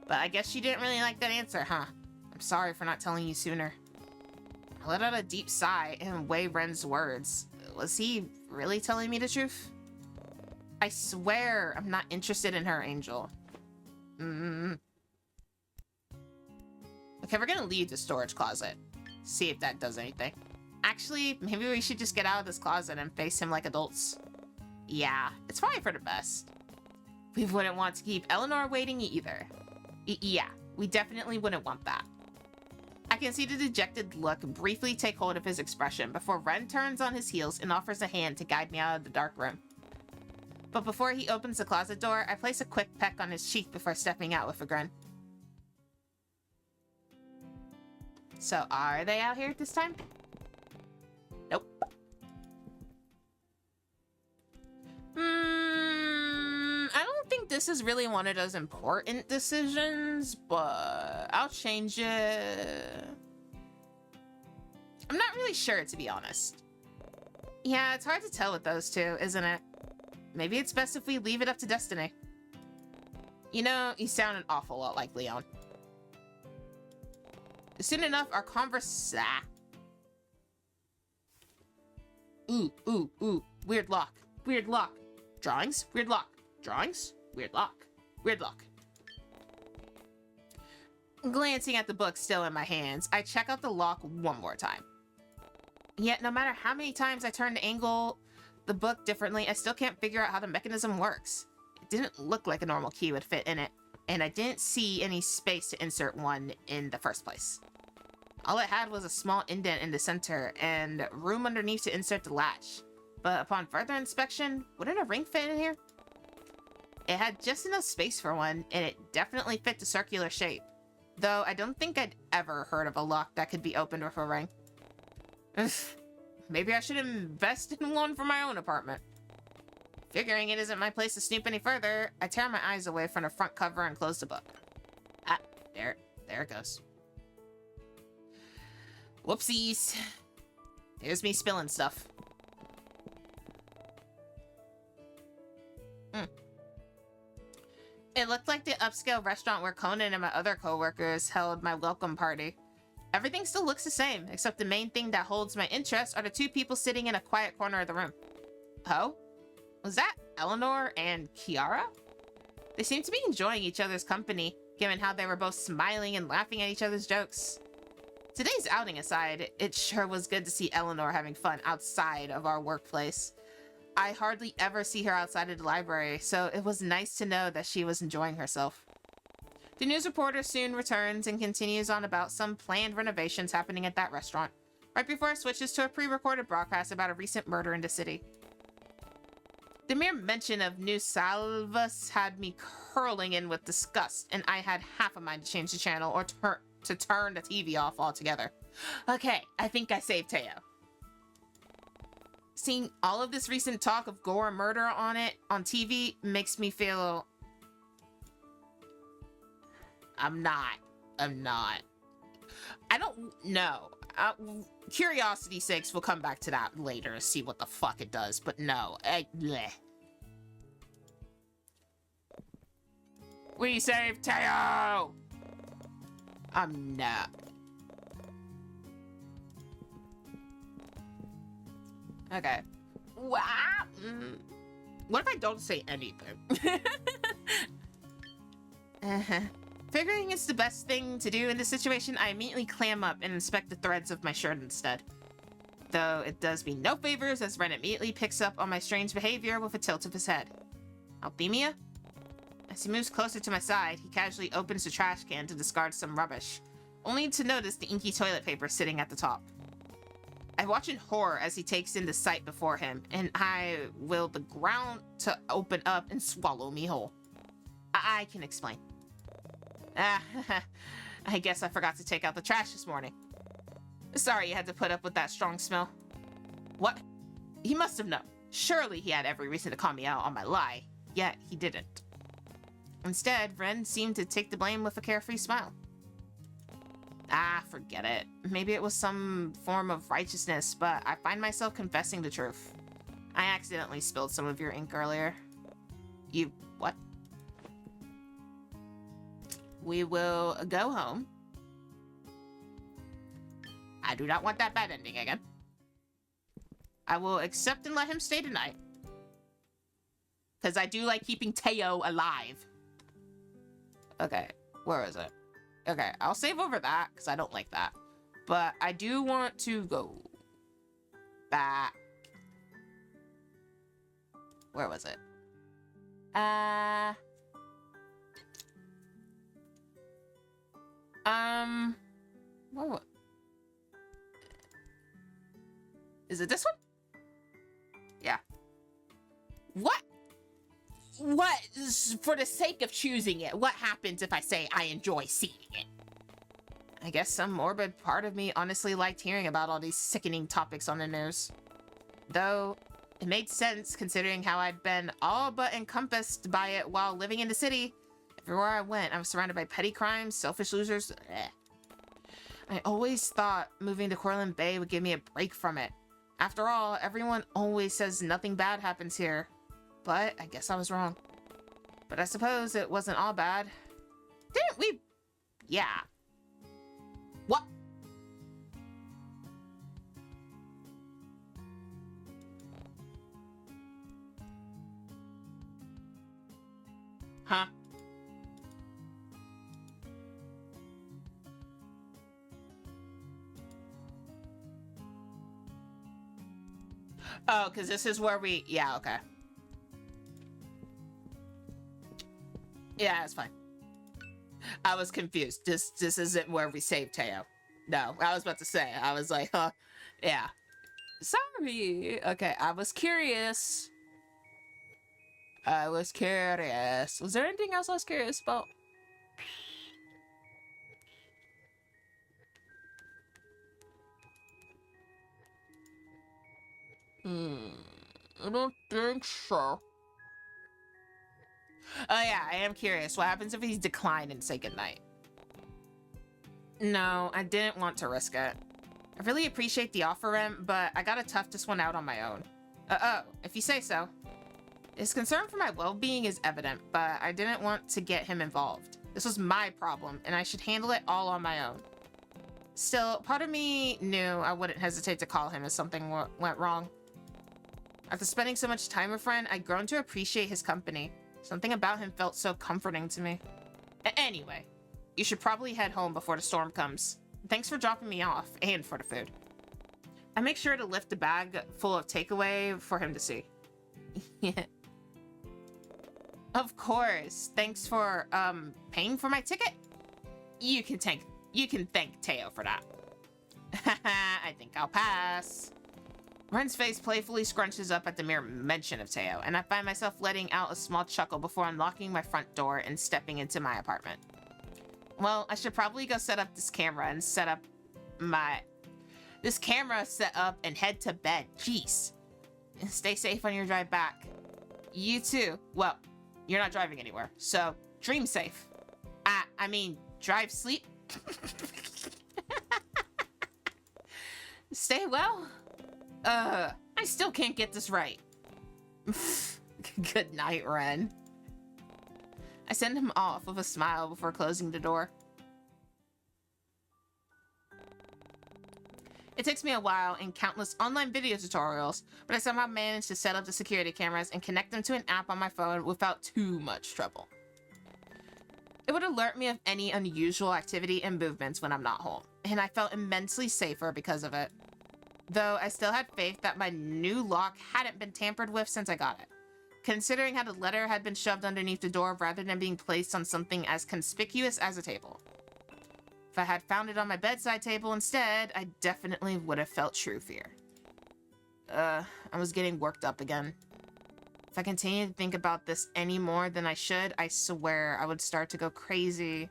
But I guess you didn't really like that answer, huh? I'm sorry for not telling you sooner. I let out a deep sigh and weigh Ren's words. Was he really telling me the truth? I swear I'm not interested in her, Angel. Okay, we're gonna leave the storage closet. See if that does anything. Actually, maybe we should just get out of this closet and face him like adults. Yeah, it's probably for the best. We wouldn't want to keep Eleanor waiting either. Yeah, we definitely wouldn't want that. I can see the dejected look briefly take hold of his expression before Ren turns on his heels and offers a hand to guide me out of the dark room. But before he opens the closet door, I place a quick peck on his cheek before stepping out with a grin. So are they out here this time? Nope. I don't think this is really one of those important decisions, but I'll change it. I'm not really sure, to be honest. Yeah, it's hard to tell with those two, isn't it? Maybe it's best if we leave it up to destiny. You know, you sound an awful lot like Leon. Soon enough, our Ooh. Weird lock. Weird lock. Drawings? Weird lock. Drawings? Weird lock. Weird lock. Glancing at the book still in my hands, I check out the lock one more time. Yet, no matter how many times I turn to angle the book differently, I still can't figure out how the mechanism works. It didn't look like a normal key would fit in it, and I didn't see any space to insert one in the first place. All it had was a small indent in the center and room underneath to insert the latch. But upon further inspection, wouldn't a ring fit in here? It had just enough space for one, and it definitely fit the circular shape. Though I don't think I'd ever heard of a lock that could be opened with a ring. Maybe I should invest in one for my own apartment. Figuring it isn't my place to snoop any further, I tear my eyes away from the front cover and close the book. Ah, there it goes. Whoopsies. Here's me spilling stuff. It looked like the upscale restaurant where Conan and my other co-workers held my welcome party. Everything still looks the same, except the main thing that holds my interest are the two people sitting in a quiet corner of the room. Oh? Was that Eleanor and Kiara? They seemed to be enjoying each other's company, given how they were both smiling and laughing at each other's jokes. Today's outing aside, it sure was good to see Eleanor having fun outside of our workplace. I hardly ever see her outside of the library, so it was nice to know that she was enjoying herself. The news reporter soon returns and continues on about some planned renovations happening at that restaurant, right before it switches to a pre-recorded broadcast about a recent murder in the city. The mere mention of new salvas had me curling in with disgust, and I had half a mind to change the channel or to turn the TV off altogether. Okay, I think I saved Teo. Seeing all of this recent talk of gore and murder on TV makes me feel... I'm not. I don't know. Curiosity's sakes, we'll come back to that later to see what the fuck it does, but no. Bleh. We saved Teo! I'm not. Okay. Wow. What if I don't say anything? Figuring it's the best thing to do in this situation, I immediately clam up and inspect the threads of my shirt instead. Though it does me no favors as Ren immediately picks up on my strange behavior with a tilt of his head. Althemia? As he moves closer to my side, he casually opens the trash can to discard some rubbish, only to notice the inky toilet paper sitting at the top. I watch in horror as he takes in the sight before him, and I will the ground to open up and swallow me whole. I can explain. I guess I forgot to take out the trash this morning. Sorry you had to put up with that strong smell. What? He must have known. Surely he had every reason to call me out on my lie, yet he didn't. Instead, Ren seemed to take the blame with a carefree smile. Forget it. Maybe it was some form of righteousness, but I find myself confessing the truth. I accidentally spilled some of your ink earlier. You... what? We will go home. I do not want that bad ending again. I will accept and let him stay tonight. Because I do like keeping Teo alive. Okay, where is it? Okay, I'll save over that, because I don't like that. But I do want to go back. Where was it? What? Is it this one? Yeah. What? What, for the sake of choosing it, what happens if I say I enjoy seeing it? I guess some morbid part of me honestly liked hearing about all these sickening topics on the news. Though, it made sense considering how I'd been all but encompassed by it while living in the city. Everywhere I went, I was surrounded by petty crimes, selfish losers. I always thought moving to Corland Bay would give me a break from it. After all, everyone always says nothing bad happens here. But I guess I was wrong. But I suppose it wasn't all bad. Didn't we? Yeah. What? Huh? Oh, because this is where we... Yeah, okay. Yeah, it's fine. I was confused. This isn't where we save Teo. No, I was about to say. I was like, huh? Yeah. Sorry. Okay, I was curious. Was there anything else I was curious about? I don't think so. Oh yeah, I am curious. What happens if he's declined and say goodnight? No, I didn't want to risk it. I really appreciate the offer, Em, but I gotta tough this one out on my own. Oh, if you say so. His concern for my well-being is evident, but I didn't want to get him involved. This was my problem, and I should handle it all on my own. Still, part of me knew I wouldn't hesitate to call him if something went wrong. After spending so much time with a friend, I'd grown to appreciate his company. Something about him felt so comforting to me. Anyway, you should probably head home before the storm comes. Thanks for dropping me off, and for the food. I make sure to lift a bag full of takeaway for him to see. Yeah. Of course. Thanks for, paying for my ticket? You can thank Teo for that. I think I'll pass. Ren's face playfully scrunches up at the mere mention of Teo, and I find myself letting out a small chuckle before unlocking my front door and stepping into my apartment. Well, I should probably go set up this camera and set up and head to bed. Jeez. Stay safe on your drive back. You too. Well, you're not driving anywhere, so dream safe. I mean, drive sleep. Stay well. I still can't get this right. Good night, Ren. I send him off with a smile before closing the door. It takes me a while and countless online video tutorials, but I somehow managed to set up the security cameras and connect them to an app on my phone without too much trouble. It would alert me of any unusual activity and movements when I'm not home, and I felt immensely safer because of it. Though I still had faith that my new lock hadn't been tampered with since I got it, considering how the letter had been shoved underneath the door rather than being placed on something as conspicuous as a table. If I had found it on my bedside table instead, I definitely would have felt true fear. I was getting worked up again. If I continued to think about this any more than I should, I swear I would start to go crazy.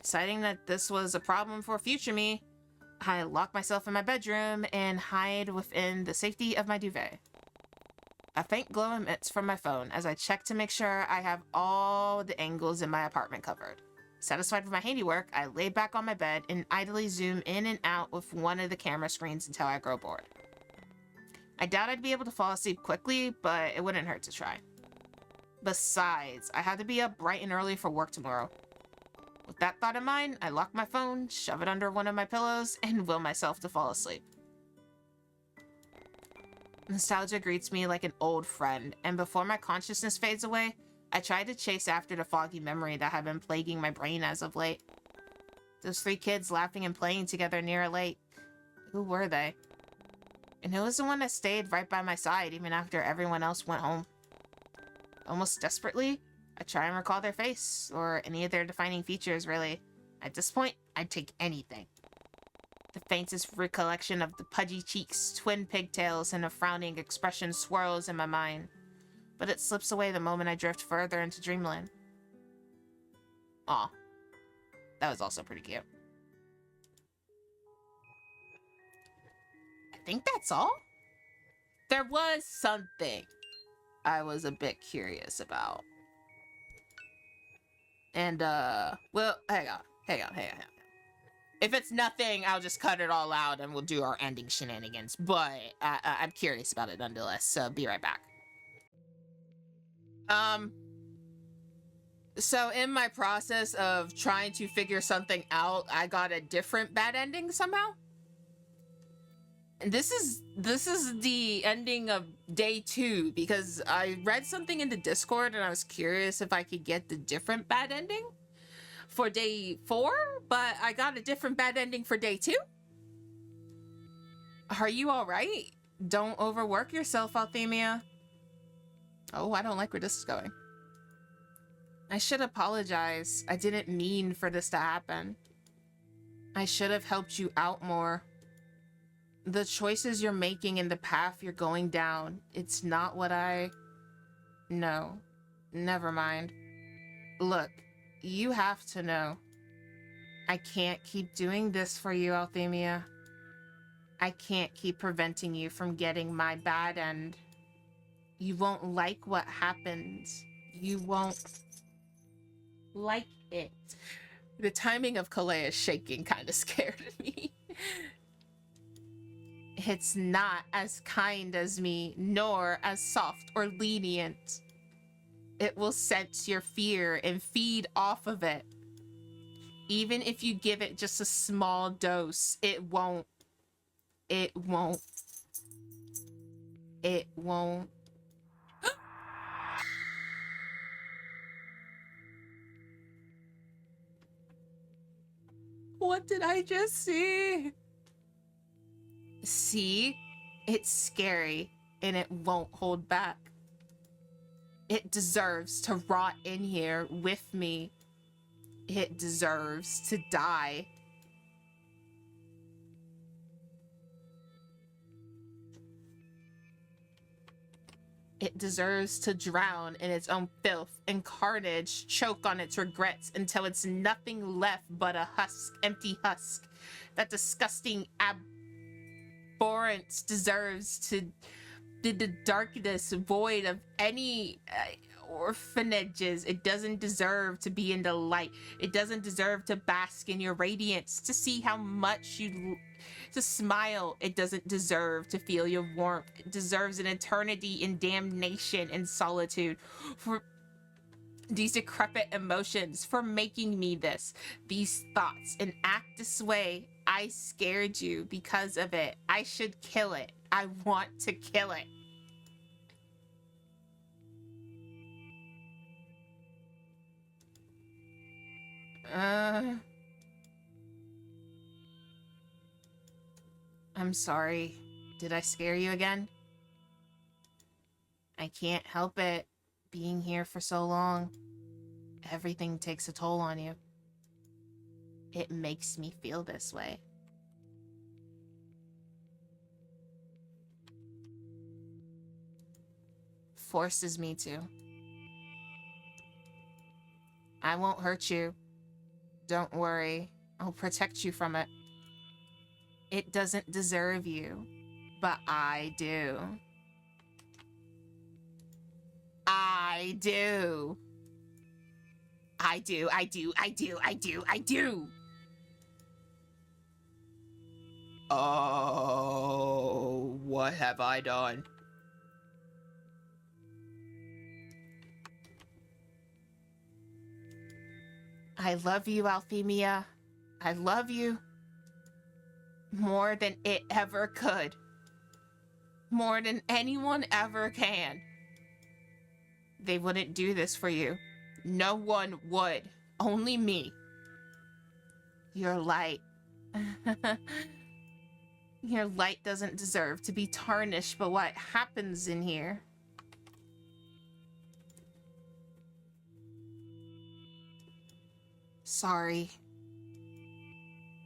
Deciding that this was a problem for future me, I lock myself in my bedroom and hide within the safety of my duvet. A faint glow emits from my phone as I check to make sure I have all the angles in my apartment covered. Satisfied with my handiwork, I lay back on my bed and idly zoom in and out with one of the camera screens until I grow bored. I doubt I'd be able to fall asleep quickly, but it wouldn't hurt to try. Besides, I had to be up bright and early for work tomorrow. With that thought in mind, I lock my phone, shove it under one of my pillows, and will myself to fall asleep. Nostalgia greets me like an old friend, and before my consciousness fades away, I try to chase after the foggy memory that had been plaguing my brain as of late. Those three kids laughing and playing together near a lake. Who were they? And who was the one that stayed right by my side even after everyone else went home? Almost desperately, I try and recall their face, or any of their defining features, really. At this point, I'd take anything. The faintest recollection of the pudgy cheeks, twin pigtails, and a frowning expression swirls in my mind. But it slips away the moment I drift further into dreamland. Aw. That was also pretty cute. I think that's all? There was something I was a bit curious about. And, well, hang on. If it's nothing, I'll just cut it all out and we'll do our ending shenanigans. But I'm curious about it nonetheless, so be right back. So in my process of trying to figure something out, I got a different bad ending somehow. And this is the ending of day 2, because I read something in the Discord and I was curious if I could get the different bad ending for day 4, but I got a different bad ending for day 2. Are you all right? Don't overwork yourself, Althemia. Oh, I don't like where this is going. I should apologize. I didn't mean for this to happen. I should have helped you out more. The choices you're making and the path you're going down, it's not what I... No, never mind. Look, you have to know. I can't keep doing this for you, Althemia. I can't keep preventing you from getting my bad end. You won't like what happens. You won't like it. The timing of Kalea's shaking kind of scared me. It's not as kind as me, nor as soft or lenient. It will sense your fear and feed off of it. Even if you give it just a small dose, it won't. It won't. It won't. What did I just see? See? It's scary, and it won't hold back. It deserves to rot in here with me. It deserves to die. It deserves to drown in its own filth and carnage, choke on its regrets until it's nothing left but a husk, empty husk. That disgusting abhorrence deserves to be the darkness void of any orphanages. It doesn't deserve to be in the light. It doesn't deserve to bask in your radiance, to see how much you... to smile. It doesn't deserve to feel your warmth. It deserves an eternity in damnation and solitude for these decrepit emotions, for making me this, these thoughts, and act this way. I scared you because of it. I should kill it. I want to kill it. I'm sorry. Did I scare you again? I can't help it. Being here for so long, everything takes a toll on you. It makes me feel this way. Forces me to. I won't hurt you. Don't worry. I'll protect you from it. It doesn't deserve you, but I do. I do. I do, I do, I do, I do, I do. Oh, what have I done? I love you, Althemia. I love you. More than it ever could. More than anyone ever can. They wouldn't do this for you. No one would. Only me. Your light. Your light doesn't deserve to be tarnished by what happens in here. Sorry.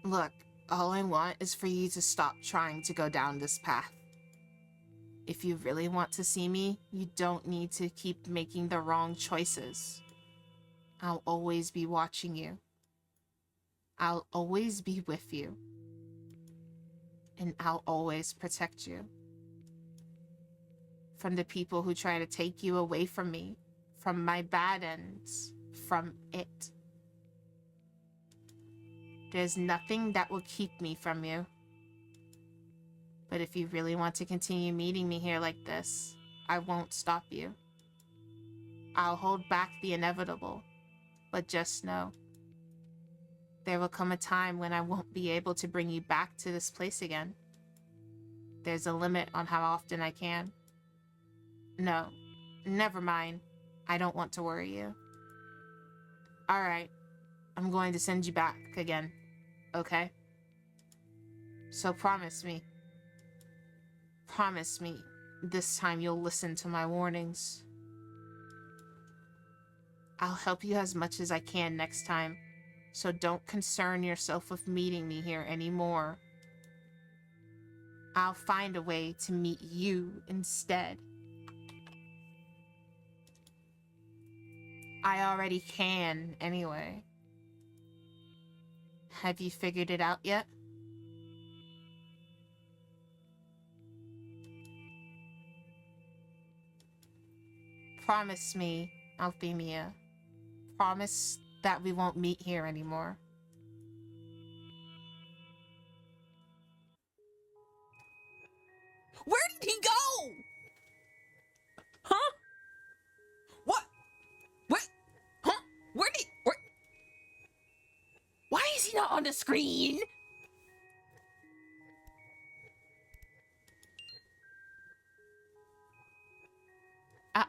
Look, all I want is for you to stop trying to go down this path. If you really want to see me, you don't need to keep making the wrong choices. I'll always be watching you. I'll always be with you. And I'll always protect you. From the people who try to take you away from me, from my bad ends, from it. There's nothing that will keep me from you. But if you really want to continue meeting me here like this, I won't stop you. I'll hold back the inevitable, but just know, there will come a time when I won't be able to bring you back to this place again. There's a limit on how often I can. No, never mind. I don't want to worry you. Alright, I'm going to send you back again, okay? So promise me. Promise me this time you'll listen to my warnings. I'll help you as much as I can next time, so don't concern yourself with meeting me here anymore. I'll find a way to meet you instead. I already can, anyway. Have you figured it out yet? Promise me, Althemia. Promise that we won't meet here anymore. Where did he go? Huh? What? Wait. Huh? Where? Why is he not on the screen?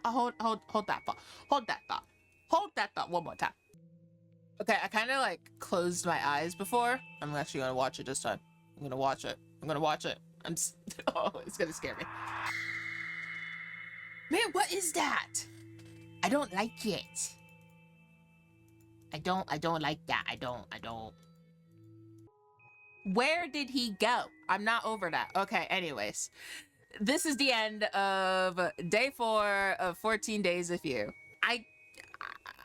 Hold that thought. Hold that thought. Hold that thought one more time. Okay, I kind of like closed my eyes before. I'm actually gonna watch it this time. I'm gonna watch it. Oh, it's gonna scare me. Man, what is that? I don't like it. I don't like that. I don't. Where did he go? I'm not over that. Okay, anyways. This is the end of day 4 of 14 days with you.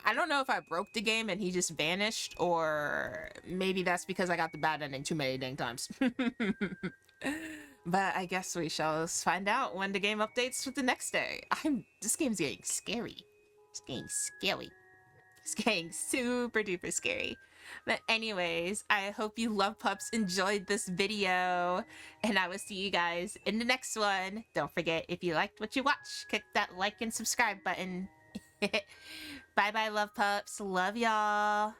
I don't know if I broke the game and he just vanished, or maybe that's because I got the bad ending too many dang times. But I guess we shall find out when the game updates with the next day. This game's getting scary. It's getting scary. It's getting super duper scary. But anyways, I hope you love pups enjoyed this video, and I will see you guys in the next one. Don't forget, if you liked what you watched, click that like and subscribe button. Bye bye, love pups. Love y'all.